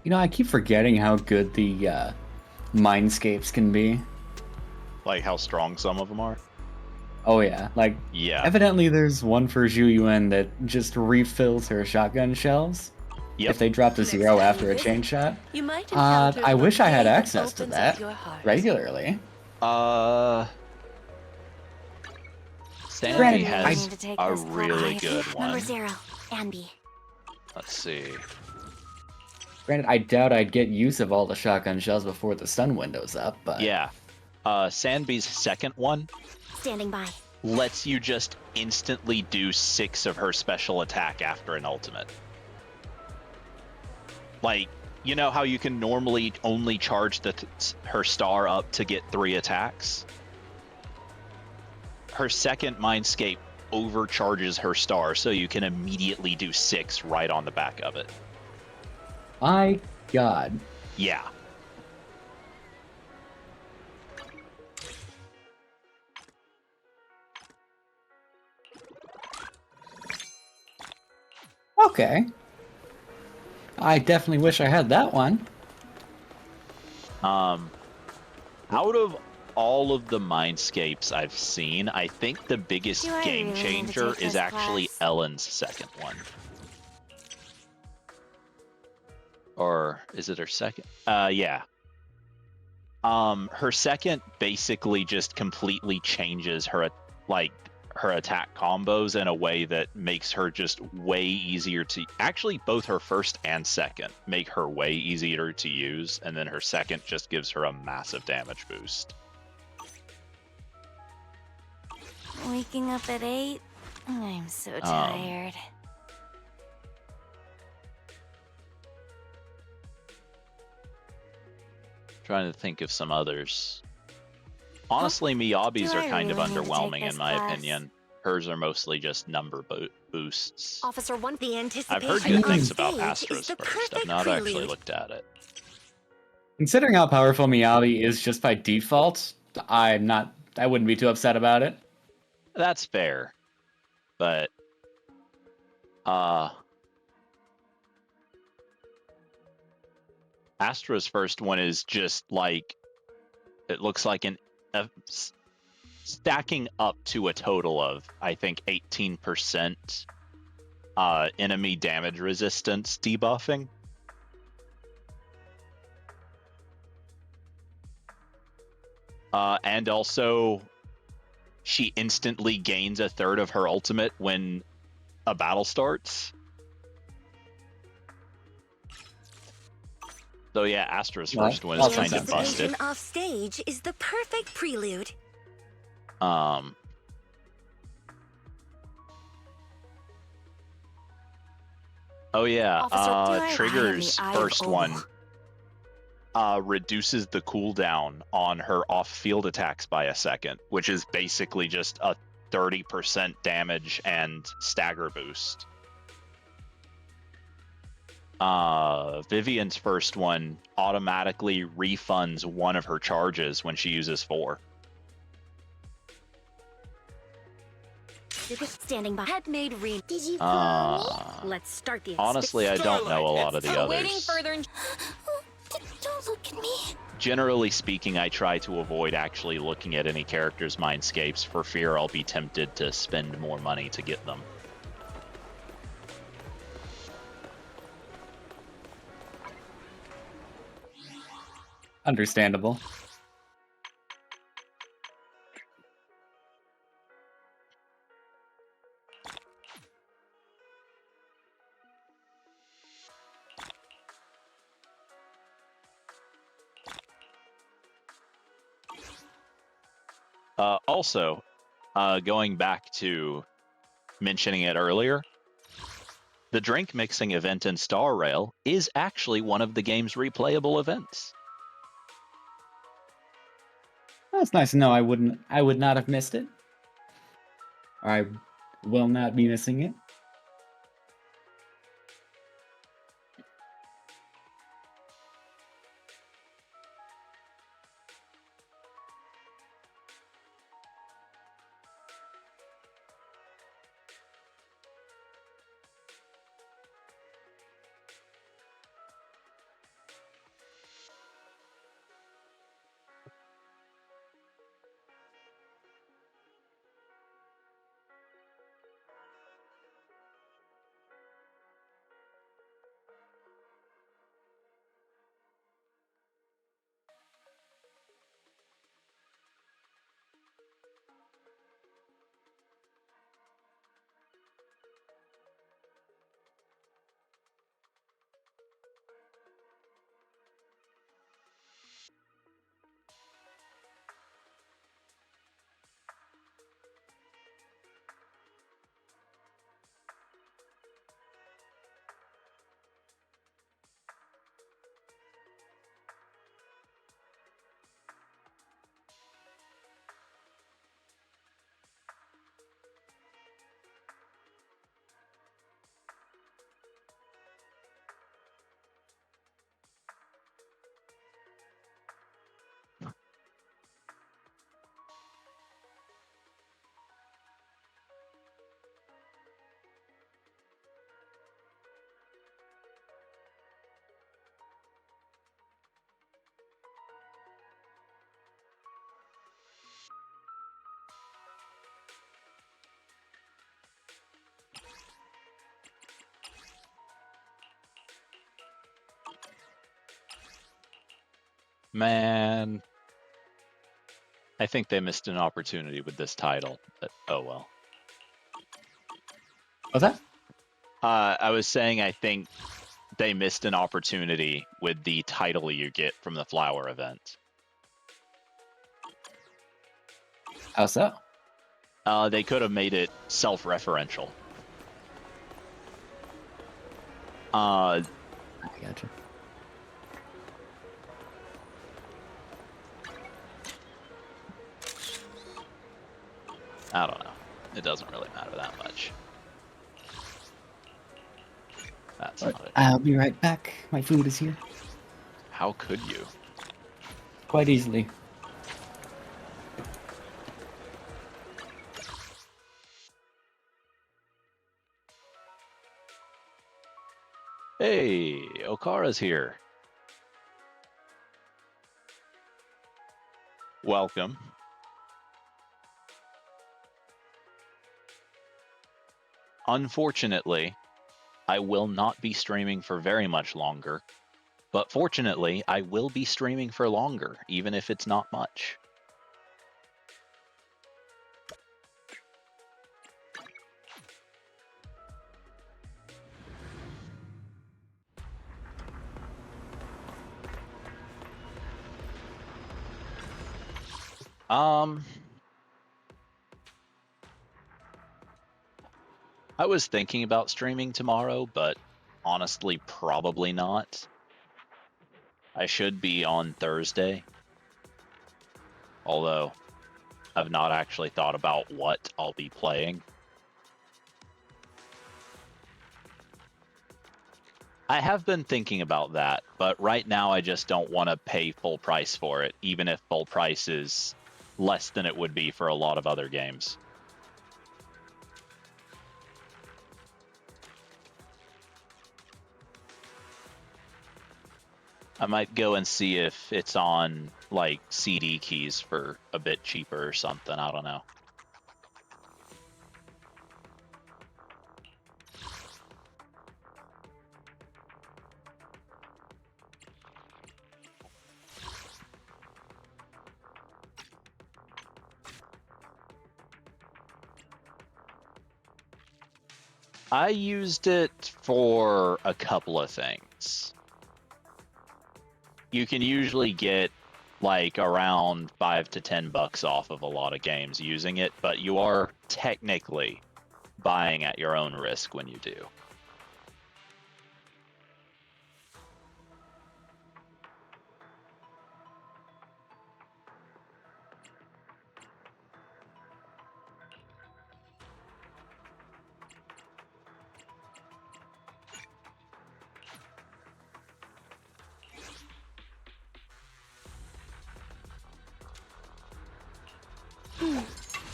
You know, I keep forgetting how good the mindscapes can be. Like how strong some of them are. Oh yeah, like Yeah. evidently there's one for Zhu Yuan that just refills her shotgun shells Yep. if they drop to Next 0 time after you a visit, chain shot. You might encounter I the wish I had bouquet that access to opens that up your heart. regularly. Sandy Granted, has need to take a this class. really good Number one. 0, Anby. Let's see. Granted, I doubt I'd get use of all the shotgun shells before the stun window's up, but Yeah. Sanby's second one Standing by. lets you just instantly do 6 of her special attack after an ultimate. Like, you know how you can normally only charge her star up to get 3 attacks? Her second Mindscape overcharges her star, so you can immediately do 6 right on the back of it. my god. Yeah. Okay. I definitely wish I had that one. Out of all of the Mindscapes I've seen, I think the biggest Do I game really need to changer take is this actually class? Ellen's second one. Or is it her second? Yeah. Her second basically just completely changes her attack combos in a way that makes her just way easier to actually both her first and second make her way easier to use, and then her second just gives her a massive damage boost. Waking up at 8? I'm so tired. Trying to think of some others. Honestly, Miyabi's Do are I kind of really need to take underwhelming this in my class? opinion. Hers are mostly just number boosts. Officer 1, the I've heard anticipation good on things about stage Astra's is the first. I've perfect not actually prelude. looked at it. Considering how powerful Miyabi is just by default, I wouldn't be too upset about it. That's fair. But Astra's first one is just like, it looks like stacking up to a total of, I think, 18% enemy damage resistance debuffing. And also, she instantly gains a third of her ultimate when a battle starts. So yeah, Astra's first one is Awesome. kind of busted. Anticipation off stage is the perfect prelude. Oh yeah, Officer, Trigger's I am the Eye of first Ol. one reduces the cooldown on her off-field attacks by a second, which is basically just a 30% damage and stagger boost. Vivian's first one automatically refunds one of her charges when she uses 4. Standing by. Had made re. Did you follow me? Let's start the Honestly, I don't know a lot of the Waiting others. further. Don't look at me. Generally speaking, I try to avoid actually looking at any characters' mindscapes for fear I'll be tempted to spend more money to get them. Understandable. Also, going back to mentioning it earlier, the drink mixing event in Star Rail is actually one of the game's replayable events. That's nice to know. I would not have missed it. Or I will not be missing it. Man, I think they missed an opportunity with this title, but oh well. What's that? I was saying I think they missed an opportunity with the title you get from the flower event. How so? They could have made it self-referential. I gotcha. I don't know. It doesn't really matter that much. That's But not it. I'll be right back. My food is here. How could you? Quite easily. Hey, Okara's here. Welcome. Unfortunately, I will not be streaming for very much longer, but fortunately, I will be streaming for longer, even if it's not much. I was thinking about streaming tomorrow, but honestly, probably not. I should be on Thursday, although I've not actually thought about what I'll be playing. I have been thinking about that, but right now I just don't want to pay full price for it, even if full price is less than it would be for a lot of other games. I might go and see if it's on, like, CD keys for a bit cheaper or something. I don't know. I used it for a couple of things. You can usually get like around $5 to $10 off of a lot of games using it, but you are technically buying at your own risk when you do.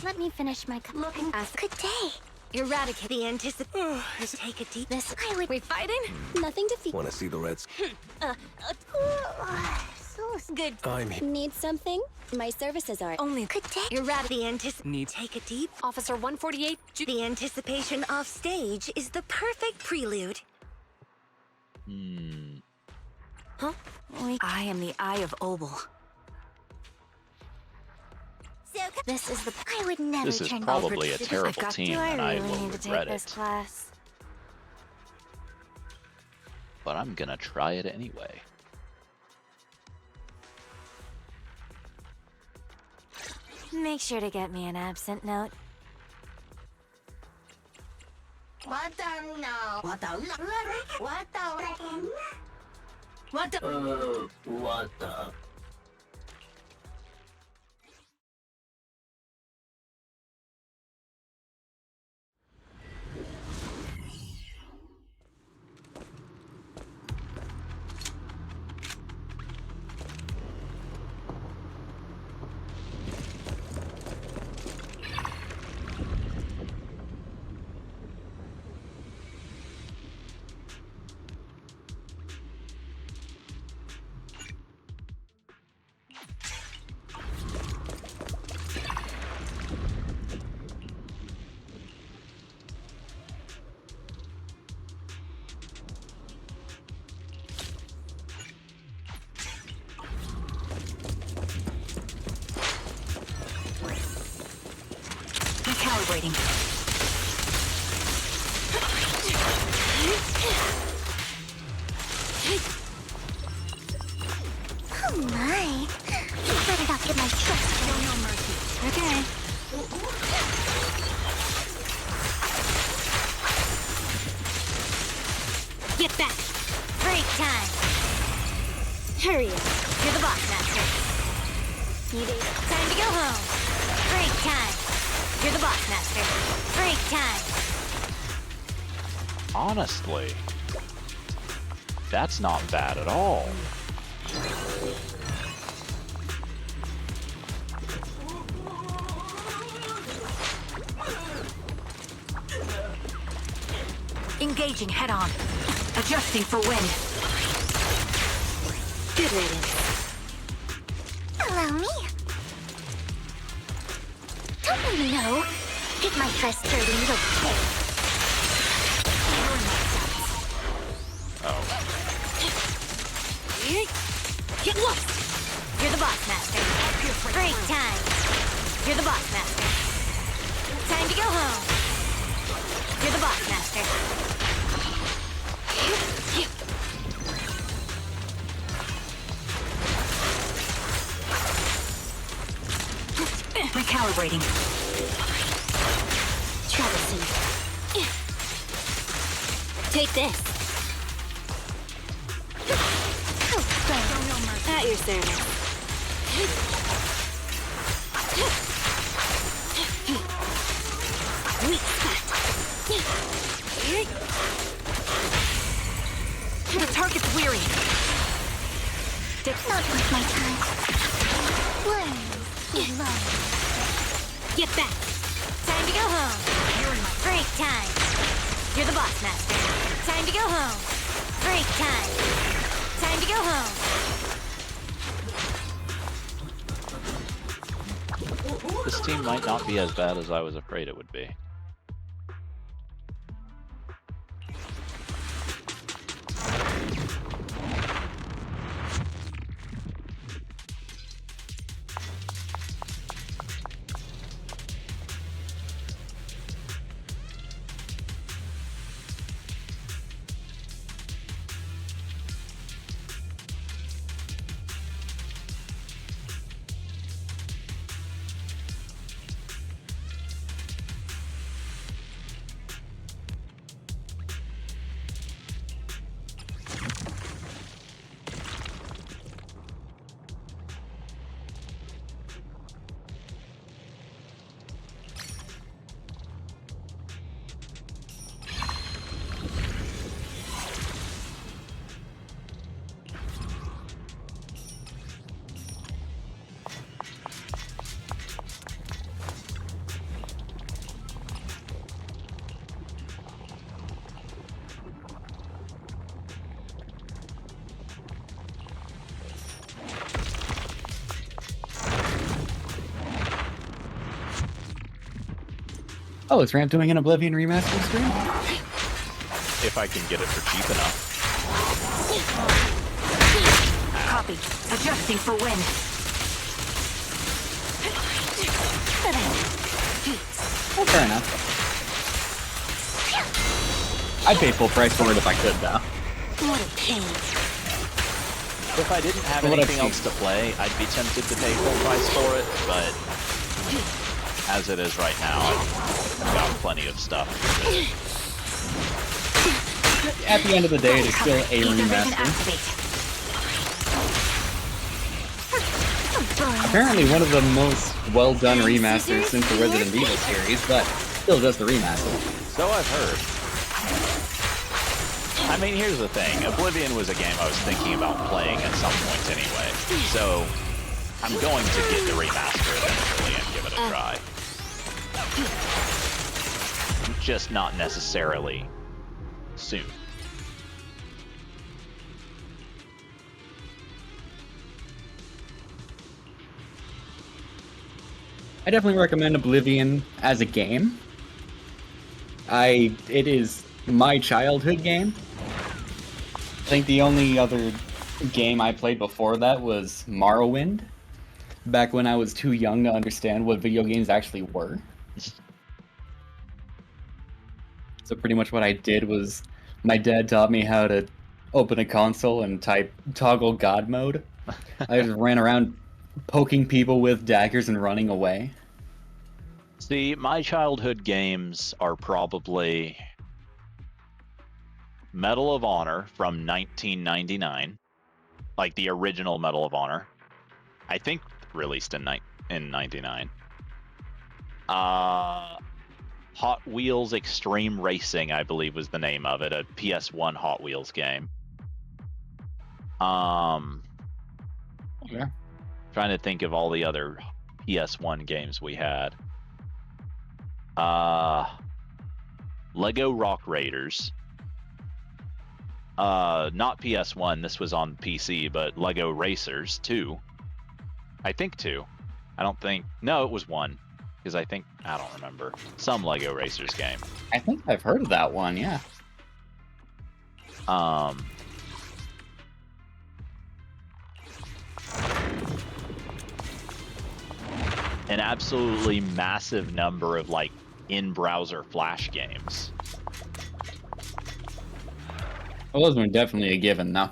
Let me finish my Looking at Good day. eradicate the anticipation. Take a deep. This I would. We fighting? Nothing to fear. Want to see the Reds? So Good. I'm here. Need something? My services are Only Good day. eradicate the anticipation. Need. Take a deep. Officer 148. The anticipation off stage is the perfect prelude. Hmm. Huh? I am the Eye of Obel. This is the. I would never This is turn. probably a I've terrible got- team, Do I and I really will need to take regret this it. class? But I'm gonna try it anyway. Make sure to get me an absent note. What the? Recalibrating. Oh my! Better not get my trust. Show no mercy. Okay. Get back! Break time! Hurry up! You're the boss master. Time to go home! Break time! You're the boss master. Break time! Honestly, that's not bad at all. Engaging head on. Adjusting for wind. Good riddance. Allow me. Don't let me know. Get my first dirty little pig. Oh. Get lost! You're the boss master. Break time. You're the boss master. Time to go home. You're the boss master. Recalibrating. Travel suit. Take this. Oh, at your service. Weak spot. The target's weary. Not worth my time. Worms belong. Get back. Time to go home. Break time. You're the boss master. Time to go home. Break time. Time to go home. This team might not be as bad as I was afraid it would be. Oh, is Ramp doing an Oblivion remaster stream? If I can get it for cheap enough. Copy. Adjusting for wind. Oh, fair enough. I'd pay full price for it if I could, though. What a pain. If I didn't have From what I've anything else to play, I'd be tempted to pay full price for it, but as it is right now, I've got plenty of stuff. At the end of the day, it is still a Ether vision remaster. activate. Apparently one of the most well-done remasters since the Resident Evil series, but still just a remaster. So I've heard. I mean, here's the thing. Oblivion was a game I was thinking about playing at some point anyway. So I'm going to get the remaster eventually and give it a try. Just not necessarily soon. I definitely recommend Oblivion as a game. It is my childhood game. I think the only other game I played before that was Morrowind, back when I was too young to understand what video games actually were. So pretty much what I did was, my dad taught me how to open a console and type toggle God mode. I just ran around poking people with daggers and running away. See, my childhood games are probably Medal of Honor from 1999, like the original Medal of Honor. I think released in 99. Hot Wheels Extreme Racing, I believe was the name of it, a PS1 Hot Wheels game. Yeah. Trying to think of all the other PS1 games we had. Lego Rock Raiders. Not PS1, this was on PC, but Lego Racers 2. I think 2. I don't think... No, it was 1. Because I don't remember. Some Lego Racers game. I think I've heard of that one, yeah. An absolutely massive number of, like, in-browser Flash games. Well, those were definitely a given, though.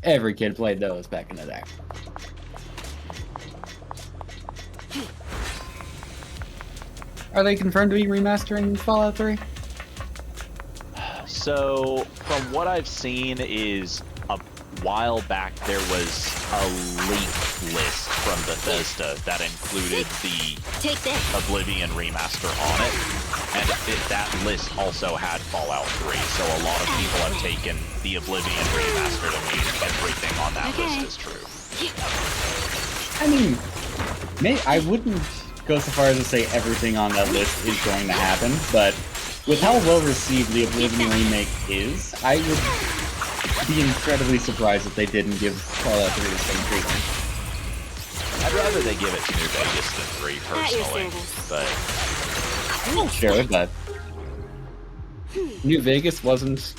Every kid played those back in the day. Are they confirmed to be remastering Fallout 3? So, from what I've seen is a while back there was a leaked list from Bethesda that included the Oblivion remaster on it, and that list also had Fallout 3, so a lot of people have taken the Oblivion remaster to mean everything on that list is true. I mean, I wouldn't go so far as to say everything on that list is going to happen, but with how well received the Oblivion remake is, I would be incredibly surprised if they didn't give Fallout 3 the same treatment. I'd rather they give it to New Vegas than 3 personally, but... Sure, but New Vegas wasn't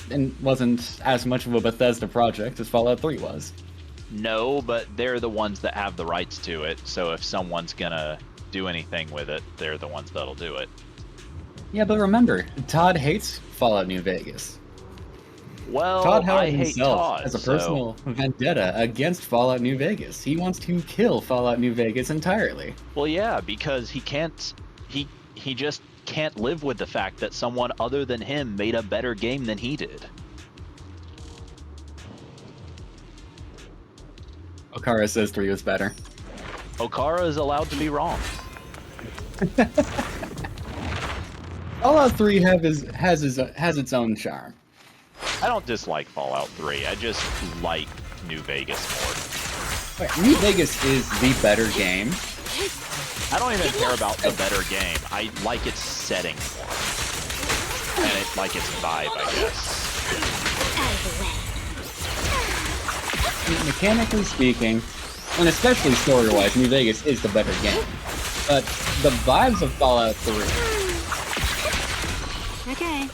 as much of a Bethesda project as Fallout 3 was. No, but they're the ones that have the rights to it, so if someone's gonna do anything with it, they're the ones that'll do it. Yeah, but remember, Todd hates Fallout New Vegas. Well, Todd Howard I hate himself Todd, has a personal vendetta against Fallout New Vegas. He wants to kill Fallout New Vegas entirely. Well, yeah, because he can't... He just can't live with the fact that someone other than him made a better game than he did. Okara says 3 was better. Okara is allowed to be wrong. Fallout 3 has its own charm. I don't dislike Fallout 3. I just like New Vegas more. Wait, New Vegas is the better game. I don't even care about the better game. I like its setting more. And it's like its vibe, I guess. Mechanically speaking, and especially story-wise, New Vegas is the better game. But the vibes of Fallout 3 Okay.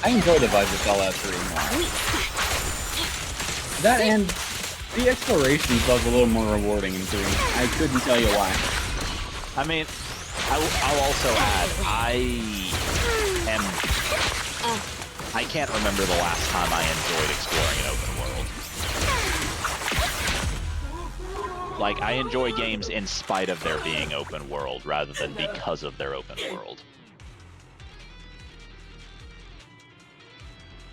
I enjoy the vibes of Fallout 3 more. That and the exploration felt a little more rewarding in 3. I couldn't tell you why. I mean, I'll also add, I can't remember the last time I enjoyed exploring an open world. Like, I enjoy games in spite of their being open world, rather than because of their open world.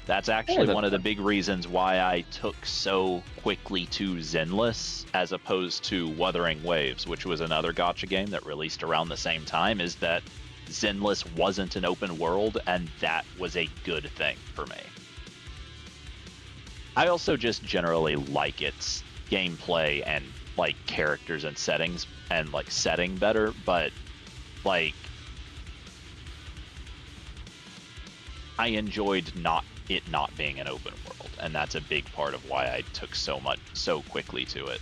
That's actually one of the big reasons why I took so quickly to Zenless as opposed to Wuthering Waves, which was another gacha game that released around the same time, is that Zenless wasn't an open world, and that was a good thing for me. I also just generally like its gameplay and like characters and settings and like setting better, but like I enjoyed it not being an open world, and that's a big part of why I took so quickly to it.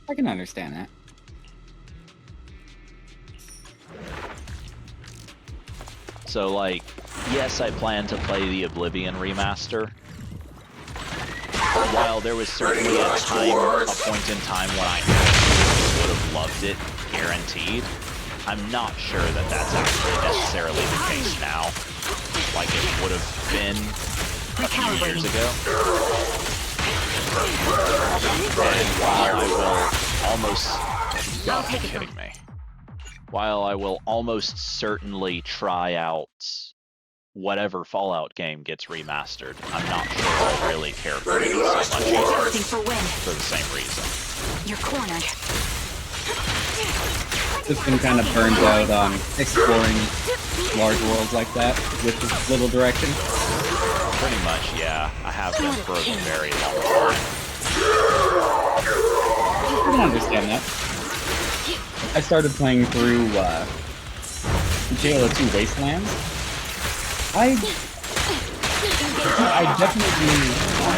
I can understand that. So like, yes, I plan to play the Oblivion remaster. While there was certainly a point in time when I absolutely would have loved it, guaranteed, I'm not sure that that's actually necessarily the case now, like it would have been a few years ago. And while I will almost... God, are you kidding me? While I will almost certainly try out whatever Fallout game gets remastered, I'm not sure I really care for it so much either, for the same reason. You're cornered. Just been kind of burned out on exploring large worlds like that with little direction. Pretty much, yeah. I have been for a very long time. I can understand that. I started playing through JLO2 Wastelands. I definitely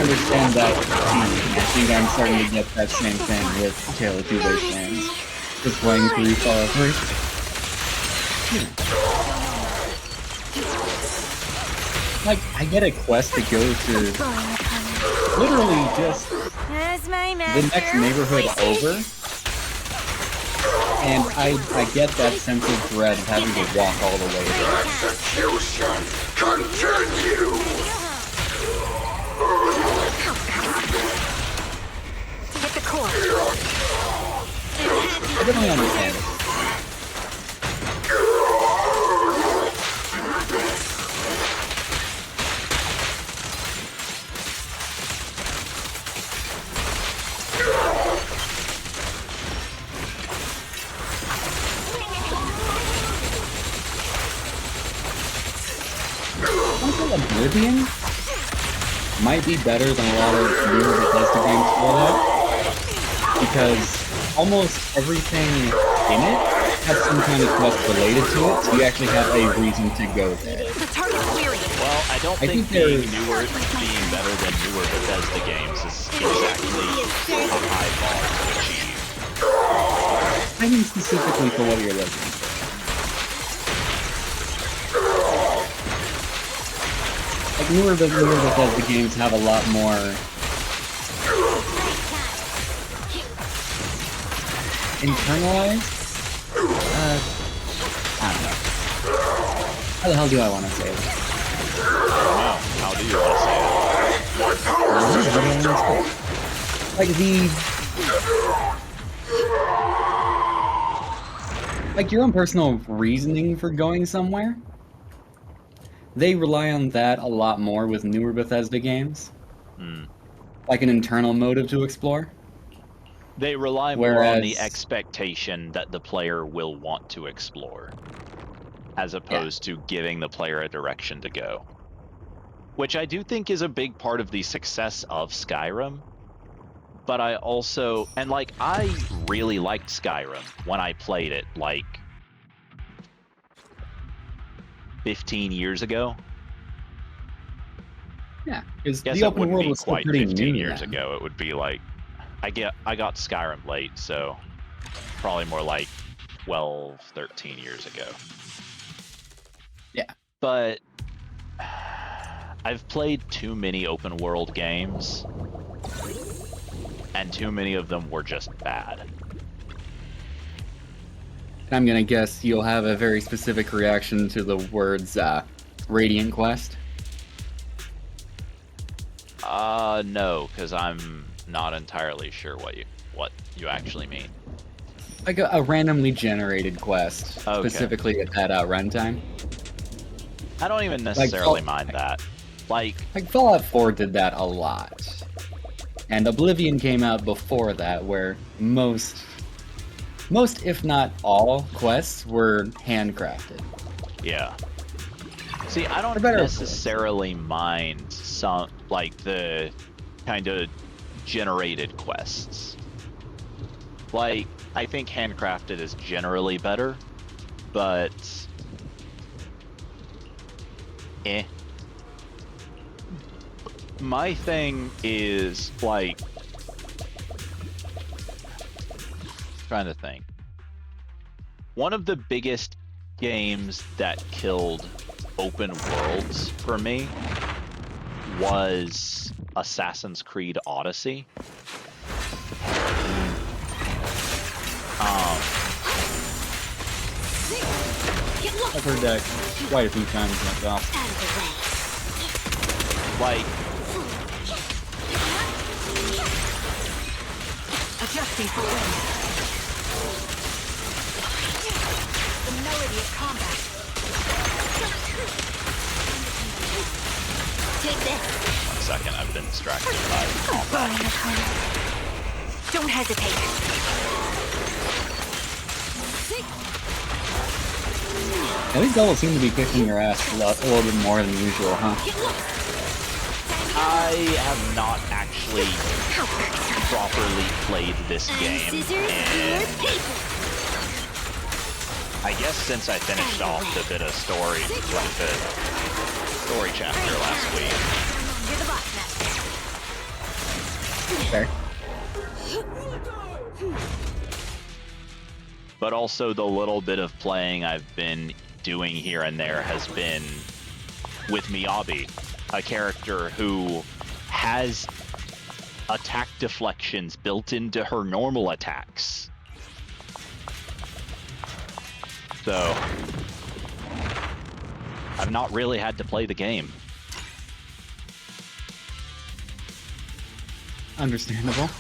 understand that theme. I think I'm starting to get that same thing with JLO2 Wastelands. Just playing through Fallout 3. Like, I get a quest to go to literally just the next neighborhood over, and I get that sense of dread of having to walk all the way there. Execution continue. Hit the core. I definitely understand it. Until Oblivion might be better than a lot of newer Bethesda games for that, because almost everything in it has some kind of quest related to it, so you actually have a reason to go there. Well, I don't think being better than newer Bethesda games is exactly a high bar to achieve. I mean specifically for what you're looking for. Like newer Bethesda games have a lot more internalized? I don't know. How the hell do I want to say it? I don't know. How do you want to say it? Like like your own personal reasoning for going somewhere. They rely on that a lot more with newer Bethesda games. Like an internal motive to explore. They rely more on the expectation that the player will want to explore, as opposed to giving the player a direction to go. Which I do think is a big part of the success of Skyrim. But I also, and like, I really liked Skyrim when I played it, like, 15 years ago. Yeah, because the open world was quite 15 years ago. It would be like, I got Skyrim late, so probably more like 12, 13 years ago. Yeah. But I've played too many open world games, and too many of them were just bad. And I'm gonna guess you'll have a very specific reaction to the words Radiant Quest. No, because I'm not entirely sure what you actually mean. Like a randomly generated quest, Okay. specifically at that runtime. I don't even necessarily Fall- mind that. Like Fallout 4 did that a lot. And Oblivion came out before that, where most if not all quests were handcrafted. yeah. See, I don't better necessarily mind some like the kind of generated quests. Like, I think handcrafted is generally better, but my thing is like trying to think. One of the biggest games that killed open worlds for me was Assassin's Creed Odyssey. I've heard that quite a few times myself. Like, Adjusting for wind. The melody of combat. Take this. 1 second, I've been distracted by combat. Don't hesitate. Yeah, these levels seem to be kicking your ass a little bit more than usual, huh? I have not actually properly played this game, and I guess since I finished off the bit of story, like the story chapter last week. Fair. But also the little bit of playing I've been doing here and there has been with Miyabi, a character who has attack deflections built into her normal attacks. So I've not really had to play the game. Understandable.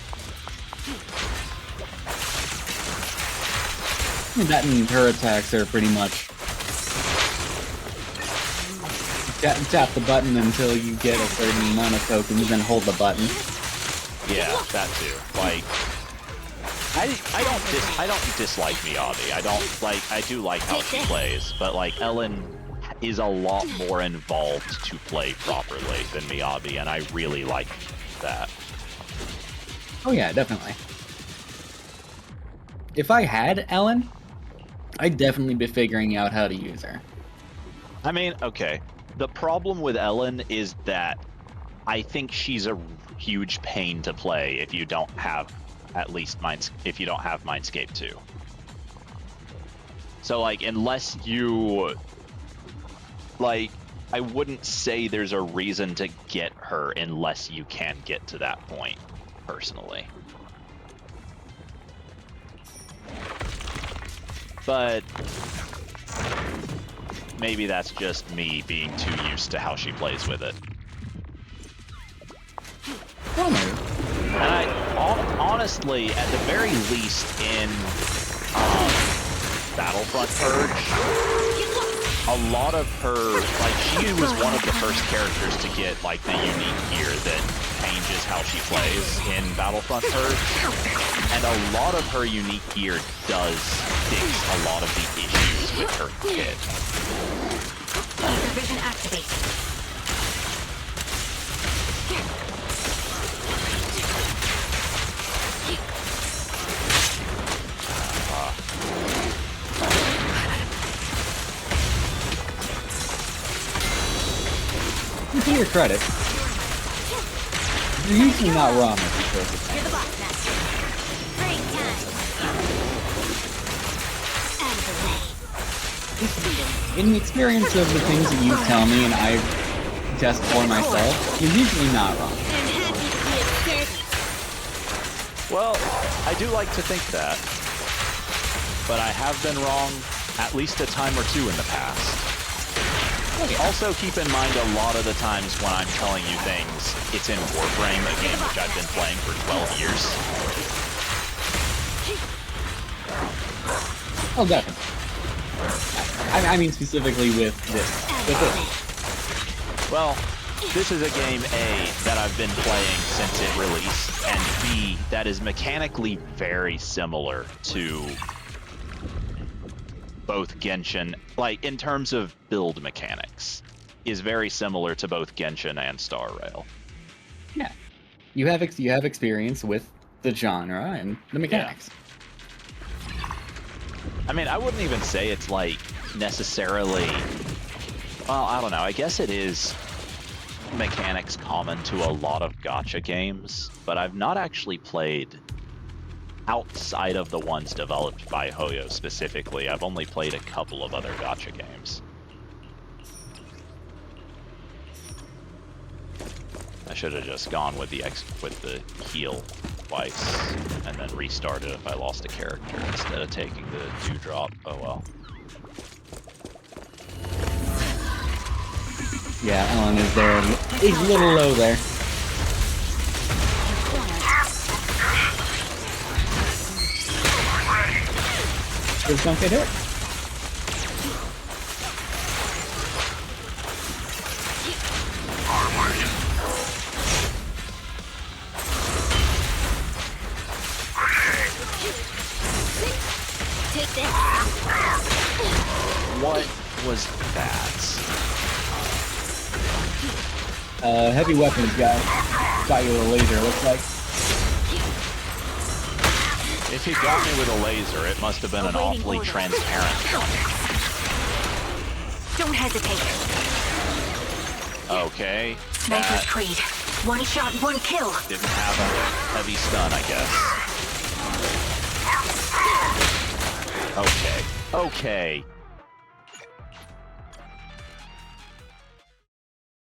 I mean, that and her attacks are pretty much tap the button until you get a certain amount of tokens, then hold the button. Yeah, that too. Like, I don't dislike Miyabi. I do like how she plays, but like Ellen is a lot more involved to play properly than Miyabi, and I really like that. Oh yeah, definitely. If I had Ellen, I'd definitely be figuring out how to use her. I mean, okay. The problem with Ellen is that I think she's a huge pain to play if you don't have if you don't have Mindscape 2. So like, unless you like, I wouldn't say there's a reason to get her unless you can get to that point, personally. But maybe that's just me being too used to how she plays with it. And honestly, at the very least in Battlefront Purge, a lot of her, like, she was one of the first characters to get like the unique gear that changes how she plays in Battlefront Purge, and a lot of her unique gear does fix a lot of the issues with her kit. Vision activated. To your credit, you're usually not wrong with these sorts of things. You're the boss master. Break time. In the experience of the things that you tell me and I test for myself, you're usually not wrong. Well, I do like to think that, but I have been wrong at least a time or two in the past. Also, keep in mind a lot of the times when I'm telling you things, it's in Warframe, a game which I've been playing for 12 years. Oh, definitely. I mean specifically with this. Well, this is a game, A, that I've been playing since it released, and B, that is mechanically very similar to both Genshin, like, in terms of build mechanics, is very similar to both Genshin and Star Rail. Yeah. You have experience with the genre and the mechanics. Yeah. I mean, I wouldn't even say it's, like, necessarily... Well, I don't know. I guess it is mechanics common to a lot of gacha games, but I've not actually played outside of the ones developed by Hoyo specifically. I've only played a couple of other gacha games. I should have just gone with the heal twice and then restarted if I lost a character instead of taking the dewdrop. Oh well. Yeah, Ellen is there. He's a little low there. Just don't get hit. Take this. What was that? Heavy weapons guy. Got you with a laser, looks like. If he got me with a laser, it must have been an awfully transparent one. Don't hesitate. Okay. Sniper's Creed. One shot, one kill. Didn't have a heavy stun, I guess. Okay. Okay.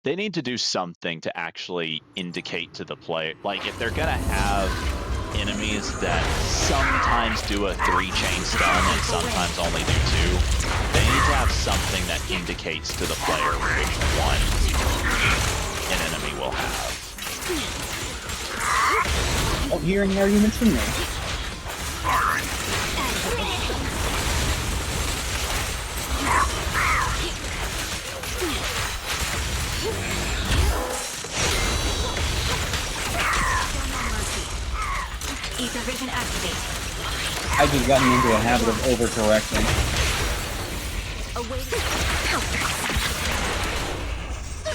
They need to do something to actually indicate to the player, like if they're gonna have enemies that sometimes do a 3-chain stun and sometimes only do 2, they need to have something that indicates to the player which one an enemy will have. Don't hear any arguments from me. Ether vision activate. I've just gotten into a habit of overcorrecting.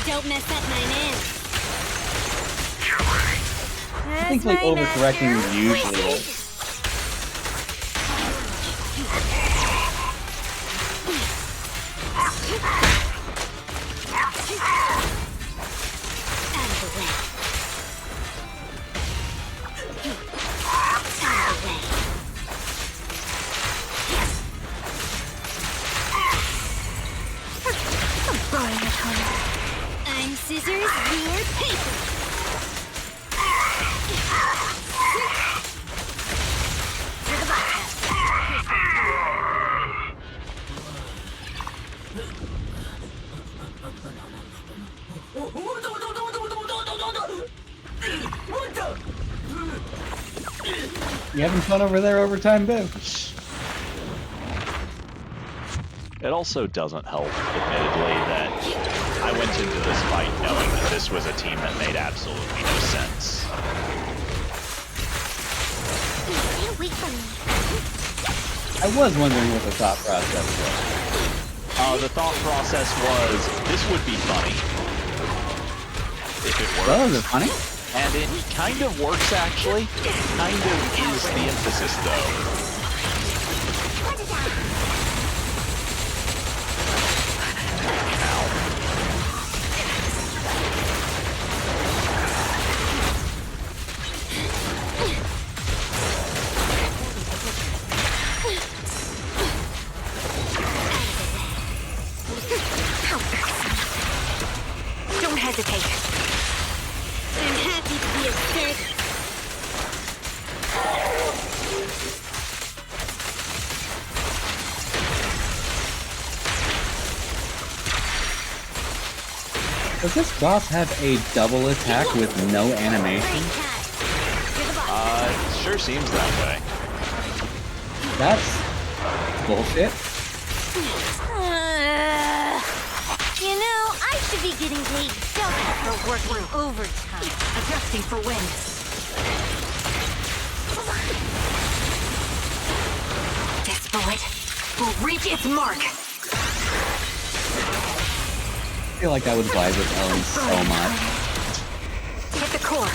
Don't mess up my man. I think like overcorrecting is usually like... I'm scissors, you're paper. You having fun over there, Overtime Boo? It also doesn't help, admittedly, that I went into this fight knowing that this was a team that made absolutely no sense. Stay away from me. I was wondering what the thought process was. The thought process was, this would be funny if it works. Oh, is it funny? And it kind of works, actually. Kind of is the emphasis, though. sick. Does this boss have a double attack with no animation? It sure seems that way. That's bullshit. You know, I should be getting paid double for working overtime. Adjusting for wind. This bullet will reach its mark. I feel like I would vibe with Ellen so much. Hit the core.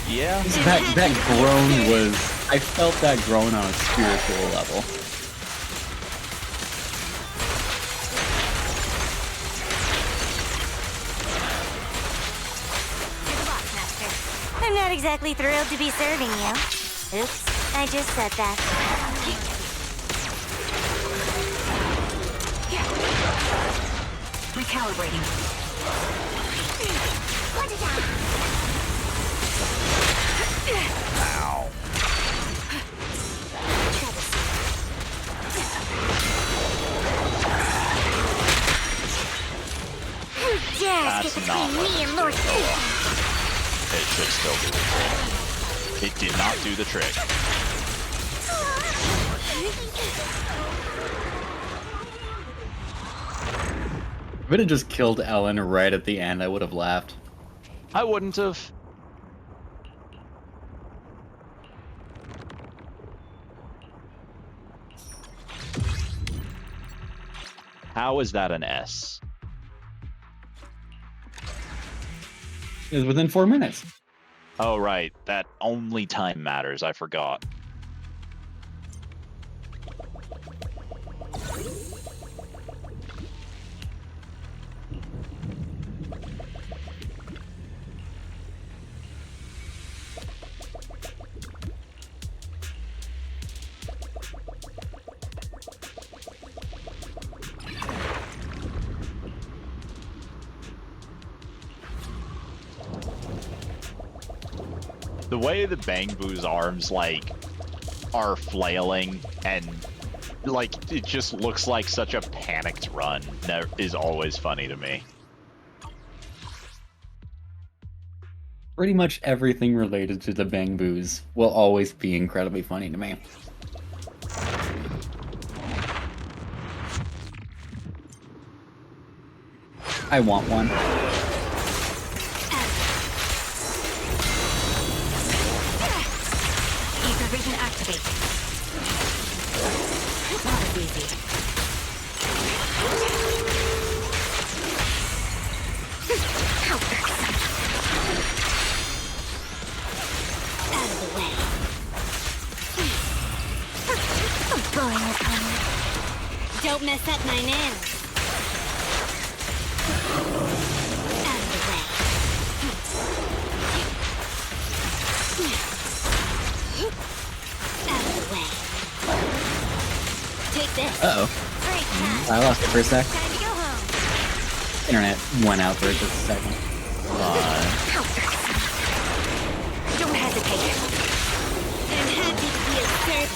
Yeah. That groan was... I felt that groan on a spiritual level. I'm not exactly thrilled to be serving you. Oops, I just said that. Recalibrating. Put it down. Ow. Who dares That's get not between what me and it Lord did. Satan? It should still do the trick. It did not do the trick. If it had just killed Ellen right at the end, I would have laughed. I wouldn't have. How is that an S? It was within 4 minutes. Oh, right. That only time matters. I forgot. The way the Bang Boo's arms, like, are flailing and, like, it just looks like such a panicked run is always funny to me. Pretty much everything related to the Bang Boos will always be incredibly funny to me. I want one. Ether vision activate. Not as easy. Out of the way. I'm blowing this one. Don't mess up my nails. Out of the way. Out of the way. Take this. Uh-oh. Great time. I lost it for a sec. Time to go home. Internet went out for just a second. Don't hesitate. I'm happy to be of service.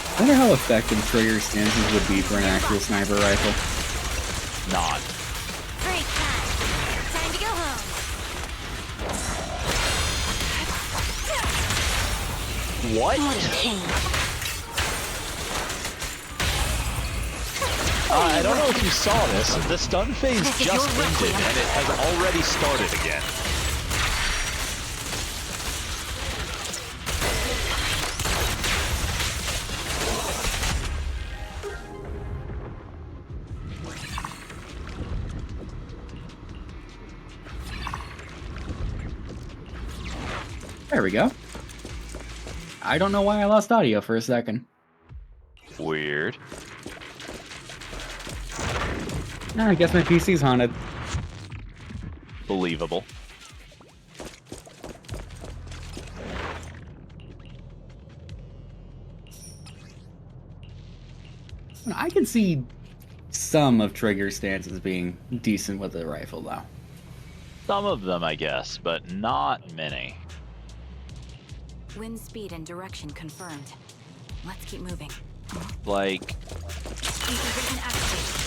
I wonder how effective trigger stances would be for an actual sniper rifle. Not. Great time. Time to go home. What? What a pain. I don't know if you saw this. The stun phase This is just your ended, requiem. and it has already started again. There we go. I don't know why I lost audio for a second. Weird. I guess my PC's haunted. Believable. I can see some of Trigger's stances being decent with the rifle, though. Some of them, I guess, but not many. Wind speed and direction confirmed. Let's keep moving. Like, Supervision activated.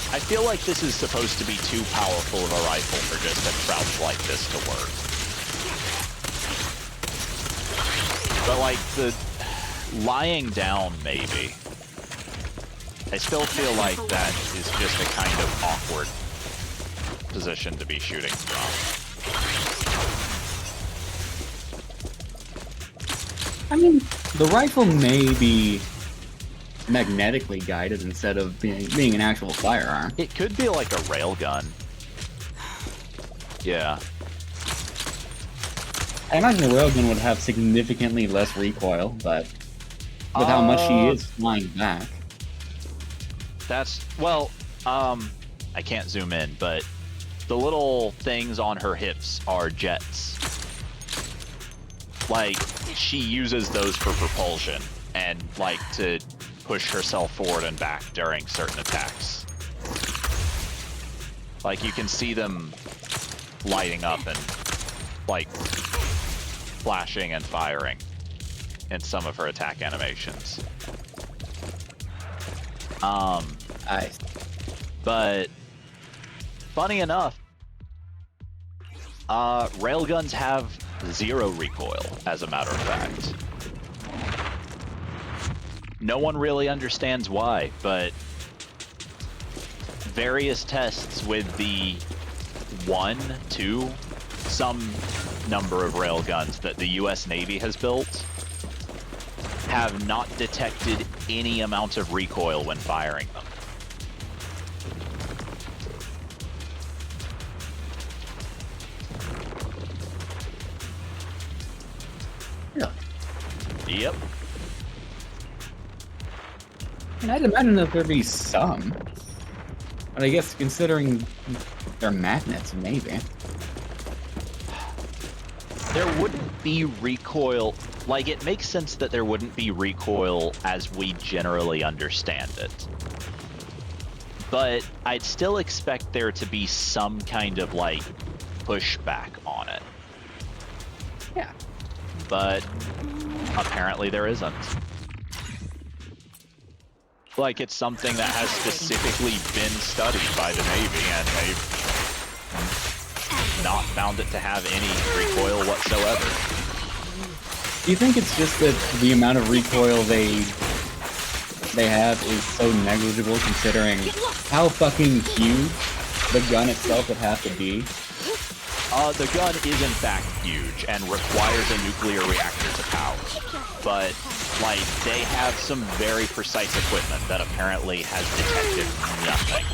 I feel like this is supposed to be too powerful of a rifle for just a crouch like this to work. But like the lying down, maybe. I still feel like that is just a kind of awkward position to be shooting from. I mean, the rifle may be magnetically guided instead of being an actual firearm. It could be like a railgun. Yeah. I imagine a railgun would have significantly less recoil, but with how much she is flying back. That's, well, I can't zoom in, but the little things on her hips are jets. Like, she uses those for propulsion and, like, to push herself forward and back during certain attacks. Like, you can see them lighting up and, like, flashing and firing in some of her attack animations. But funny enough, railguns have 0 recoil, as a matter of fact. No one really understands why, but various tests with the 1, 2, some number of railguns that the US Navy has built have not detected any amount of recoil when firing them. Yeah. Yep. And I'd imagine that there'd be some. But I guess considering they're magnets, maybe. There wouldn't be recoil. Like, it makes sense that there wouldn't be recoil as we generally understand it. But I'd still expect there to be some kind of, like, pushback on it. Yeah. But apparently there isn't. Like, it's something that has specifically been studied by the Navy, and they've not found it to have any recoil whatsoever. Do you think it's just that the amount of recoil they have is so negligible considering how fucking huge the gun itself would have to be? The gun is in fact huge and requires a nuclear reactor to power. But, like, they have some very precise equipment that apparently has detected nothing.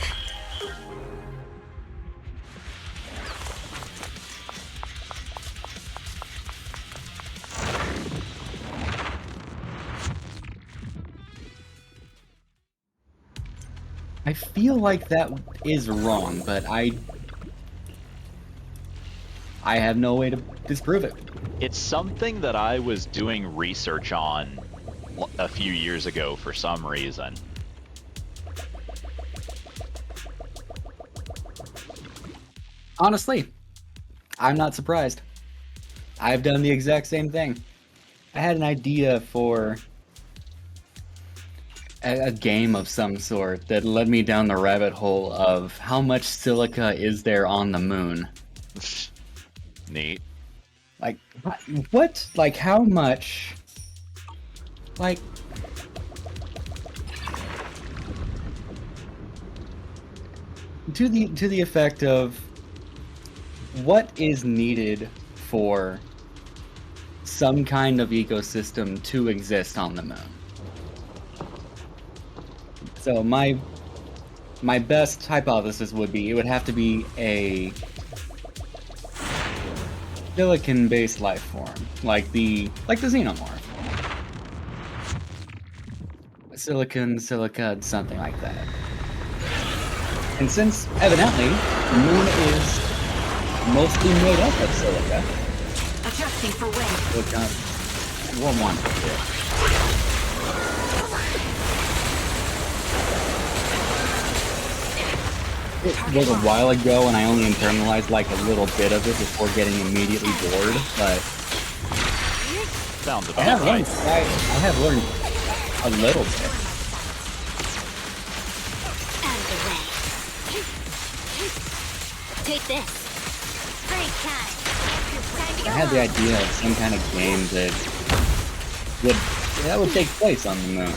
I feel like that is wrong, but I have no way to disprove it. It's something that I was doing research on a few years ago for some reason. Honestly, I'm not surprised. I've done the exact same thing. I had an idea for a game of some sort that led me down the rabbit hole of how much silica is there on the moon. Neat. Like, what? Like, how much? Like, to the effect of what is needed for some kind of ecosystem to exist on the moon. So my best hypothesis would be it would have to be a silicon-based life form, like the xenomorph. Silicon, silica, something like that. And since evidently the moon is mostly made up of silica, Adjusting for wind. silica, we'll want to do. It was a while ago, and I only internalized like a little bit of it before getting immediately bored. But Sounds I about have right. learned. I have learned a little bit. Out of the way. Take this. Break time. Time to go I had the home. idea of some kind of game that would take place on the moon.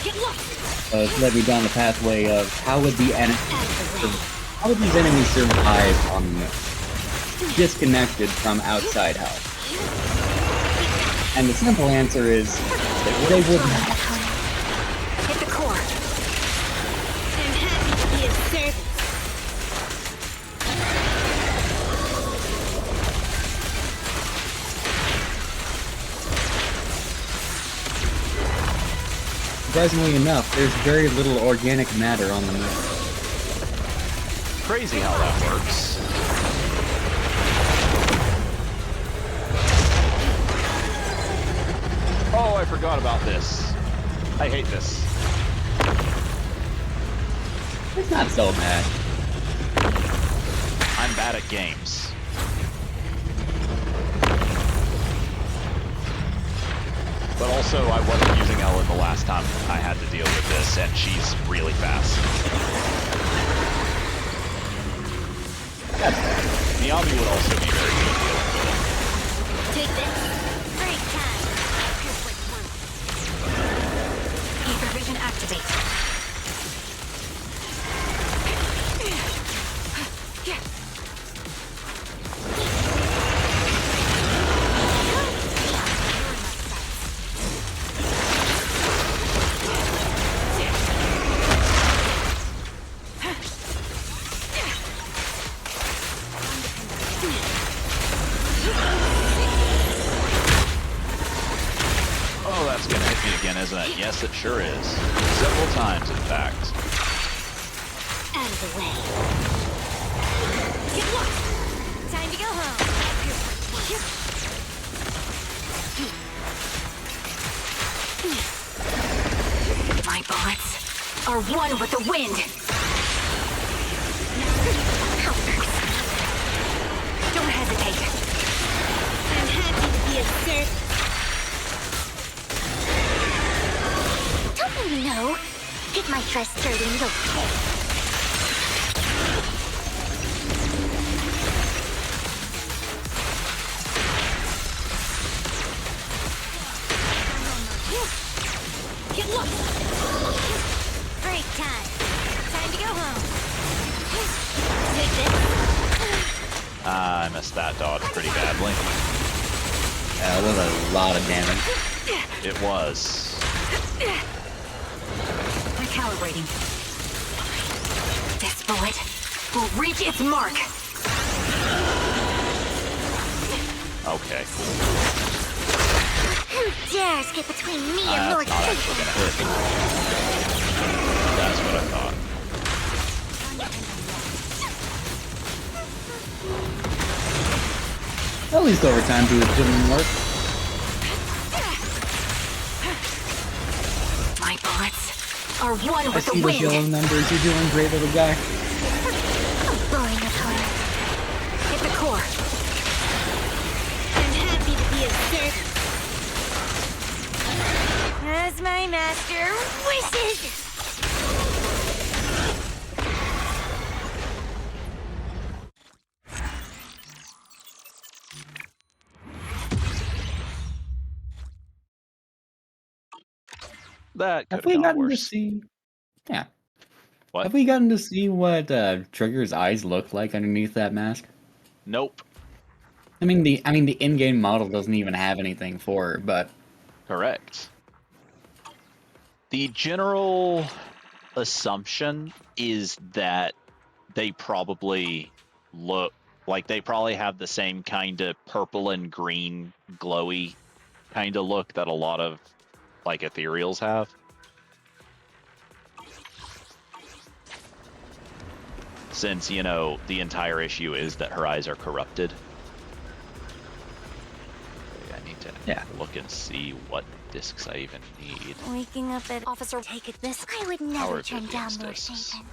Get lost. It led me down the pathway of how would these enemies survive on the moon, disconnected from outside help? And the simple answer is they wouldn't. Hit the core. I'm happy to be of service. Surprisingly enough, there's very little organic matter on the moon. Crazy how that works. Oh, I forgot about this. I hate this. It's not so bad. I'm bad at games. But also, I wasn't using Ella the last time I had to deal with this, and she's really fast. Miyabi would also be very good dealing with it. Take this. Break time. Ether vision activate. Oh, that's gonna hit me again, isn't it? Yes, it sure is. Several times, in fact. Out of the way. Get lost. Time to go home. My bullets are one with the wind. Don't hesitate. I'm happy to be of service. Don't let me know. It might try starting the okay. Get lost. Break time. Time to go home. Take this. I missed that dodge pretty badly. That was a lot of damage. It was. Recalibrating. This bullet will reach its mark. Okay. Who dares get between me and That's Lord not actually Satan? gonna hit. That's what I thought. At least over time, do it didn't work. My bullets are one I with see the those yellow wind. numbers. You're doing great, little guy. Boring opponent. Hit the core. I'm happy to be of service. As my master wishes. That could Have we have gone gotten to worse. see? Yeah. What? Have we gotten to see what Trigger's eyes look like underneath that mask? Nope. I mean, the in-game model doesn't even have anything for her, but Correct. The general assumption is that they probably look like they probably have the same kind of purple and green glowy kind of look that a lot of like ethereals have. Since, you know, the entire issue is that her eyes are corrupted. I need to look and see what discs I even need. Waking up at Officer Take It This. I would never Power turn down Tribune Lord discs. Satan.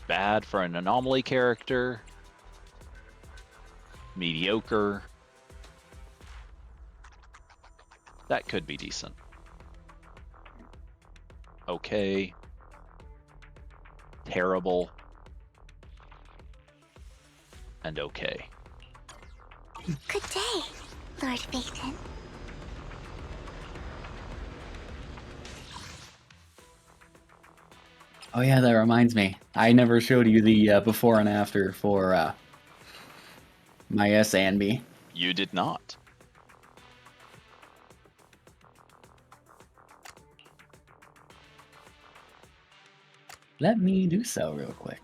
Bad for an anomaly character. Mediocre. That could be decent. Okay. Terrible. And okay. Good day, Lord Phaethon. Oh yeah, that reminds me. I never showed you the before and after for my S&B. You did not. Let me do so real quick.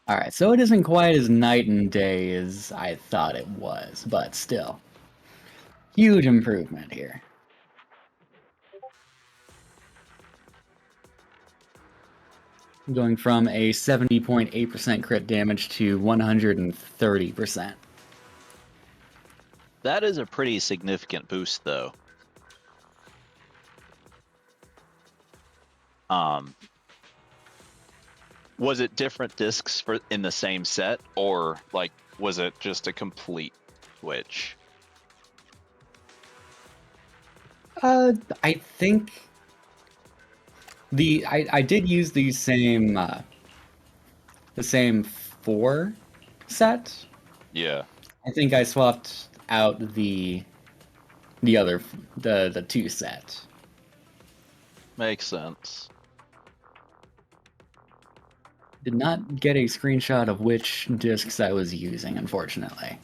Alright, so it isn't quite as night and day as I thought it was, but still. Huge improvement here. Going from a 70.8% crit damage to 130%. That is a pretty significant boost, though. Was it different discs for in the same set, or like was it just a complete switch? I think I did use the same 4 set. Yeah. I think I swapped out the 2 set. Makes sense. Did not get a screenshot of which discs I was using, unfortunately.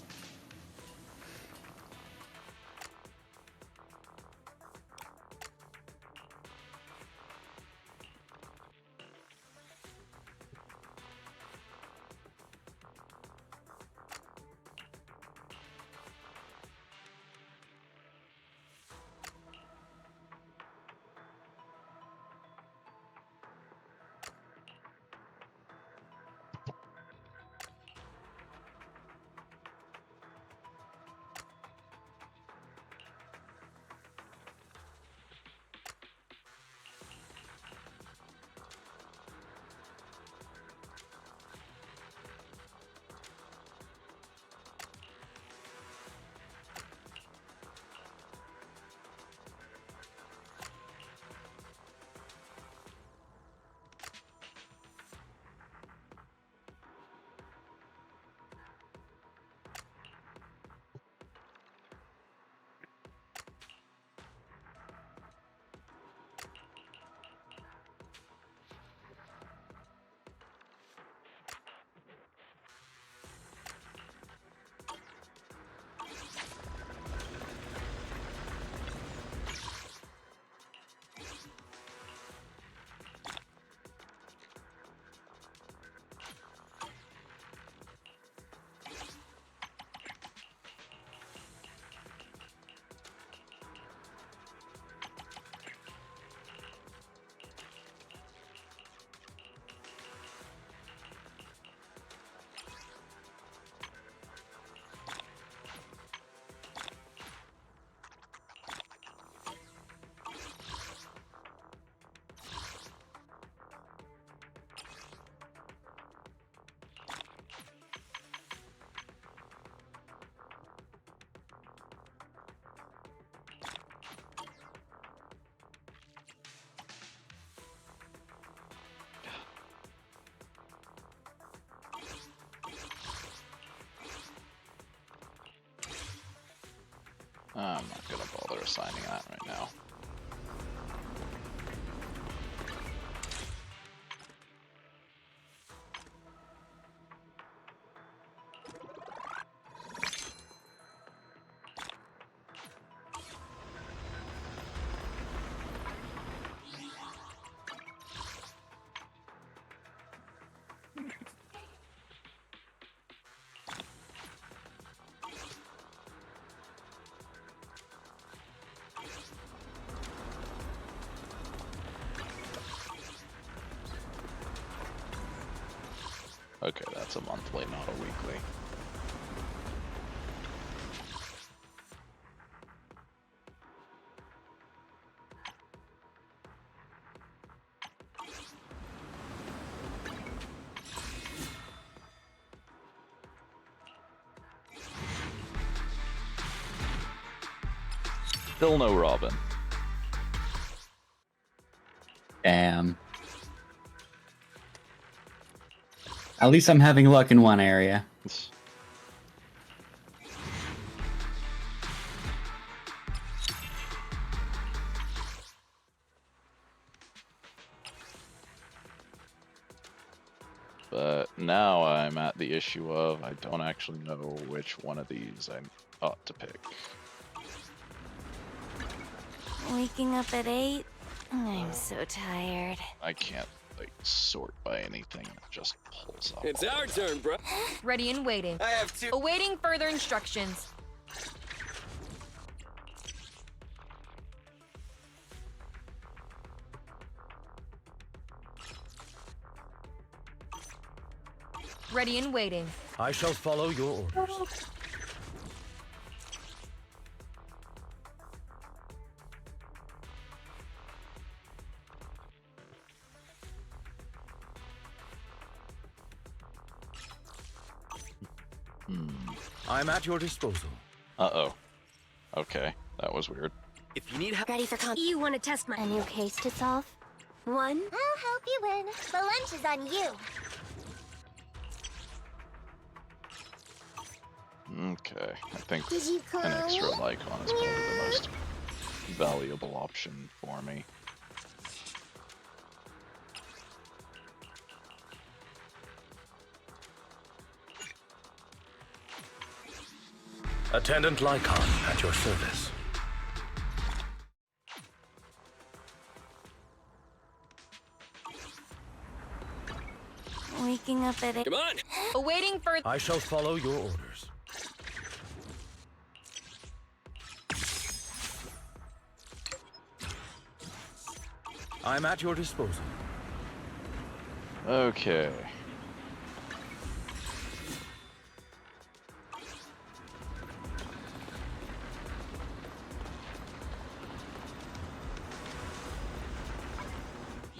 I'm not gonna bother assigning that right now. it's a monthly, not a weekly. Still no Robin. Damn. At least I'm having luck in one area. But now I'm at the issue of I don't actually know which one of these I ought to pick. Waking up at 8? I'm so tired. I can't like sort by anything. It just pulls up. It's our turn, bro. Ready and waiting. I have two. Awaiting further instructions. Ready and waiting. I shall follow your orders. I'm at your disposal. Uh-oh. Okay, that was weird. If you need help. Ready for You want to test a new case to solve? one? I'll help you win. The lunch is on you. Okay, I think Did you call an extra me? Lycon is probably the most valuable option for me. Attendant Lycon at your service. Waking up at 8. Come on. Awaiting further. I shall follow your orders. I'm at your disposal. Okay.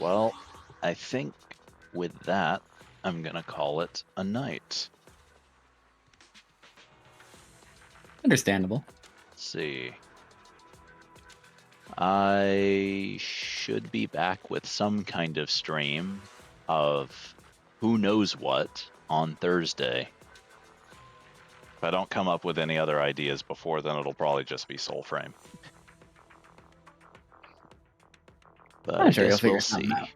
Well, I think with that, I'm gonna call it a night. Understandable. Let's see. I should be back with some kind of stream of who knows what on Thursday. If I don't come up with any other ideas before, then it'll probably just be Soulframe. But I'm sure I you'll guess figure we'll something see.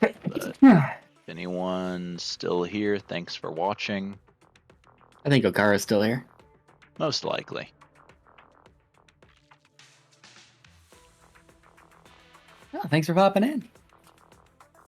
But if anyone's still here, thanks for watching. I think Okara's still here. Most likely. Oh, thanks for popping in.